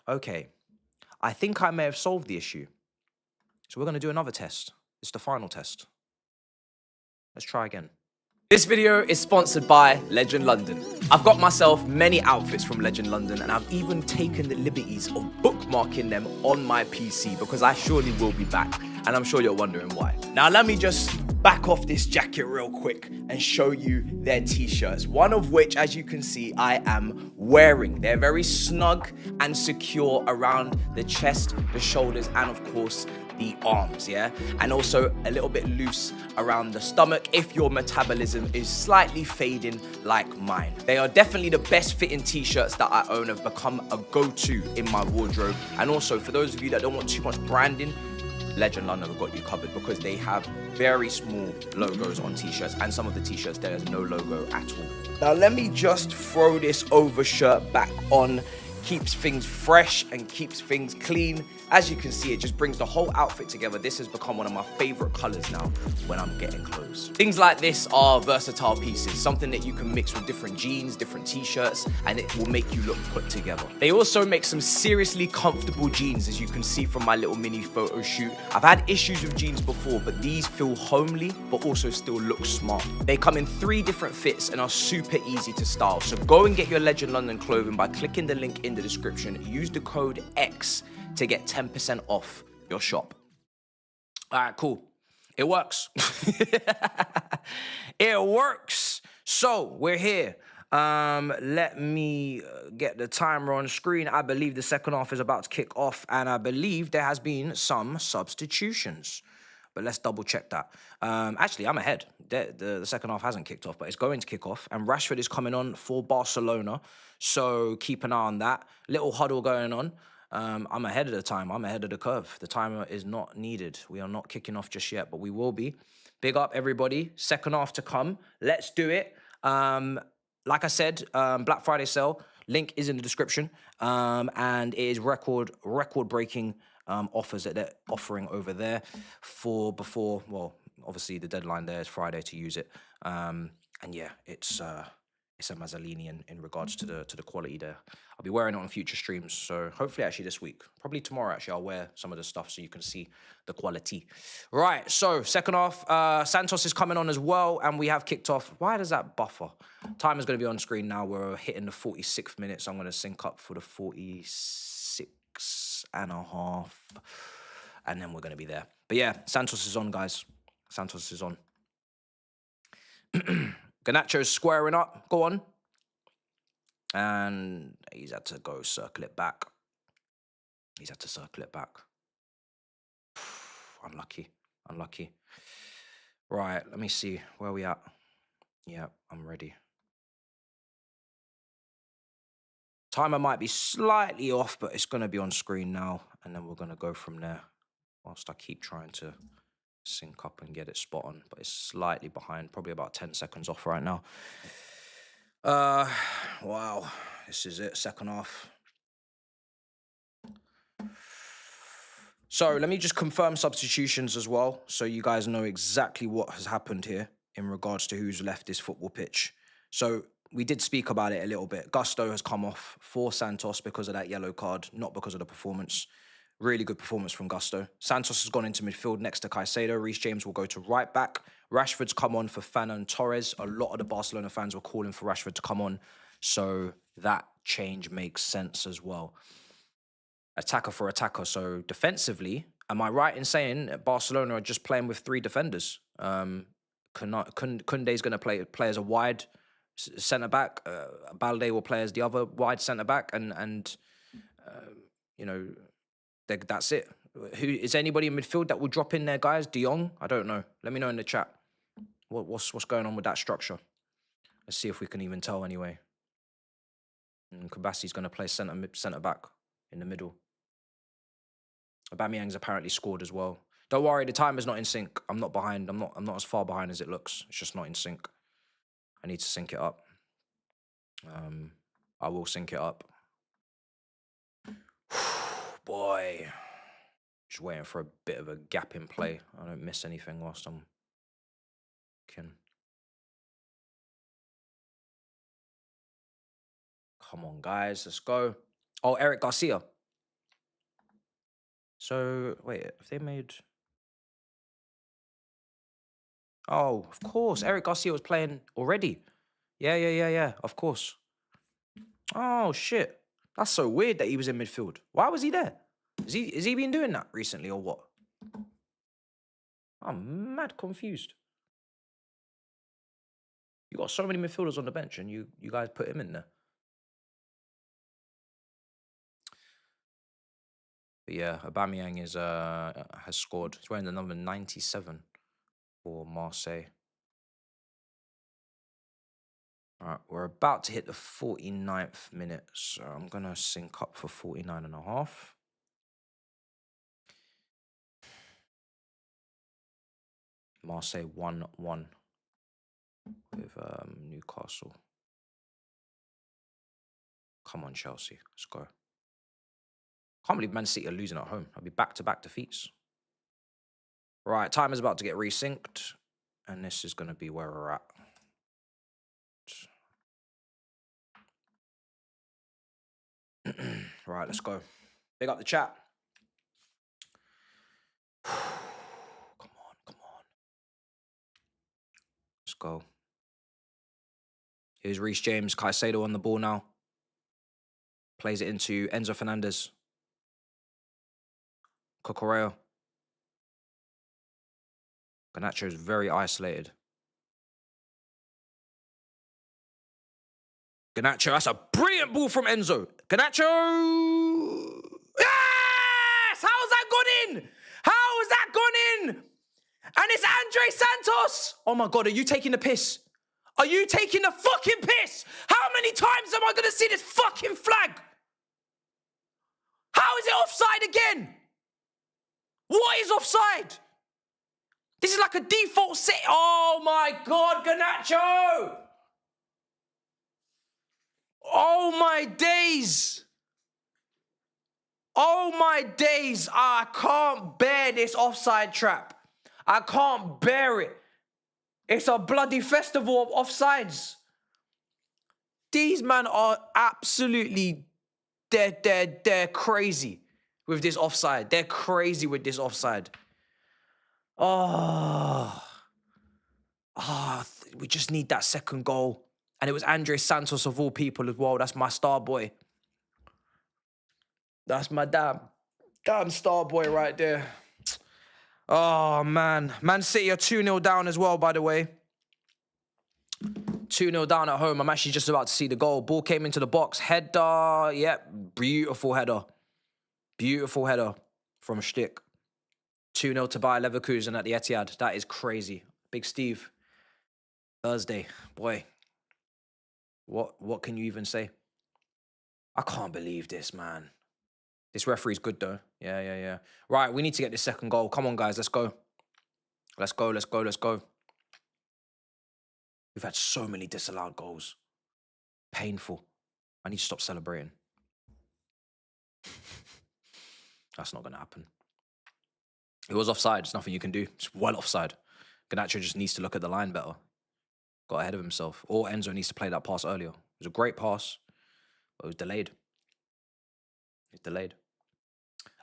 Okay. I think I may have solved the issue. So we're going to do another test. It's the final test. Let's try again. This video is sponsored by Legend London. I've got myself many outfits from Legend London and I've even taken the liberties of bookmarking them on my PC because I surely will be back and I'm sure you're wondering why. Now let me just back off this jacket real quick and show you their t-shirts, one of which, as you can see, I am wearing. They're very snug and secure around the chest, the shoulders, and of course, the arms, yeah? And also a little bit loose around the stomach if your metabolism is slightly fading like mine. They are definitely the best fitting t-shirts that I own, have become a go-to in my wardrobe. And also for those of you that don't want too much branding, Legend London have got you covered because they have very small logos on t-shirts, and some of the t-shirts there is no logo at all. Now let me just throw this overshirt back on. Keeps things fresh and keeps things clean. As you can see, it just brings the whole outfit together. This has become one of my favorite colors now when I'm getting clothes. Things like this are versatile pieces, something that you can mix with different jeans, different t-shirts, and it will make you look put together. They also make some seriously comfortable jeans, as you can see from my little mini photo shoot. I've had issues with jeans before, but these feel homely, but also still look smart. They come in 3 different fits and are super easy to style. So go and get your Legend London clothing by clicking the link in the description. Use the code X to get 10% off your shop. All right, cool. It works. It works. So we're here. Let me get the timer on screen. I believe the second half is about to kick off, and I believe there has been some substitutions. But let's double check that. Actually, I'm ahead. The second half hasn't kicked off, but it's going to kick off. And Rashford is coming on for Barcelona. So keep an eye on that. Little huddle going on. I'm ahead of the time. I'm ahead of the curve. The timer is not needed. We are not kicking off just yet, but we will be. Big up, everybody. Second half to come. Let's do it. Like I said, Black Friday sale. Link is in the description. And it is record-breaking offers that they're offering over there well, obviously the deadline there is Friday to use it. And yeah, it's a Mazzolini in regards to the quality there. I'll be wearing it on future streams, so hopefully actually this week. Probably tomorrow actually I'll wear some of the stuff so you can see the quality. Right, so second half, Santos is coming on as well, and we have kicked off. Why does that buffer? Time is going to be on screen now. We're hitting the 46th minute, so I'm going to sync up for the 46 and a half, and then we're going to be there. But yeah, Santos is on, guys. Santos is on. Garnacho's squaring up. Go on. And he's had to go circle it back. He's had to circle it back. Unlucky. Unlucky. Right, let me see. Where are we at? Yeah, I'm ready. Timer might be slightly off, but it's going to be on screen now. And then we're going to go from there. Whilst I keep trying to sync up and get it spot on. But it's slightly behind. Probably about 10 seconds off right now. Wow. This is it. Second half. So let me just confirm substitutions as well, so you guys know exactly what has happened here in regards to who's left this football pitch. So we did speak about it a little bit. Gusto has come off for Santos because of that yellow card, not because of the performance. Really good performance from Gusto. Santos has gone into midfield next to Caicedo. Reece James will go to right back. Rashford's come on for Ferran Torres. A lot of the Barcelona fans were calling for Rashford to come on, so that change makes sense as well. Attacker for attacker. So defensively, am I right in saying that Barcelona are just playing with 3 defenders? Koundé's going to play as a wide centre-back. Balde will play as the other wide centre-back. And you know, that's it. Who is anybody in midfield that will drop in there, guys? De Jong? I don't know. Let me know in the chat. What's going on with that structure? Let's see if we can even tell anyway. Kabasi's going to play centre-back in the middle. Aubameyang's apparently scored as well. Don't worry, the timer's not in sync. I'm not behind. I'm not as far behind as it looks. It's just not in sync. I need to sync it up. I will sync it up. Boy. Just waiting for a bit of a gap in play. I don't miss anything whilst I'm looking. Come on, guys. Let's go. Oh, Eric Garcia. So, wait, have they made... Oh, of course. Eric Garcia was playing already. Yeah. Of course. Oh, shit. That's so weird that he was in midfield. Why was he there? Is he been doing that recently or what? I'm mad confused. You got so many midfielders on the bench and you guys put him in there. But yeah, Aubameyang has scored. He's wearing the number 97 for Marseille. All right, we're about to hit the 49th minute, so I'm going to sync up for 49 and a half. Marseille 1-1 with Newcastle. Come on, Chelsea. Let's go. Can't believe Man City are losing at home. I'll be back-to-back defeats. Right, time is about to get resynced, and this is going to be where we're at. Right, let's go. Big up the chat. Come on, come on. Let's go. Here's Reece James. Caicedo on the ball now. Plays it into Enzo Fernandez. Cucurella. Garnacho is very isolated. Garnacho, that's a brilliant ball from Enzo. Garnacho! Yes! How's that gone in? How has that gone in? And it's Andre Santos! Oh my God, are you taking the piss? Are you taking the fucking piss? How many times am I going to see this fucking flag? How is it offside again? What is offside? This is like a default set. Oh my God, Garnacho! Oh my days! Oh my days! I can't bear this offside trap. I can't bear it. It's a bloody festival of offsides. These men are absolutely, they're crazy with this offside. They're crazy with this offside. We just need that second goal. And it was Andre Santos of all people as well. That's my star boy. That's my damn star boy right there. Oh, man. Man City are 2-0 down as well, by the way. 2-0 down at home. I'm actually just about to see the goal. Ball came into the box. Header. Yep. Beautiful header. Beautiful header from Stick. 2-0 to Bayer Leverkusen at the Etihad. That is crazy. Big Steve. Thursday. Boy. What can you even say? I can't believe this, man. This referee's good, though. Yeah. Right, we need to get this second goal. Come on, guys. Let's go. Let's go. We've had so many disallowed goals. Painful. I need to stop celebrating. That's not going to happen. It was offside. There's nothing you can do. It's well offside. Garnacho just needs to look at the line better. Got ahead of himself. Or Enzo needs to play that pass earlier. It was a great pass, but it was delayed. It's delayed.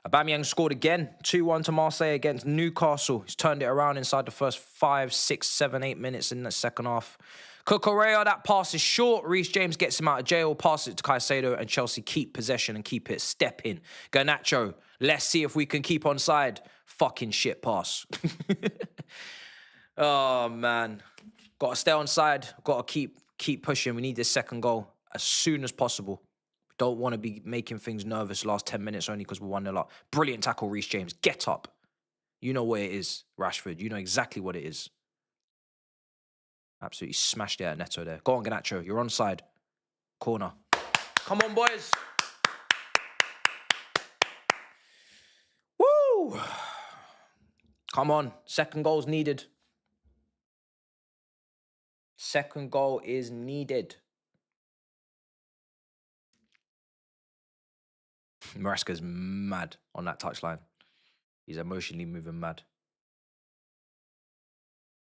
Aubameyang scored again. 2-1 to Marseille against Newcastle. He's turned it around inside the first 5, 6, 7, 8 minutes in the second half. Cucurella, that pass is short. Reece James gets him out of jail, passes it to Caicedo, and Chelsea keep possession and keep it. Step in. Garnacho, let's see if we can keep on side. Fucking shit pass. Oh, man. Got to stay on side. Got to keep pushing. We need this second goal as soon as possible. Don't want to be making things nervous last 10 minutes only because we're 1-0 up. Brilliant tackle, Reece James. Get up. You know where it is, Rashford. You know exactly what it is. Absolutely smashed it at Neto there. Go on, Garnacho. You're onside. Corner. Come on, boys. Woo! Come on. Second goal's needed. Second goal is needed. Maresca's mad on that touchline. He's emotionally moving mad.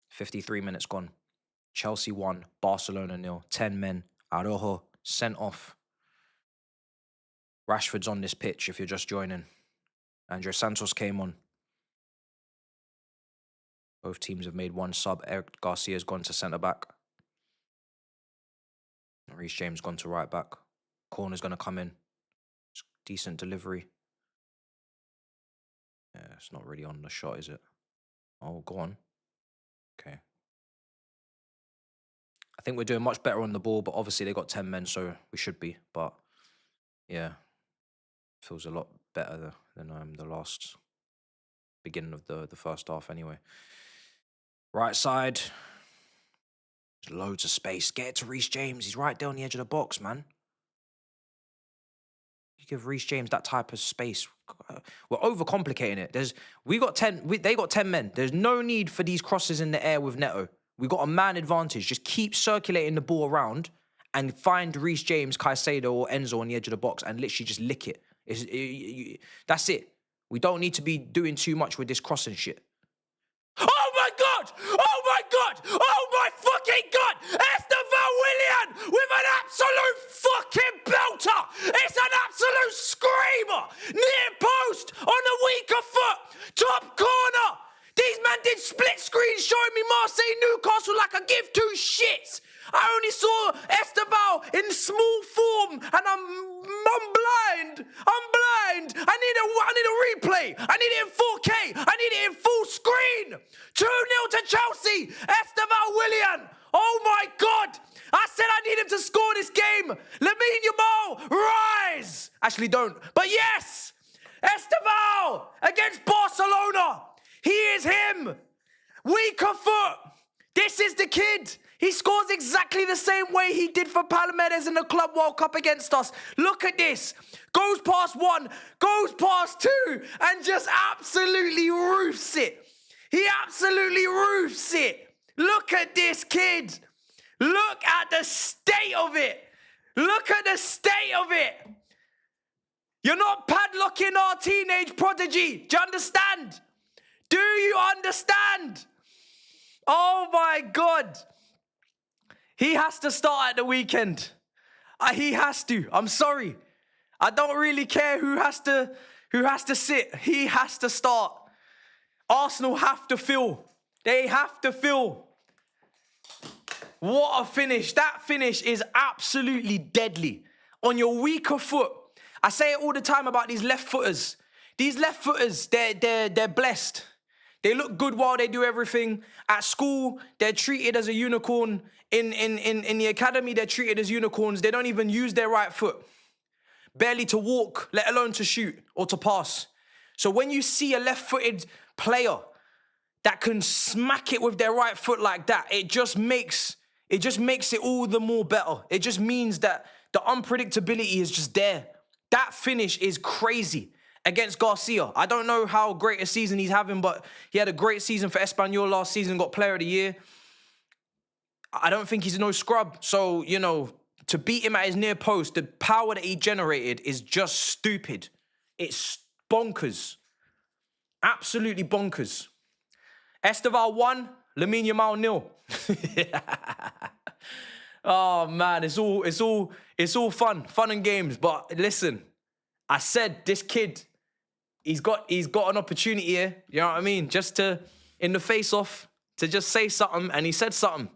53 minutes gone. Chelsea 1, Barcelona 0. 10 men. Araujo sent off. Rashford's on this pitch if you're just joining. Andre Santos came on. Both teams have made one sub. Eric Garcia's gone to centre-back. Reece James gone to right-back. Corner's going to come in. Decent delivery. Yeah, it's not really on the shot, is it? Oh, go on. Okay. I think we're doing much better on the ball, but obviously they got 10 men, so we should be. But, yeah. Feels a lot better than the last beginning of the first half anyway. Right side. There's loads of space. Get it to Reece James. He's right there on the edge of the box, man. You give Reece James that type of space. We're overcomplicating it. They got 10 men. There's no need for these crosses in the air with Neto. We got a man advantage. Just keep circulating the ball around and find Reece James, Caicedo, or Enzo on the edge of the box and literally just lick it. That's it. We don't need to be doing too much with this crossing shit. Oh my God! Oh my God! Oh my fucking God! Estevão Willian with an absolute fucking belter! It's an absolute screamer! Near post on the weaker foot! Top corner! These men did split screen showing me Marseille Newcastle like I give two shits! I only saw Estevão in small form and I'm blind. I'm blind. I need a replay. I need it in 4K. I need it in full screen. 2-0 to Chelsea. Estevão Willian. Oh my God. I said I need him to score this game. Lamine Yamal, rise. Actually don't. But yes. Estevão against Barcelona. He is him. Weaker foot. This is the kid. He scores exactly the same way he did for Palmeiras in the Club World Cup against us. Look at this. Goes past one, goes past two, and just absolutely roofs it. He absolutely roofs it. Look at this kid. Look at the state of it. Look at the state of it. You're not padlocking our teenage prodigy. Do you understand? Do you understand? Oh my God. He has to start at the weekend. He has to. I'm sorry. I don't really care who has to sit. He has to start. Arsenal have to fill. They have to fill. What a finish. That finish is absolutely deadly. On your weaker foot. I say it all the time about these left footers. These left footers, they're blessed. They look good while they do everything. At school, they're treated as a unicorn. In the academy, they're treated as unicorns. They don't even use their right foot. Barely to walk, let alone to shoot or to pass. So when you see a left-footed player that can smack it with their right foot like that, it just makes it all the more better. It just means that the unpredictability is just there. That finish is crazy. Against Garcia. I don't know how great a season he's having, but he had a great season for Espanyol last season, got player of the year. I don't think he's no scrub. So, you know, to beat him at his near post, the power that he generated is just stupid. It's bonkers. Absolutely bonkers. Estevão 1, Lamine Yamal 0. Oh man, it's all fun and games. But listen, I said this kid, he's got an opportunity here, you know what I mean? Just to, in the face-off, to just say something, and he said something.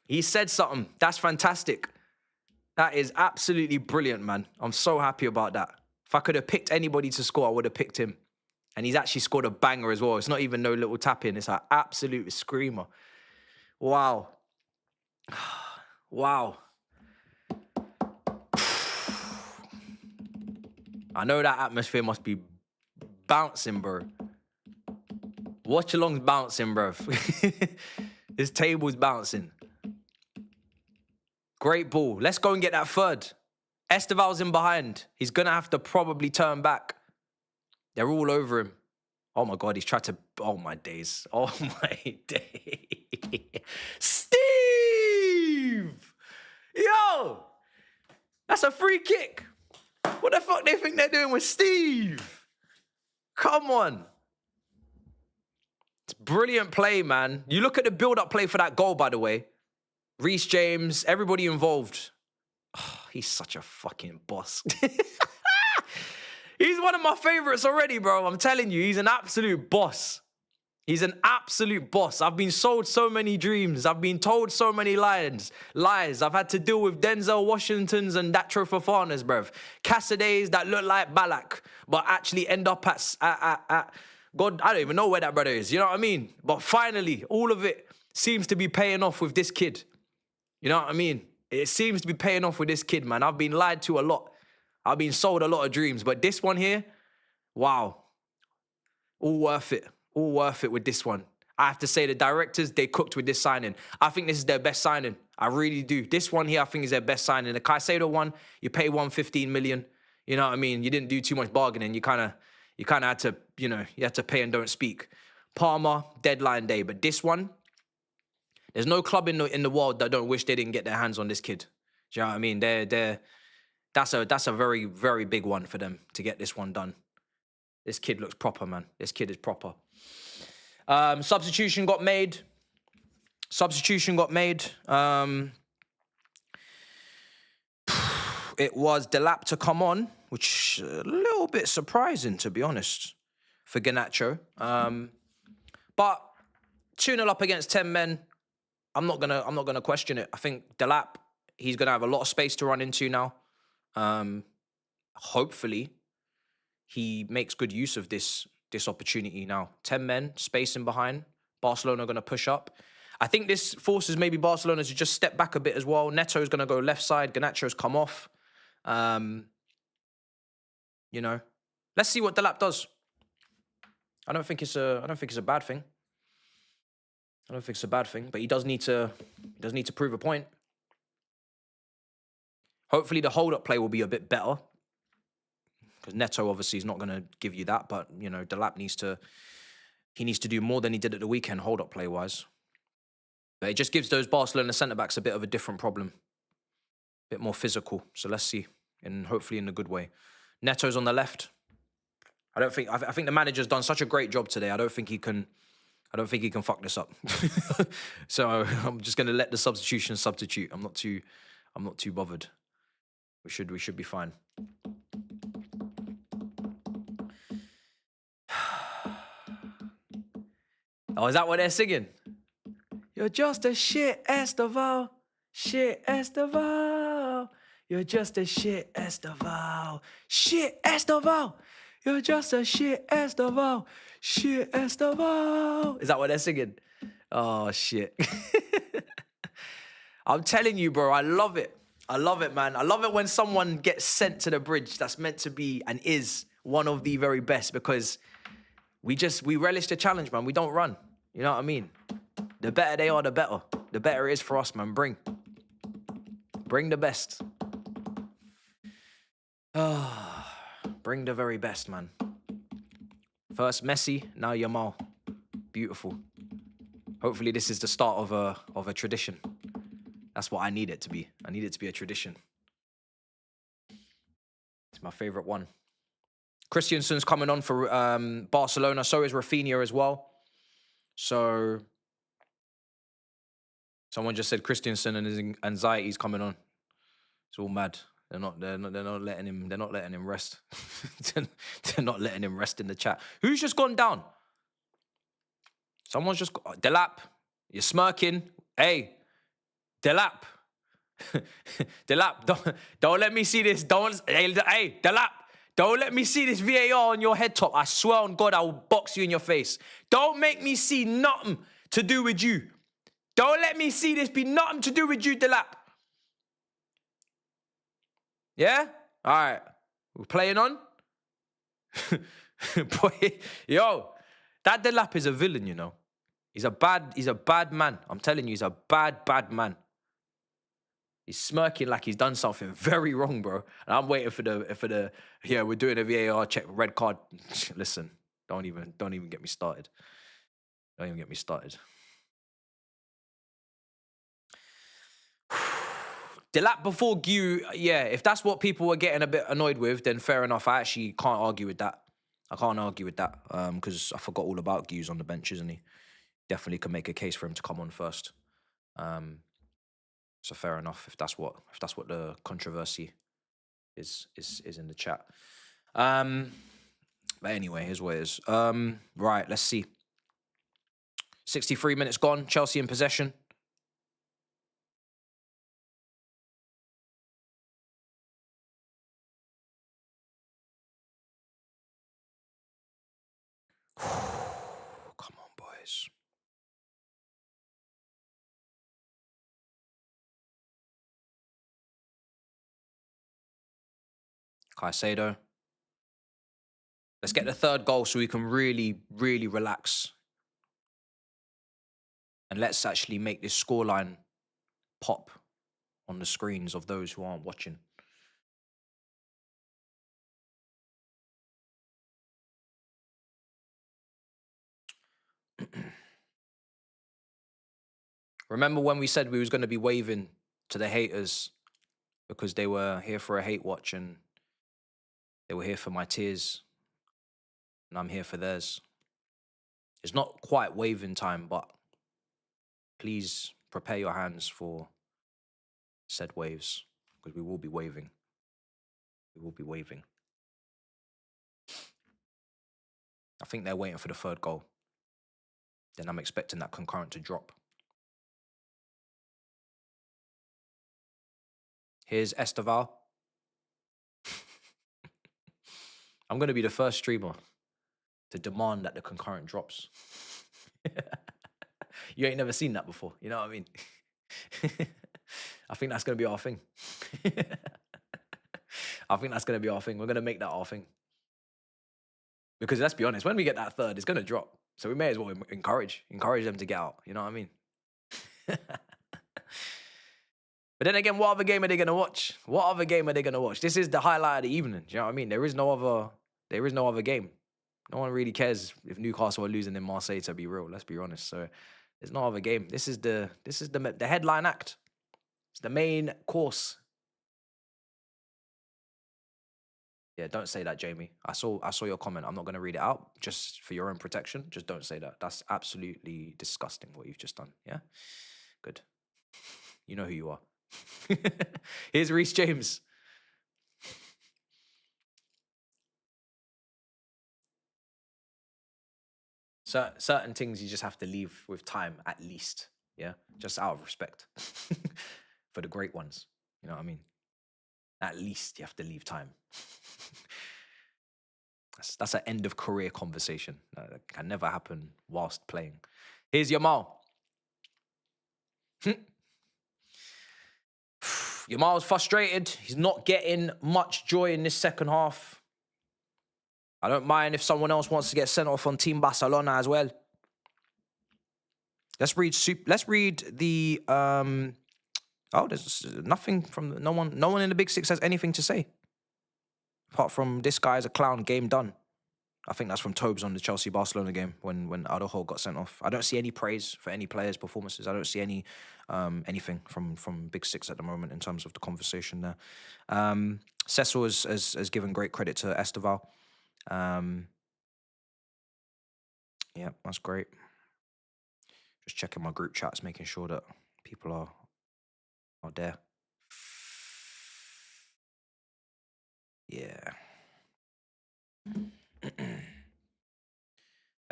He said something. That's fantastic. That is absolutely brilliant, man. I'm so happy about that. If I could have picked anybody to score, I would have picked him. And he's actually scored a banger as well. It's not even no little tap-in. It's an absolute screamer. Wow. Wow. I know that atmosphere must be bouncing, bro. Watch along's bouncing, bro. This table's bouncing. Great ball. Let's go and get that third. Estevão's in behind. He's going to have to probably turn back. They're all over him. Oh, my God. He's tried to... Oh, my days. Oh, my days. Steve! Yo! That's a free kick. What the fuck they think they're doing with Steve? Come on. It's brilliant play, man. You look at the build-up play for that goal, by the way. Reece James, everybody involved. Oh, he's such a fucking boss. He's one of my favorites already, bro. I'm telling you, he's an absolute boss. He's an absolute boss. I've been sold so many dreams. I've been told so many lies. I've had to deal with Denzel Washingtons and Xtra Fofanas, bruv. Cassidays that look like Balak, but actually end up at God, I don't even know where that brother is. You know what I mean? But finally, all of it seems to be paying off with this kid. You know what I mean? It seems to be paying off with this kid, man. I've been lied to a lot. I've been sold a lot of dreams, but this one here, wow. All worth it. All worth it with this one. I have to say the directors, they cooked with this signing. I think this is their best signing. I really do. This one here, I think is their best signing. The Caicedo one, you pay 115 million. You know what I mean? You didn't do too much bargaining. You kind of had to, you know, you had to pay and don't speak. Palmer, deadline day. But this one, there's no club in the world that don't wish they didn't get their hands on this kid. Do you know what I mean? That's a very, very big one for them to get this one done. This kid looks proper, man. This kid is proper. Substitution got made. It was Delap to come on, which a little bit surprising, to be honest, for Garnacho. But 2-0 up against 10 men, I'm not gonna question it. I think Delap, he's gonna have a lot of space to run into now. Hopefully, he makes good use of this opportunity now. 10 men, spacing behind. Barcelona are going to push up. I think this forces maybe Barcelona to just step back a bit as well. Neto's going to go left side. Garnacho's come off. You know, let's see what Delap does. I don't think it's a bad thing. But he does need to prove a point. Hopefully the hold-up play will be a bit better. Because Neto obviously is not going to give you that, but you know, Delap needs to do more than he did at the weekend, hold-up play-wise. But it just gives those Barcelona centre-backs a bit of a different problem. A bit more physical. So let's see. And hopefully in a good way. Neto's on the left. I think the manager's done such a great job today. I don't think he can fuck this up. So I'm just gonna let the substitution substitute. I'm not too bothered. We should be fine. Oh, is that what they're singing? You're just a shit, Estevão. Shit, Estevão. You're just a shit, Estevão. Shit, Estevão. You're just a shit, Estevão. Shit, Estevão. Is that what they're singing? Oh, shit. I'm telling you, bro, I love it. I love it, man. I love it when someone gets sent to the bridge that's meant to be and is one of the very best, because we relish the challenge, man. We don't run. You know what I mean? The better they are, the better. The better it is for us, man. Bring the best. Bring the very best, man. First Messi, now Yamal. Beautiful. Hopefully this is the start of a tradition. That's what I need it to be. I need it to be a tradition. It's my favorite one. Christensen's coming on for Barcelona. So is Rafinha as well. So someone just said Christensen and his anxiety's coming on. It's all mad. They're not letting him rest. They're not letting him rest in the chat. Who's just gone down? Someone's just Delap. You're smirking. Hey, Delap. Delap, don't let me see this. Hey, Delap. Don't let me see this VAR on your head top. I swear on God, I will box you in your face. Don't make me see nothing to do with you. Don't let me see this be nothing to do with you, Delap. Yeah? All right. We're playing on? Boy, yo, that Delap is a villain, you know. He's a bad man. I'm telling you, he's a bad man. He's smirking like he's done something very wrong, bro. And I'm waiting for the yeah, we're doing a VAR check, red card. Listen, don't even get me started. Don't even get me started. Delap before Gu, yeah, if that's what people were getting a bit annoyed with, then fair enough. I actually can't argue with that. Because I forgot all about Gu's on the bench, isn't he? Definitely can make a case for him to come on first. So fair enough if that's what the controversy is in the chat. But anyway, here's what it is. Right, let's see. 63 minutes gone. Chelsea in possession. Come on, boys. Caicedo. Let's get the third goal so we can really, really relax. And let's actually make this scoreline pop on the screens of those who aren't watching. Remember when we said we was going to be waving to the haters because they were here for a hate watch and they were here for my tears and I'm here for theirs. It's not quite waving time, but please prepare your hands for said waves because we will be waving. We will be waving. I think they're waiting for the third goal. Then I'm expecting that concurrent to drop. Here's Estevão. I'm going to be the first streamer to demand that the concurrent drops. You ain't never seen that before. You know what I mean? I think that's going to be our thing. I think that's going to be our thing. We're going to make that our thing. Because let's be honest, when we get that third, it's going to drop. So we may as well encourage them to get out. You know what I mean? But then again, what other game are they going to watch? What other game are they going to watch? This is the highlight of the evening. Do you know what I mean? There is no other game. No one really cares if Newcastle are losing in Marseille, to be real. Let's be honest. So there's no other game. This is the headline act. It's the main course. Yeah, don't say that, Jamie. I saw your comment. I'm not going to read it out just for your own protection. Just don't say that. That's absolutely disgusting what you've just done. Yeah? Good. You know who you are. Here's Reece James. So, certain things you just have to leave with time, at least. Yeah? Just out of respect for the great ones. You know what I mean? At least you have to leave time. That's an end of career conversation. That can never happen whilst playing. Here's Yamal. Yamal's frustrated. He's not getting much joy in this second half. I don't mind if someone else wants to get sent off on Team Barcelona as well. Let's read the oh, there's nothing from no one in the Big Six has anything to say. Apart from this guy's a clown, game done. I think that's from Tobes on the Chelsea-Barcelona game when Araujo got sent off. I don't see any praise for any players' performances. I don't see any anything from Big Six at the moment in terms of the conversation there. Cecil has given great credit to Estevão. Yeah, that's great. Just checking my group chats, making sure that people are there. Yeah.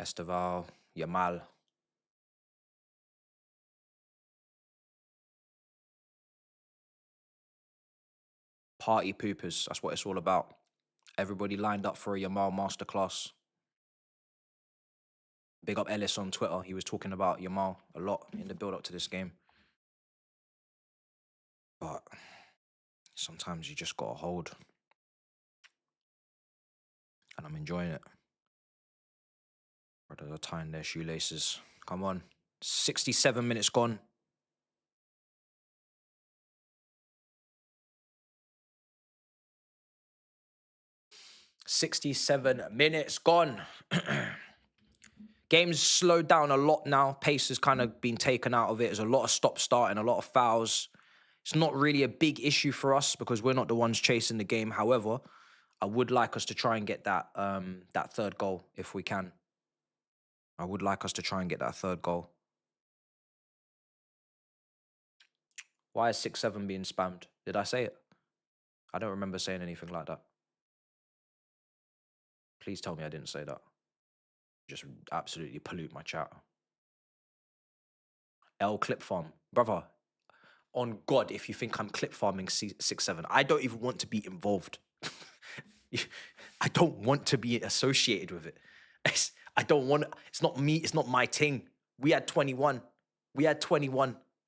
Estevão, Yamal. Party poopers, that's what it's all about. Everybody lined up for a Yamal masterclass. Big up Ellis on Twitter. He was talking about Yamal a lot in the build-up to this game. But sometimes you just got to hold. And I'm enjoying it. Brothers are tying their shoelaces. Come on. 67 minutes gone. $67 gone. Game's slowed down a lot now. Pace has kind of been taken out of it. There's a lot of stop-start and a lot of fouls. It's not really a big issue for us because we're not the ones chasing the game. However, I would like us to try and get that that third goal if we can. I would like us to try and get that third goal. Why is 6-7 being spammed? Did I say it? I don't remember saying anything like that. Please tell me I didn't say that. Just absolutely pollute my chat. L clip farm. Brother, on God, if you think I'm clip farming 6-7, I don't even want to be involved. I don't want to be associated with it. I don't want, it's not me, it's not my thing. We had 21.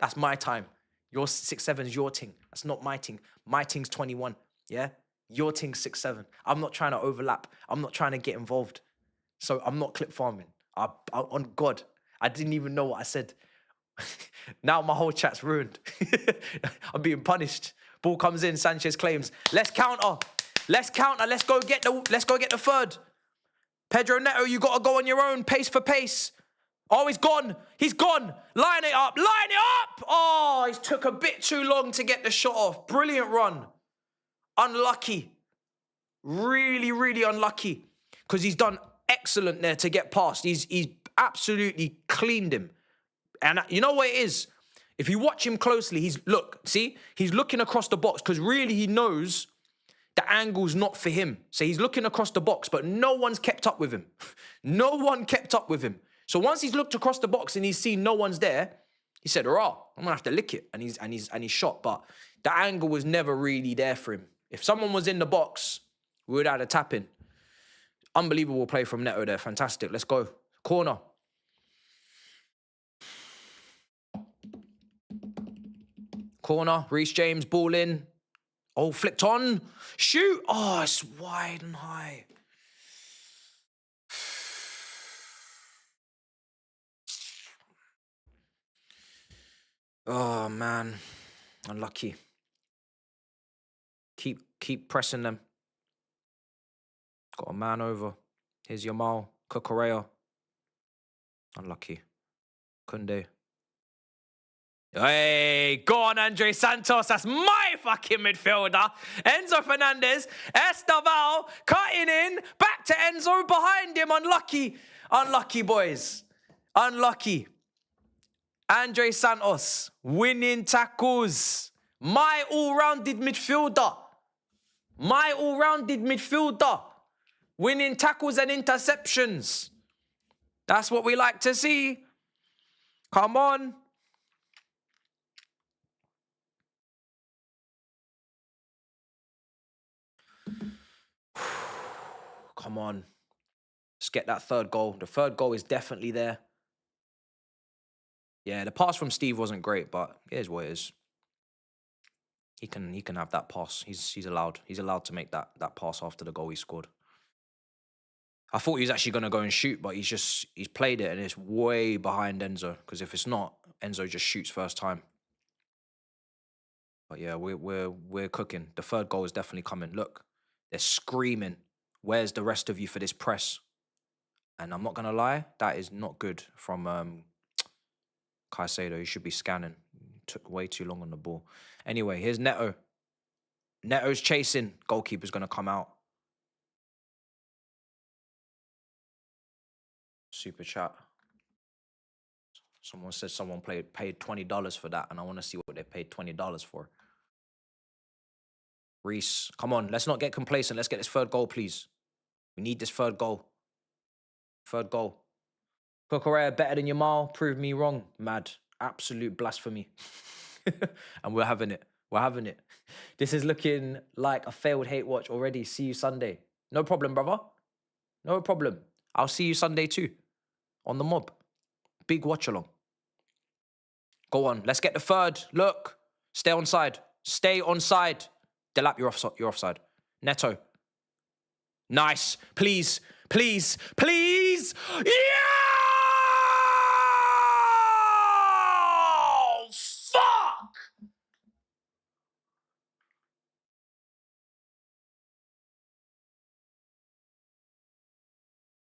That's my time. Your 6-7 is your thing. That's not my thing. My thing's 21. Yeah? Your thing 6'7". I'm not trying to overlap. I'm not trying to get involved. So I'm not clip farming. On God, I didn't even know what I said. Now my whole chat's ruined. I'm being punished. Ball comes in, Sanchez claims. Let's counter. Let's counter. Let's go get the third. Pedro Neto, you gotta go on your own, pace for pace. Oh, he's gone. He's gone. Line it up. Line it up. Oh, he took a bit too long to get the shot off. Brilliant run. Unlucky. Really, really unlucky. Because he's done excellent there to get past. He's absolutely cleaned him. And you know what it is? If you watch him closely, he's looking across the box because really he knows the angle's not for him. So he's looking across the box, but no one's kept up with him. No one kept up with him. So once he's looked across the box and he's seen no one's there, he said, "Rah, I'm gonna have to lick it." And he's shot. But the angle was never really there for him. If someone was in the box, we would have had a tap in. Unbelievable play from Neto there. Fantastic. Let's go. Corner. Corner. Reece James, ball in. Oh, flicked on. Shoot. Oh, it's wide and high. Oh, man. Unlucky. Keep pressing them. Got a man over. Here's Yamal. Cucurella. Unlucky. Kunde. Hey, go on, Andre Santos. That's my fucking midfielder. Enzo Fernandez. Estevão cutting in. Back to Enzo behind him. Unlucky. Unlucky, boys. Unlucky. Andre Santos winning tackles. My all-rounded midfielder. My all-rounded midfielder. Winning tackles and interceptions. That's what we like to see. Come on. Come on. Let's get that third goal. The third goal is definitely there. Yeah, the pass from Steve wasn't great, but it is what it is. He can have that pass. He's allowed. He's allowed to make that pass after the goal he scored. I thought he was actually going to go and shoot, but he's played it and it's way behind Enzo. Because if it's not, Enzo just shoots first time. But yeah, we're cooking. The third goal is definitely coming. Look, they're screaming. Where's the rest of you for this press? And I'm not going to lie, that is not good from Caicedo. He should be scanning. Took way too long on the ball. Anyway, here's Neto. Neto's chasing. Goalkeeper's going to come out. Super chat. Someone said someone paid $20 for that, and I want to see what they paid $20 for. Reece, come on. Let's not get complacent. Let's get this third goal, please. We need this third goal. Third goal. Cucurella better than Yamal. Prove me wrong. Mad. Absolute blasphemy. And we're having it. We're having it. This is looking like a failed hate watch already. See you Sunday. No problem, brother. No problem. I'll see you Sunday too. On the mob. Big watch along. Go on. Let's get the third. Look. Stay on side. Stay on side. Delap, you're offside. Neto. Nice. Please. Please. Please. Yeah! Fuck!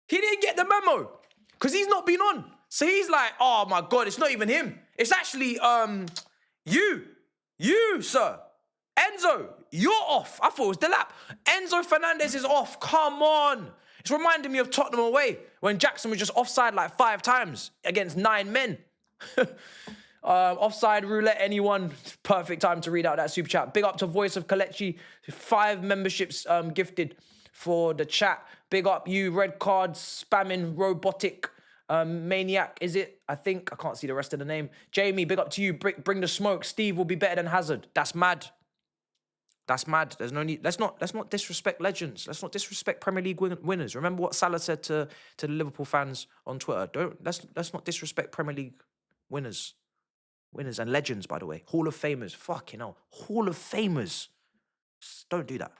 He didn't get the memo. Because he's not been on. So he's like, oh my God, it's not even him. It's actually, you, sir. Enzo, you're off. I thought it was Delap. Enzo Fernandez is off. Come on. It's reminding me of Tottenham away when Jackson was just offside like 5 times against 9 men. Offside roulette, anyone. Perfect time to read out that super chat. Big up to Voice of Kalechi. 5 memberships gifted for the chat. Big up you, red cards, spamming robotic maniac, is it? I think. I can't see the rest of the name. Jamie, big up to you. Bring the smoke. Steve will be better than Hazard. That's mad. That's mad. There's no need. Let's not disrespect legends. Let's not disrespect Premier League winners. Remember what Salah said to the Liverpool fans on Twitter. Let's not disrespect Premier League winners. Winners and legends, by the way. Hall of Famers. Fucking hell. Hall of Famers. Just don't do that.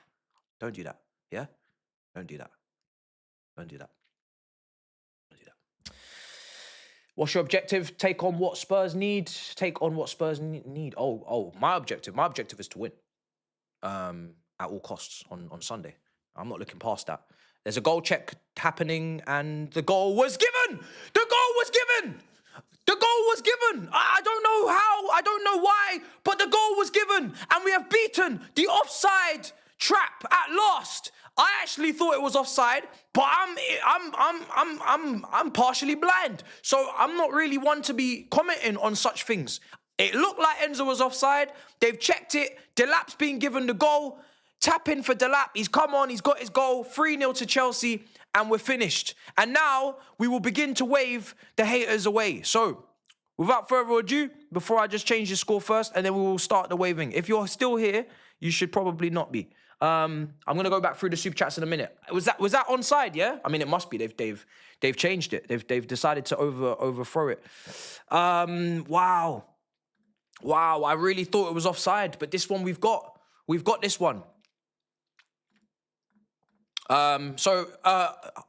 Don't do that. Yeah? Don't do that. Don't do that. Don't do that. What's your objective? Take on what Spurs need. Take on what Spurs need. Oh, my objective. My objective is to win. At all costs on Sunday. I'm not looking past that. There's a goal check happening and the goal was given! The goal was given! The goal was given! I don't know how, I don't know why, but the goal was given and we have beaten the offside trap at last. I actually thought it was offside, but I'm partially blind. So I'm not really one to be commenting on such things. It looked like Enzo was offside. They've checked it. Delap's been given the goal. Tap in for Delap. He's come on. He's got his goal. 3-0 to Chelsea. And we're finished. And now we will begin to wave the haters away. So without further ado, before I just change the score first, and then we will start the waving. If you're still here, you should probably not be. I'm gonna go back through the super chats in a minute. Was that onside? Yeah, I mean it must be. They've changed it. They've decided to overthrow it. Wow. I really thought it was offside, but this one we've got this one.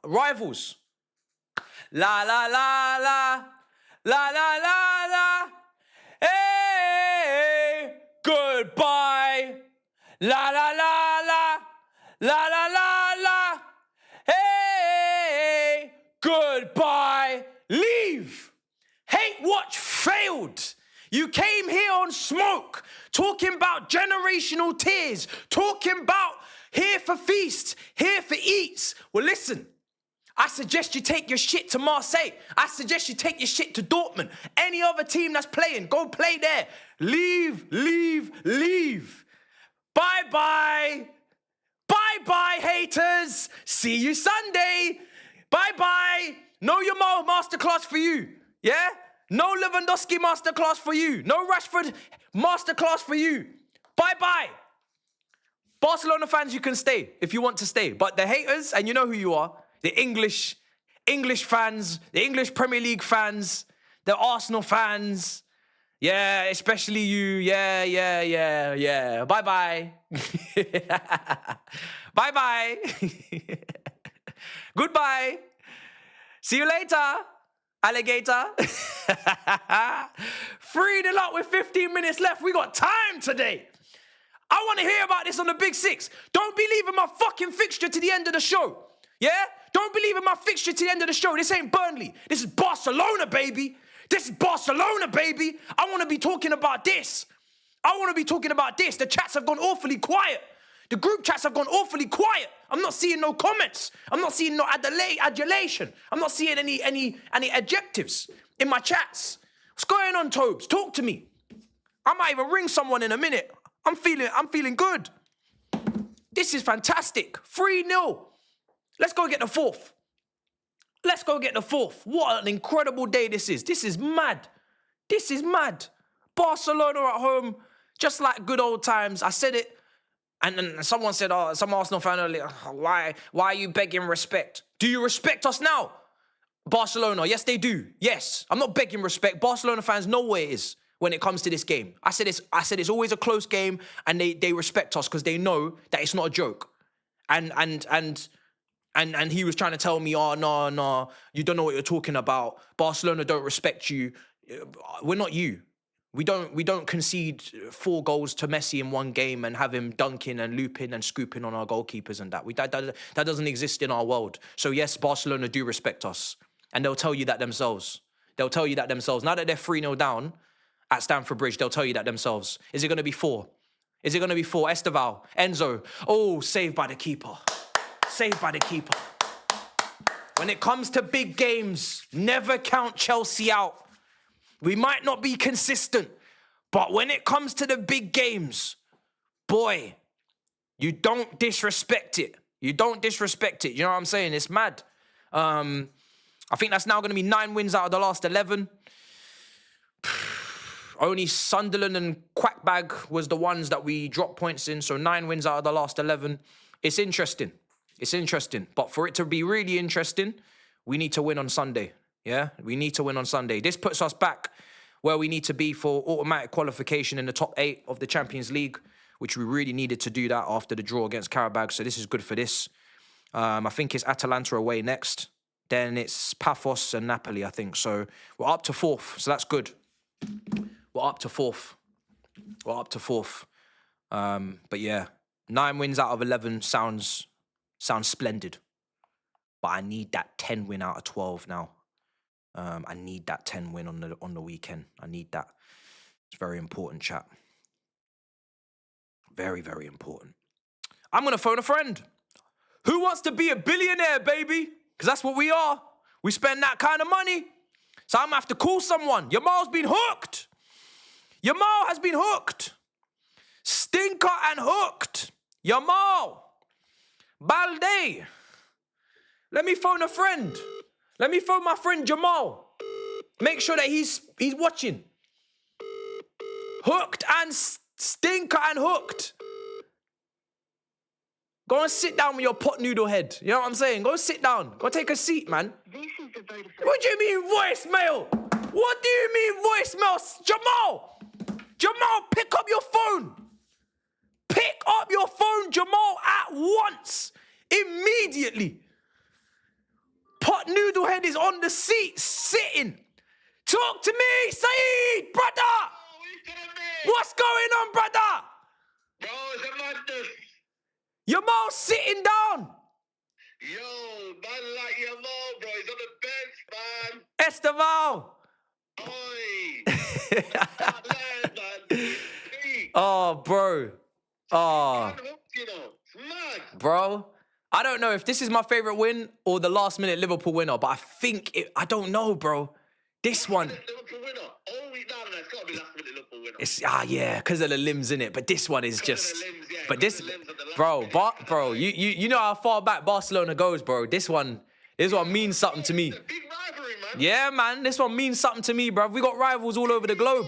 Rivals. La la la la la la la la. Hey, goodbye. La la la la la la la la. Hey, goodbye. Leave. Hate watch failed. You came here on smoke, talking about generational tears, talking about here for feasts, here for eats. Well, listen, I suggest you take your shit to Marseille. I suggest you take your shit to Dortmund. Any other team that's playing, go play there. Leave. Bye-bye. Bye-bye, haters. See you Sunday. Bye-bye. Know your masterclass for you. Yeah? No Lewandowski masterclass for you. No Rashford masterclass for you. Bye-bye. Barcelona fans, you can stay if you want to stay. But the haters, and you know who you are, the English fans, the English Premier League fans, the Arsenal fans. Yeah, especially you. Yeah. Bye-bye. Bye-bye. Goodbye. See you later. Alligator. 3-0 up with 15 minutes left. We got time today. I want to hear about this on the Big Six. Don't be leaving my fucking fixture to the end of the show. Yeah? Don't be leaving my fixture to the end of the show. This ain't Burnley. This is Barcelona, baby. This is Barcelona, baby. I want to be talking about this. The chats have gone awfully quiet. The group chats have gone awfully quiet. I'm not seeing no comments. I'm not seeing no adulation. I'm not seeing any adjectives in my chats. What's going on, Tobes? Talk to me. I might even ring someone in a minute. I'm feeling good. This is fantastic. 3-0. Let's go get the fourth. What an incredible day this is. This is mad. Barcelona at home, just like good old times. I said it. And then someone said, some Arsenal fan earlier, why are you begging respect? Do you respect us now? Barcelona, yes, they do. Yes, I'm not begging respect. Barcelona fans know where it is when it comes to this game. I said it's always a close game, and they respect us because they know that it's not a joke. And he was trying to tell me, no, you don't know what you're talking about. Barcelona don't respect you. We're not you. We don't concede 4 goals to Messi in one game and have him dunking and looping and scooping on our goalkeepers and that. That doesn't exist in our world. So yes, Barcelona do respect us. And they'll tell you that themselves. Now that they're 3-0 down at Stamford Bridge, they'll tell you that themselves. Is it going to be 4? Estevão, Enzo. Oh, saved by the keeper. When it comes to big games, never count Chelsea out. We might not be consistent, but when it comes to the big games, boy, you don't disrespect it. You know what I'm saying? It's mad. I think that's now going to be 9 wins out of the last 11. Only Sunderland and Quackbag was the ones that we dropped points in, so 9 wins out of the last 11. It's interesting. But for it to be really interesting, we need to win on Sunday. Yeah, we need to win on Sunday. This puts us back where we need to be for automatic qualification in the top 8 of the Champions League, which we really needed to do that after the draw against Karabag. So this is good for this. I think it's Atalanta away next. Then it's Paphos and Napoli, I think. So we're up to 4th. So that's good. We're up to 4th. We're up to 4th. But yeah, 9 wins out of 11 sounds splendid. But I need that 10 win out of 12 now. I need that 10 win on the weekend. I need that. It's very important, chat. Very, very important. I'm going to phone a friend. Who wants to be a billionaire, baby? Because that's what we are. We spend that kind of money. So I'm going to have to call someone. Yamal's been hooked. Yamal has been hooked. Stinker and hooked. Yamal. Balde. Let me phone a friend. Let me phone my friend Jamal. Make sure that he's watching. Hooked and stinker and hooked. Go and sit down with your pot noodle head. You know what I'm saying? Go sit down. Go take a seat, man. What do you mean voicemail? What do you mean voicemail? Jamal, pick up your phone. Pick up your phone, Jamal, at once. Immediately. Pot noodle head is on the seat, sitting. Talk to me, Saeed, brother. What's going on, brother? Bro, it's a madness. Yamal sitting down. Yo, man like Yamal, bro. He's on the bench, man. Estevão. Oi. Stop lying, man. Oh, bro. Oh. You know, it's mad. Bro, I don't know if this is my favourite win or the last-minute Liverpool winner, but I think I don't know, bro. This one. Liverpool winner. Oh, no, it's got to be last-minute Liverpool winner. It's yeah, because of the limbs in it. But this one is just. Limbs, yeah, but this, bro, you know how far back Barcelona goes, bro. This one means something to me. It's a big rivalry, man. Yeah, man. This one means something to me, bro. We got rivals all over the globe.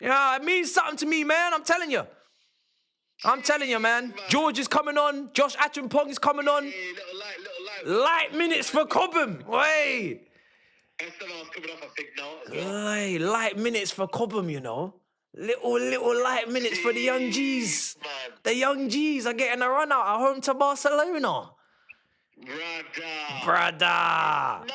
Yeah, it means something to me, man. I'm telling you. Man. George is coming on. Josh Achampong is coming on. Hey, little Light minutes for Cobham. Wait. Estevão's coming off, I think, now as well. Hey, light minutes for Cobham, you know. Little light minutes for the young G's. Man. The young G's are getting a run out at home to Barcelona. Brother. Mad,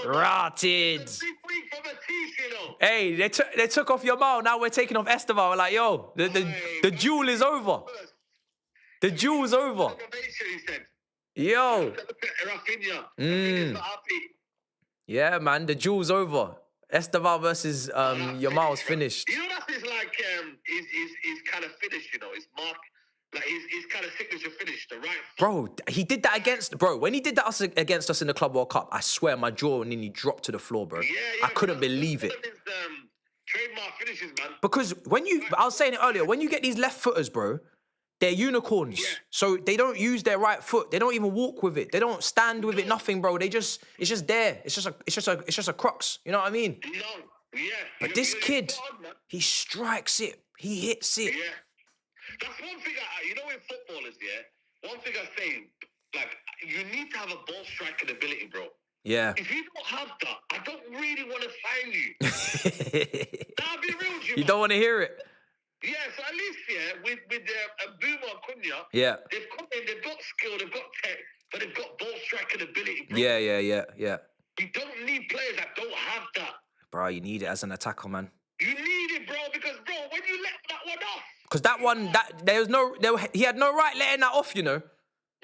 bro. Rotted. Big week for Matisse, you know. Hey, they took off Yamal. Now we're taking off Estevão. We're like, yo, the duel is over. The duel's over. He said. Yo. Rafinha. Rafinha's not happy. Yeah, man, the duel's over. Estevão versus Yamal's finished. You know that is like he's kind of finished, you know. His mark, like his kind of signature finished, the right. Bro, he did that when he did that against us in the Club World Cup, I swear my jaw nearly dropped to the floor, bro. Yeah, I couldn't believe it. His, trademark finishes, man. Because I was saying it earlier, when you get these left footers, bro, they're unicorns. Yeah. So they don't use their right foot. They don't even walk with it. They don't stand with it. Nothing, bro. It's just there. It's just a crux. You know what I mean? No. Yeah. But this kid, he strikes it. He hits it. Yeah. That's one thing. You know, in footballers, yeah. One thing I say, like, you need to have a ball striking ability, bro. Yeah. If you don't have that, I don't really want to sign you. I'll be real with you. You don't want to hear it. Yeah, so at least, yeah, with Buma and Cunha, yeah, they've come in, they've got skill, they've got tech, but they've got ball striking ability, bro. Yeah. You don't need players that don't have that. Bro, you need it as an attacker, man. You need it, bro, because, bro, when you let that one off. Because he had no right letting that off, you know.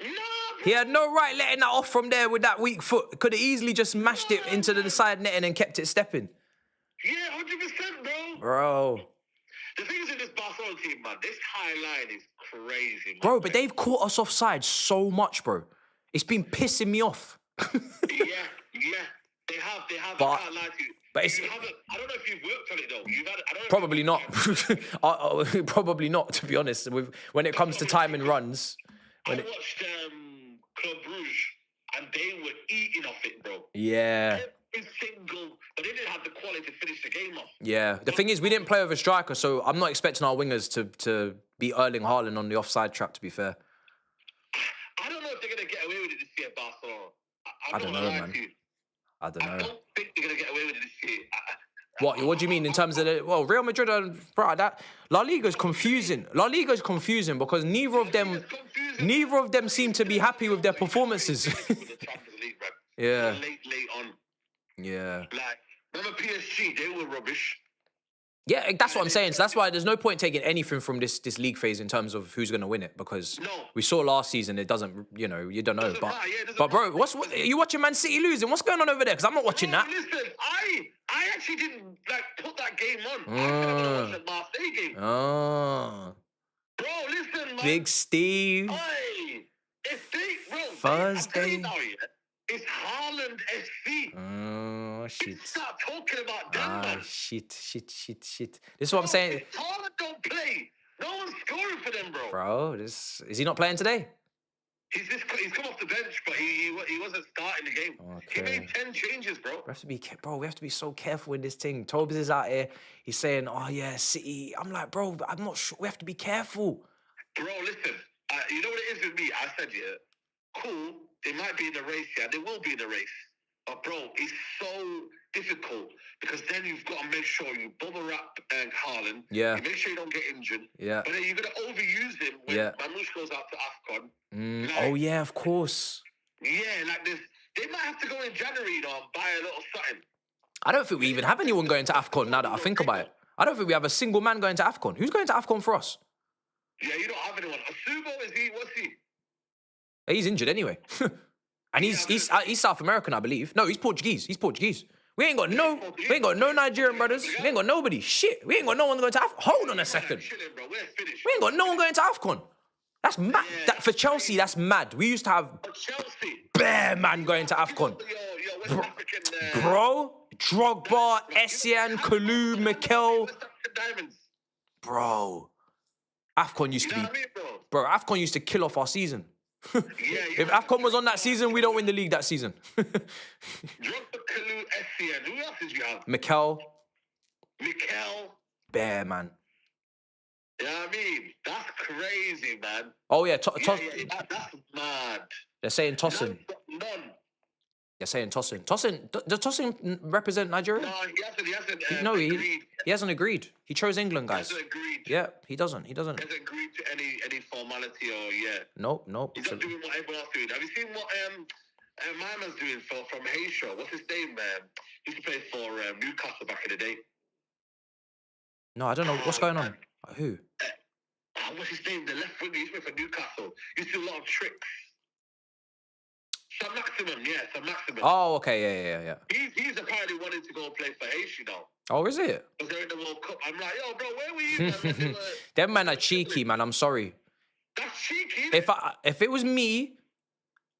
No, bro. He had no right letting that off from there with that weak foot. Could have easily just mashed it into the side netting and kept it stepping. Yeah, 100%, bro. Bro. The thing is in this Barcelona team, man, this high line is crazy, man. Bro, but they've caught us offside so much, bro. It's been pissing me off. yeah, they have. But, I can't lie to you. But I don't know if you've worked on it, though. Probably not. Probably not, to be honest. When it comes to timing runs. I watched Club Brugge, and they were eating off it, bro. Yeah. Every single, but they didn't have the quality to finish the game off. Yeah. The thing is, we didn't play with a striker, so I'm not expecting our wingers to be Erling Haaland on the offside trap, to be fair. I don't know if they're going to get away with it this year, Barcelona. I don't know, man. I don't know. I don't think they're going to get away with it this year. What do you mean in terms of the... Well, Real Madrid and... Bro, that... La Liga's confusing. La Liga's confusing because neither of them seem to be happy with their performances. With the Champions League, man. Yeah. Late on. Yeah. Like, remember PSG? They were rubbish. Yeah, that's what I'm saying. So that's why there's no point taking anything from this league phase in terms of who's going to win it, because we saw last season it doesn't, you don't know. But bro, are you watching Man City losing? What's going on over there? Because I'm not watching that. Listen, I actually didn't put that game on. I watched the Marseille game. Oh. Bro, listen, man. Big Steve. Hey, if they, bro, Thursday. I'm telling you now, it's Haaland SC. Oh, shit. Start talking about them, man. Shit. This is what I'm saying. If Haaland don't play, no one's scoring for them, bro. Bro, is he not playing today? He's come off the bench, but he wasn't starting the game. Okay. He made 10 changes, bro. We have to be so careful in this thing. Tobes is out here. He's saying, "Oh yeah, City." I'm like, bro, I'm not sure. We have to be careful. Bro, listen. You know what it is with me? I said, cool. They might be in the race, They will be in the race. But bro, it's so difficult because then you've got to make sure you bubble wrap Haaland. Yeah. You make sure you don't get injured. Yeah. But then you're gonna overuse him when Mamouche goes out to AFCON. Oh yeah, of course. Yeah, like this. They might have to go in January, and buy a little something. I don't think we even have anyone going to AFCON now that I think about it. I don't think we have a single man going to AFCON. Who's going to AFCON for us? Yeah, you don't have anyone. Asubo, what's he? He's injured anyway. And he's South American, I believe. No, he's Portuguese. We ain't got no Nigerian brothers. We ain't got nobody. Shit. We ain't got no one going to AFCON. Hold on a second. We ain't got no one going to AFCON. That's mad. For Chelsea, that's mad. We used to have bare man going to AFCON. Bro, Drogba, Essien, Kalu, Mikel. Bro. AFCON used to be... Bro, AFCON used to kill off our season. If AFCON was on that season, we don't win the league that season. Drogba, Kalu, Essien. Who else did you have? Mikel. Bear, man. You know what I mean? That's crazy, man. Oh, yeah. That's mad. They're saying Tosin. None. They're saying Tosin. Does Tosin represent Nigeria? No, he hasn't agreed. He hasn't agreed. He chose England, guys. He hasn't agreed. Yeah, he doesn't. He hasn't agreed to any formality or, Nope. He's not doing what everyone else is doing. Have you seen what my man's doing from Xtra? What's his name? He used to play for Newcastle back in the day. No, I don't know. What's going on? Who? What's his name? The left winger. He used to play for Newcastle. He used to do a lot of tricks. Sam Maximum. Oh, okay, yeah. He's apparently wanting to go play for Xtra now. Oh, is it? Because they're in the World Cup. I'm like, yo, bro, where were you, man? Them men are cheeky, man. I'm sorry. That's cheeky. If it was me,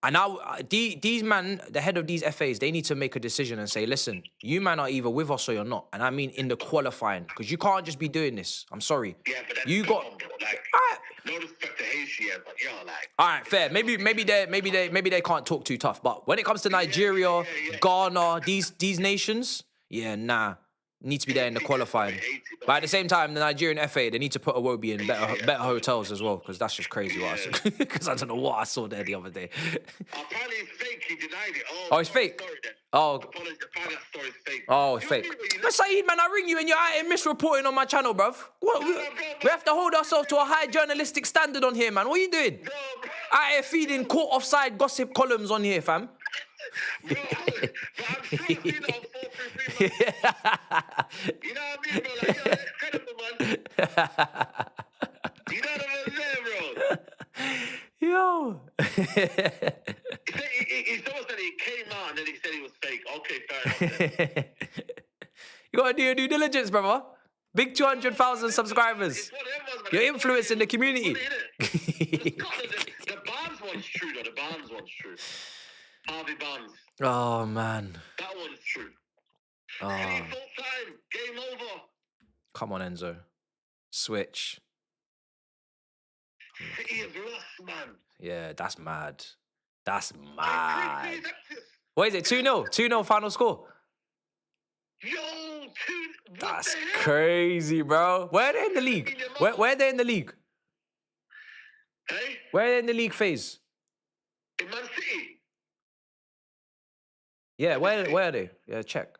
and now these man, the head of these FAs, they need to make a decision and say, listen, you man are either with us or you're not. And I mean in the qualifying, because you can't just be doing this. I'm sorry. Yeah, but then you got. No respect to Haitian, but all right, fair. Maybe they can't talk too tough. But when it comes to Nigeria, Ghana, these nations, nah. Need to be there in the qualifying. But at the same time, the Nigerian FA, they need to put Iwobi in better hotels as well, because that's just crazy what I saw. Because I don't know what I saw there the other day. Apparently it's fake, he denied it. Oh, it's fake? Apparently that story's fake. Oh, it's fake. But Saeed, man, I ring you and you're out here misreporting on my channel, bruv. We have to hold ourselves to a high journalistic standard on here, man. What are you doing? Out here feeding caught offside gossip columns on here, fam. Bro, I'm sure I've seen it on 433. You know what I mean, bro? Like, that's incredible, man. You know what I'm saying, bro? Yo. He someone said he came out and then he said he was fake. Okay, fair enough. You gotta do your due diligence, brother. Big 200,000 subscribers. You're influencing the community. The Barnes one's true, though. The Barnes one's true. Harvey Barnes. Oh, man. That one's true. Oh. Any full time. Game over. Come on, Enzo. Switch. City have lost, man. Yeah, that's mad. That's mad. What is it? 2-0? 2-0 final score? Yo, that's crazy, bro. Where are they in the league? Where are they in the league? Hey? Where are they in the league phase? In Man City. Yeah, where are they? Yeah, check.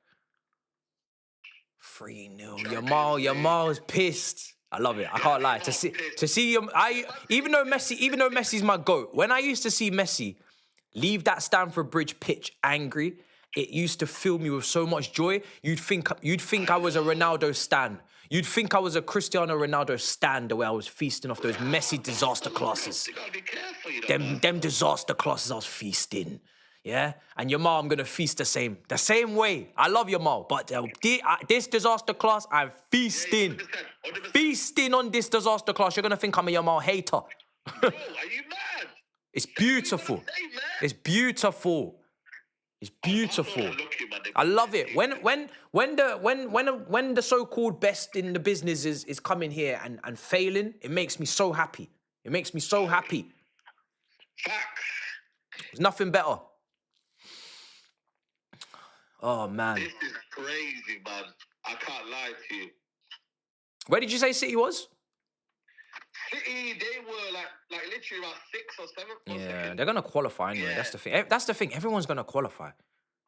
3-0. Champions League. Yamal's pissed. I love it. I can't lie. To see him, even though Messi's my GOAT, when I used to see Messi leave that Stamford Bridge pitch angry, it used to fill me with so much joy. You'd think I was a Ronaldo stan. You'd think I was a Cristiano Ronaldo stan the way I was feasting off those Messi disaster classes. You gotta be careful, you know. Them disaster classes I was feasting. Yeah? And Yamal, I'm going to feast the same way. I love Yamal, but this disaster class, I'm feasting. 100%. Feasting on this disaster class. You're going to think I'm a Yamal hater. Bro, are you mad? It's beautiful. Say, man. It's beautiful. It's beautiful. Lucky, man. I love it. When the so-called best in the business is coming here and failing, it makes me so happy. It makes me so happy. Facts. There's nothing better. Oh, man. This is crazy, man. I can't lie to you. Where did you say City was? City, they were like literally about 6th or 7th. Yeah, they're going to qualify anyway. Yeah. That's the thing. That's the thing. Everyone's going to qualify.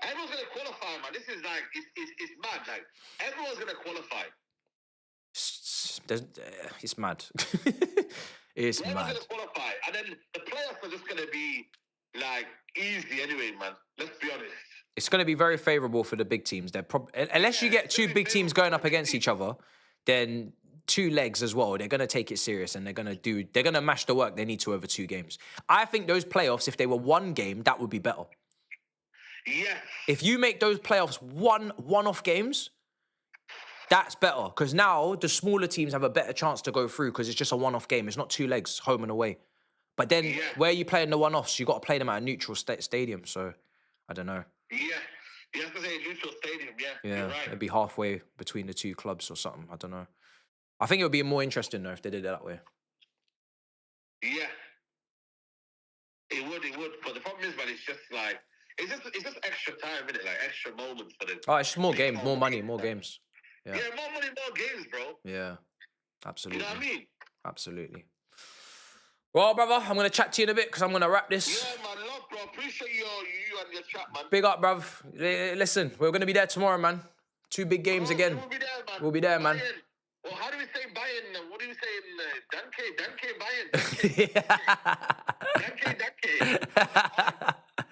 Everyone's going to qualify, man. This is like, it's mad. Like, everyone's going to qualify. It's mad. It's Everyone's mad. going to qualify. And then the playoffs are just going to be, like, easy anyway, man. Let's be honest. It's going to be very favourable for the big teams. Unless you get two big teams going up against each other, then 2 legs as well. They're going to take it serious and they're going to mash the work they need to over 2 games. I think those playoffs, if they were 1 game, that would be better. Yeah. If you make those playoffs one-off games, that's better. Because now the smaller teams have a better chance to go through because it's just a one-off game. It's not 2 legs, home and away. But then where you playing the one-offs, you got to play them at a neutral stadium. So I don't know. Yeah. You have to say neutral stadium, yeah. Yeah, You're right. it'd be halfway between the 2 clubs or something. I don't know. I think it would be more interesting though if they did it that way. Yeah. It would. But the problem is, man, it's just like, it's just extra time, isn't it? Like extra moments for them. Oh, it's just more games, more money, more games. Yeah, more money, more games, bro. Yeah, absolutely. You know what I mean? Absolutely. Well, brother, I'm going to chat to you in a bit because I'm going to wrap this. Yeah, man, love, bro. Appreciate you and your chat, man. Big up, bruv. Listen, we're going to be there tomorrow, man. 2 big games again. We'll be there, man. We'll be there, man. Bayern. Well, how do we say Bayern? What do we say in Danke, Bayern? Danke.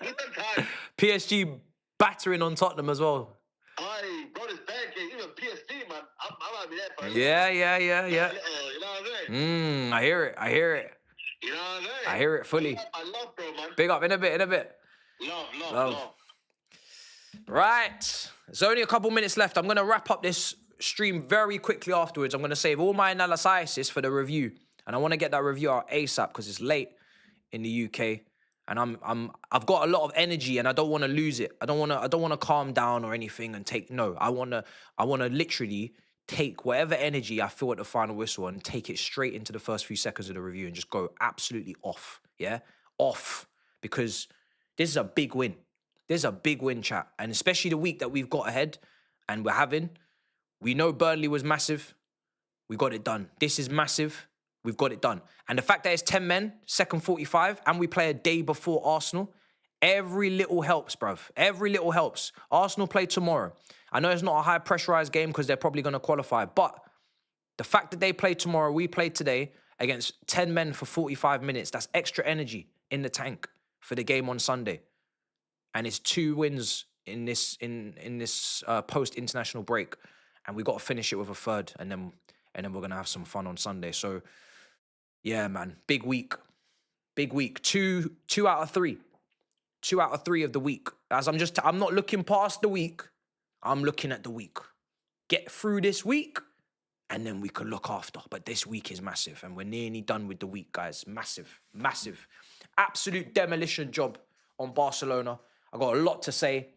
Listen, time. PSG battering on Tottenham as well. Aye, bro, this Danke, even PSG, man. I'm gonna be there for it. Yeah. You know what I'm saying? I hear it. You know what I'm saying? I hear it fully. I love, bro, man. Big up, in a bit. Love. Right. There's only a couple minutes left. I'm going to wrap up this stream very quickly afterwards. I'm going to save all my analysis for the review. And I want to get that review out ASAP because it's late in the UK. And I've got a lot of energy and I don't want to lose it. I don't want to calm down or anything and I want to literally take whatever energy I feel at the final whistle and take it straight into the first few seconds of the review and just go absolutely off. Yeah? Off. Because this is a big win. This is a big win, chat. And especially the week that we've got ahead and we're having. We know Burnley was massive. We got it done. This is massive. We've got it done. And the fact that it's 10 men, second 45, and we play a day before Arsenal, every little helps, bruv. Every little helps. Arsenal play tomorrow. I know it's not a high pressurized game because they're probably going to qualify, but the fact that they play tomorrow, we play today against 10 men for 45 minutes, that's extra energy in the tank for the game on Sunday. And it's 2 wins in this post-international break. And we got to finish it with a 3rd, and then we're going to have some fun on Sunday. So, yeah, man, big week. Big week. 2 out of 3. 2 out of 3 of the week. As I'm not looking past the week. I'm looking at the week. Get through this week, and then we can look after. But this week is massive, and we're nearly done with the week, guys. Massive. Absolute demolition job on Barcelona. I got a lot to say,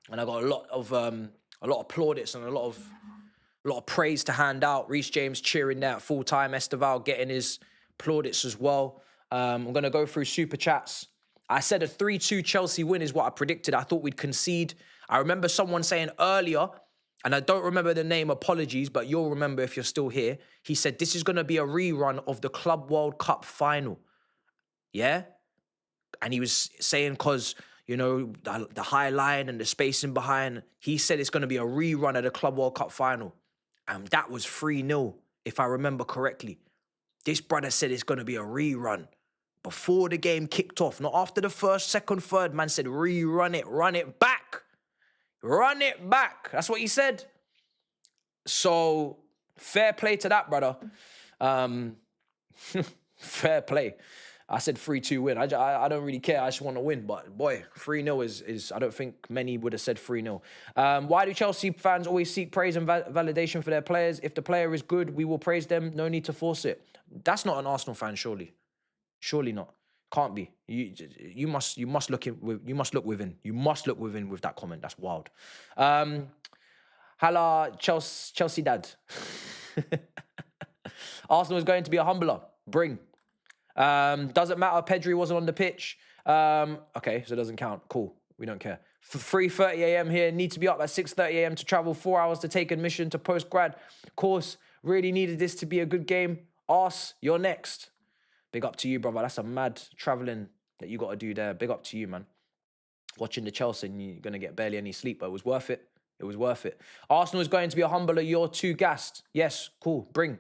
and I got a lot of plaudits and a lot of praise to hand out. Reece James cheering there at full time. Estevão getting his plaudits as well. I'm going to go through super chats. I said a 3-2 Chelsea win is what I predicted. I thought we'd concede. I remember someone saying earlier, and I don't remember the name, apologies, but you'll remember if you're still here. He said this is going to be a rerun of the Club World Cup final. Yeah? And he was saying because, you know, the high line and the spacing behind. He said it's going to be a rerun of the Club World Cup final. And that was 3-0, if I remember correctly. This brother said it's going to be a rerun before the game kicked off. Not after the first, second, third. Man said rerun it, run it back. Run it back. That's what he said. So, fair play to that, brother. Fair play. I said 3-2 win. I don't really care. I just want to win. But boy, 3-0 is I don't think many would have said 3-0. Why do Chelsea fans always seek praise and validation for their players? If the player is good, we will praise them. No need to force it. That's not an Arsenal fan, surely. Surely not. Can't be. You must look within. You must look within with that comment. That's wild. Hala Chelsea dad. Arsenal is going to be a humbler. Bring. Doesn't matter. Pedri wasn't on the pitch. Okay, so it doesn't count. Cool. We don't care. For 3:30 a.m. here. Need to be up at 6:30 a.m. to travel 4 hours to take admission to post-grad course. Really needed this to be a good game. Ars, you're next. Big up to you, brother. That's a mad traveling that you got to do there. Big up to you, man. Watching the Chelsea and you're going to get barely any sleep, but it was worth it. It was worth it. Arsenal is going to be a humbler. You're too gassed. Yes, cool. Bring.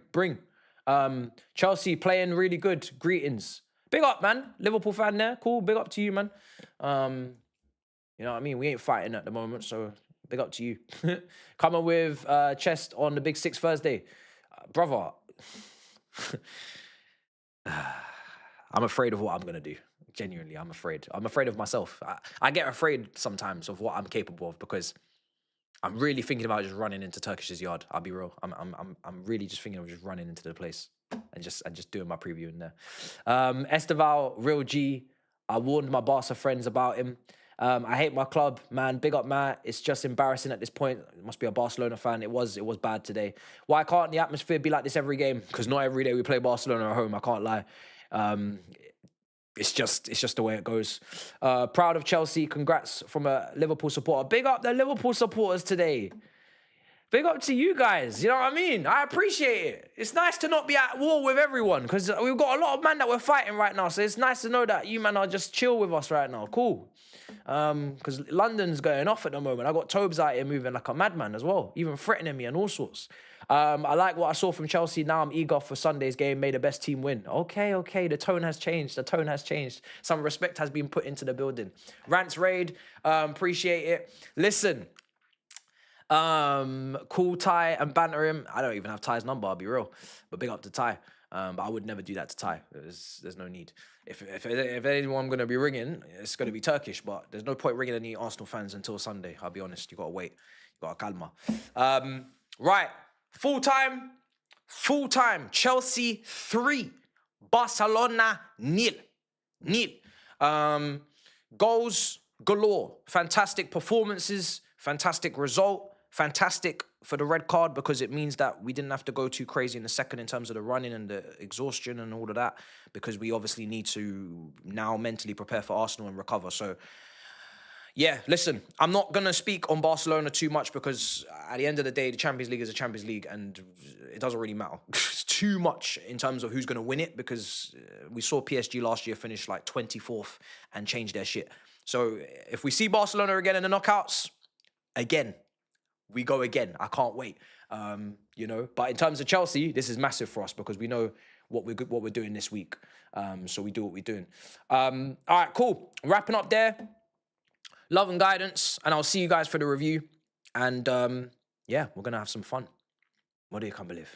Chelsea playing really good. Greetings. Big up, man. Liverpool fan there. Cool. Big up to you, man. You know what I mean? We ain't fighting at the moment, so big up to you. Coming with chest on the Big Six Thursday. Brother, I'm afraid of what I'm going to do. Genuinely, I'm afraid. I'm afraid of myself. I get afraid sometimes of what I'm capable of because I'm really thinking about just running into Turkish's yard. I'll be real. I'm really just thinking of just running into the place and just doing my preview in there. Estevão, real G. I warned my Barca friends about him. I hate my club, man. Big up, Matt. It's just embarrassing at this point. It must be a Barcelona fan. It was bad today. Why can't the atmosphere be like this every game? Because not every day we play Barcelona at home. I can't lie. It's just the way it goes. Proud of Chelsea. Congrats from a Liverpool supporter. Big up the Liverpool supporters today. Big up to you guys. You know what I mean? I appreciate it. It's nice to not be at war with everyone because we've got a lot of men that we're fighting right now. So it's nice to know that you man are just chill with us right now. Cool. Because London's going off at the moment. I got Tobes out here moving like a madman as well, even threatening me and all sorts. I like what I saw from Chelsea. Now I'm eager for Sunday's game. May the best team win. Okay. The tone has changed. Some respect has been put into the building. Rants Raid. Appreciate it. Listen. Cool Ty and banter him. I don't even have Ty's number, I'll be real. But big up to Ty. But I would never do that to Ty. There's no need. If anyone I'm going to be ringing, it's going to be Turkish. But there's no point ringing any Arsenal fans until Sunday. I'll be honest. You got to wait. You got to calma. Right. Full time. Chelsea 3. Barcelona 0. Goals galore. Fantastic performances. Fantastic result. Fantastic for the red card because it means that we didn't have to go too crazy in the second in terms of the running and the exhaustion and all of that because we obviously need to now mentally prepare for Arsenal and recover. So, yeah, listen, I'm not going to speak on Barcelona too much because at the end of the day, the Champions League is a Champions League and it doesn't really matter. It's too much in terms of who's going to win it because we saw PSG last year finish like 24th and change their shit. So if we see Barcelona again in the knockouts, again, we go again. I can't wait. You know, but in terms of Chelsea, this is massive for us because we know what we're doing this week. So we do what we're doing. All right, cool. Wrapping up there. Love and guidance, and I'll see you guys for the review. And yeah, we're gonna have some fun. What do you can't believe?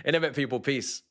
In a bit, people. Peace.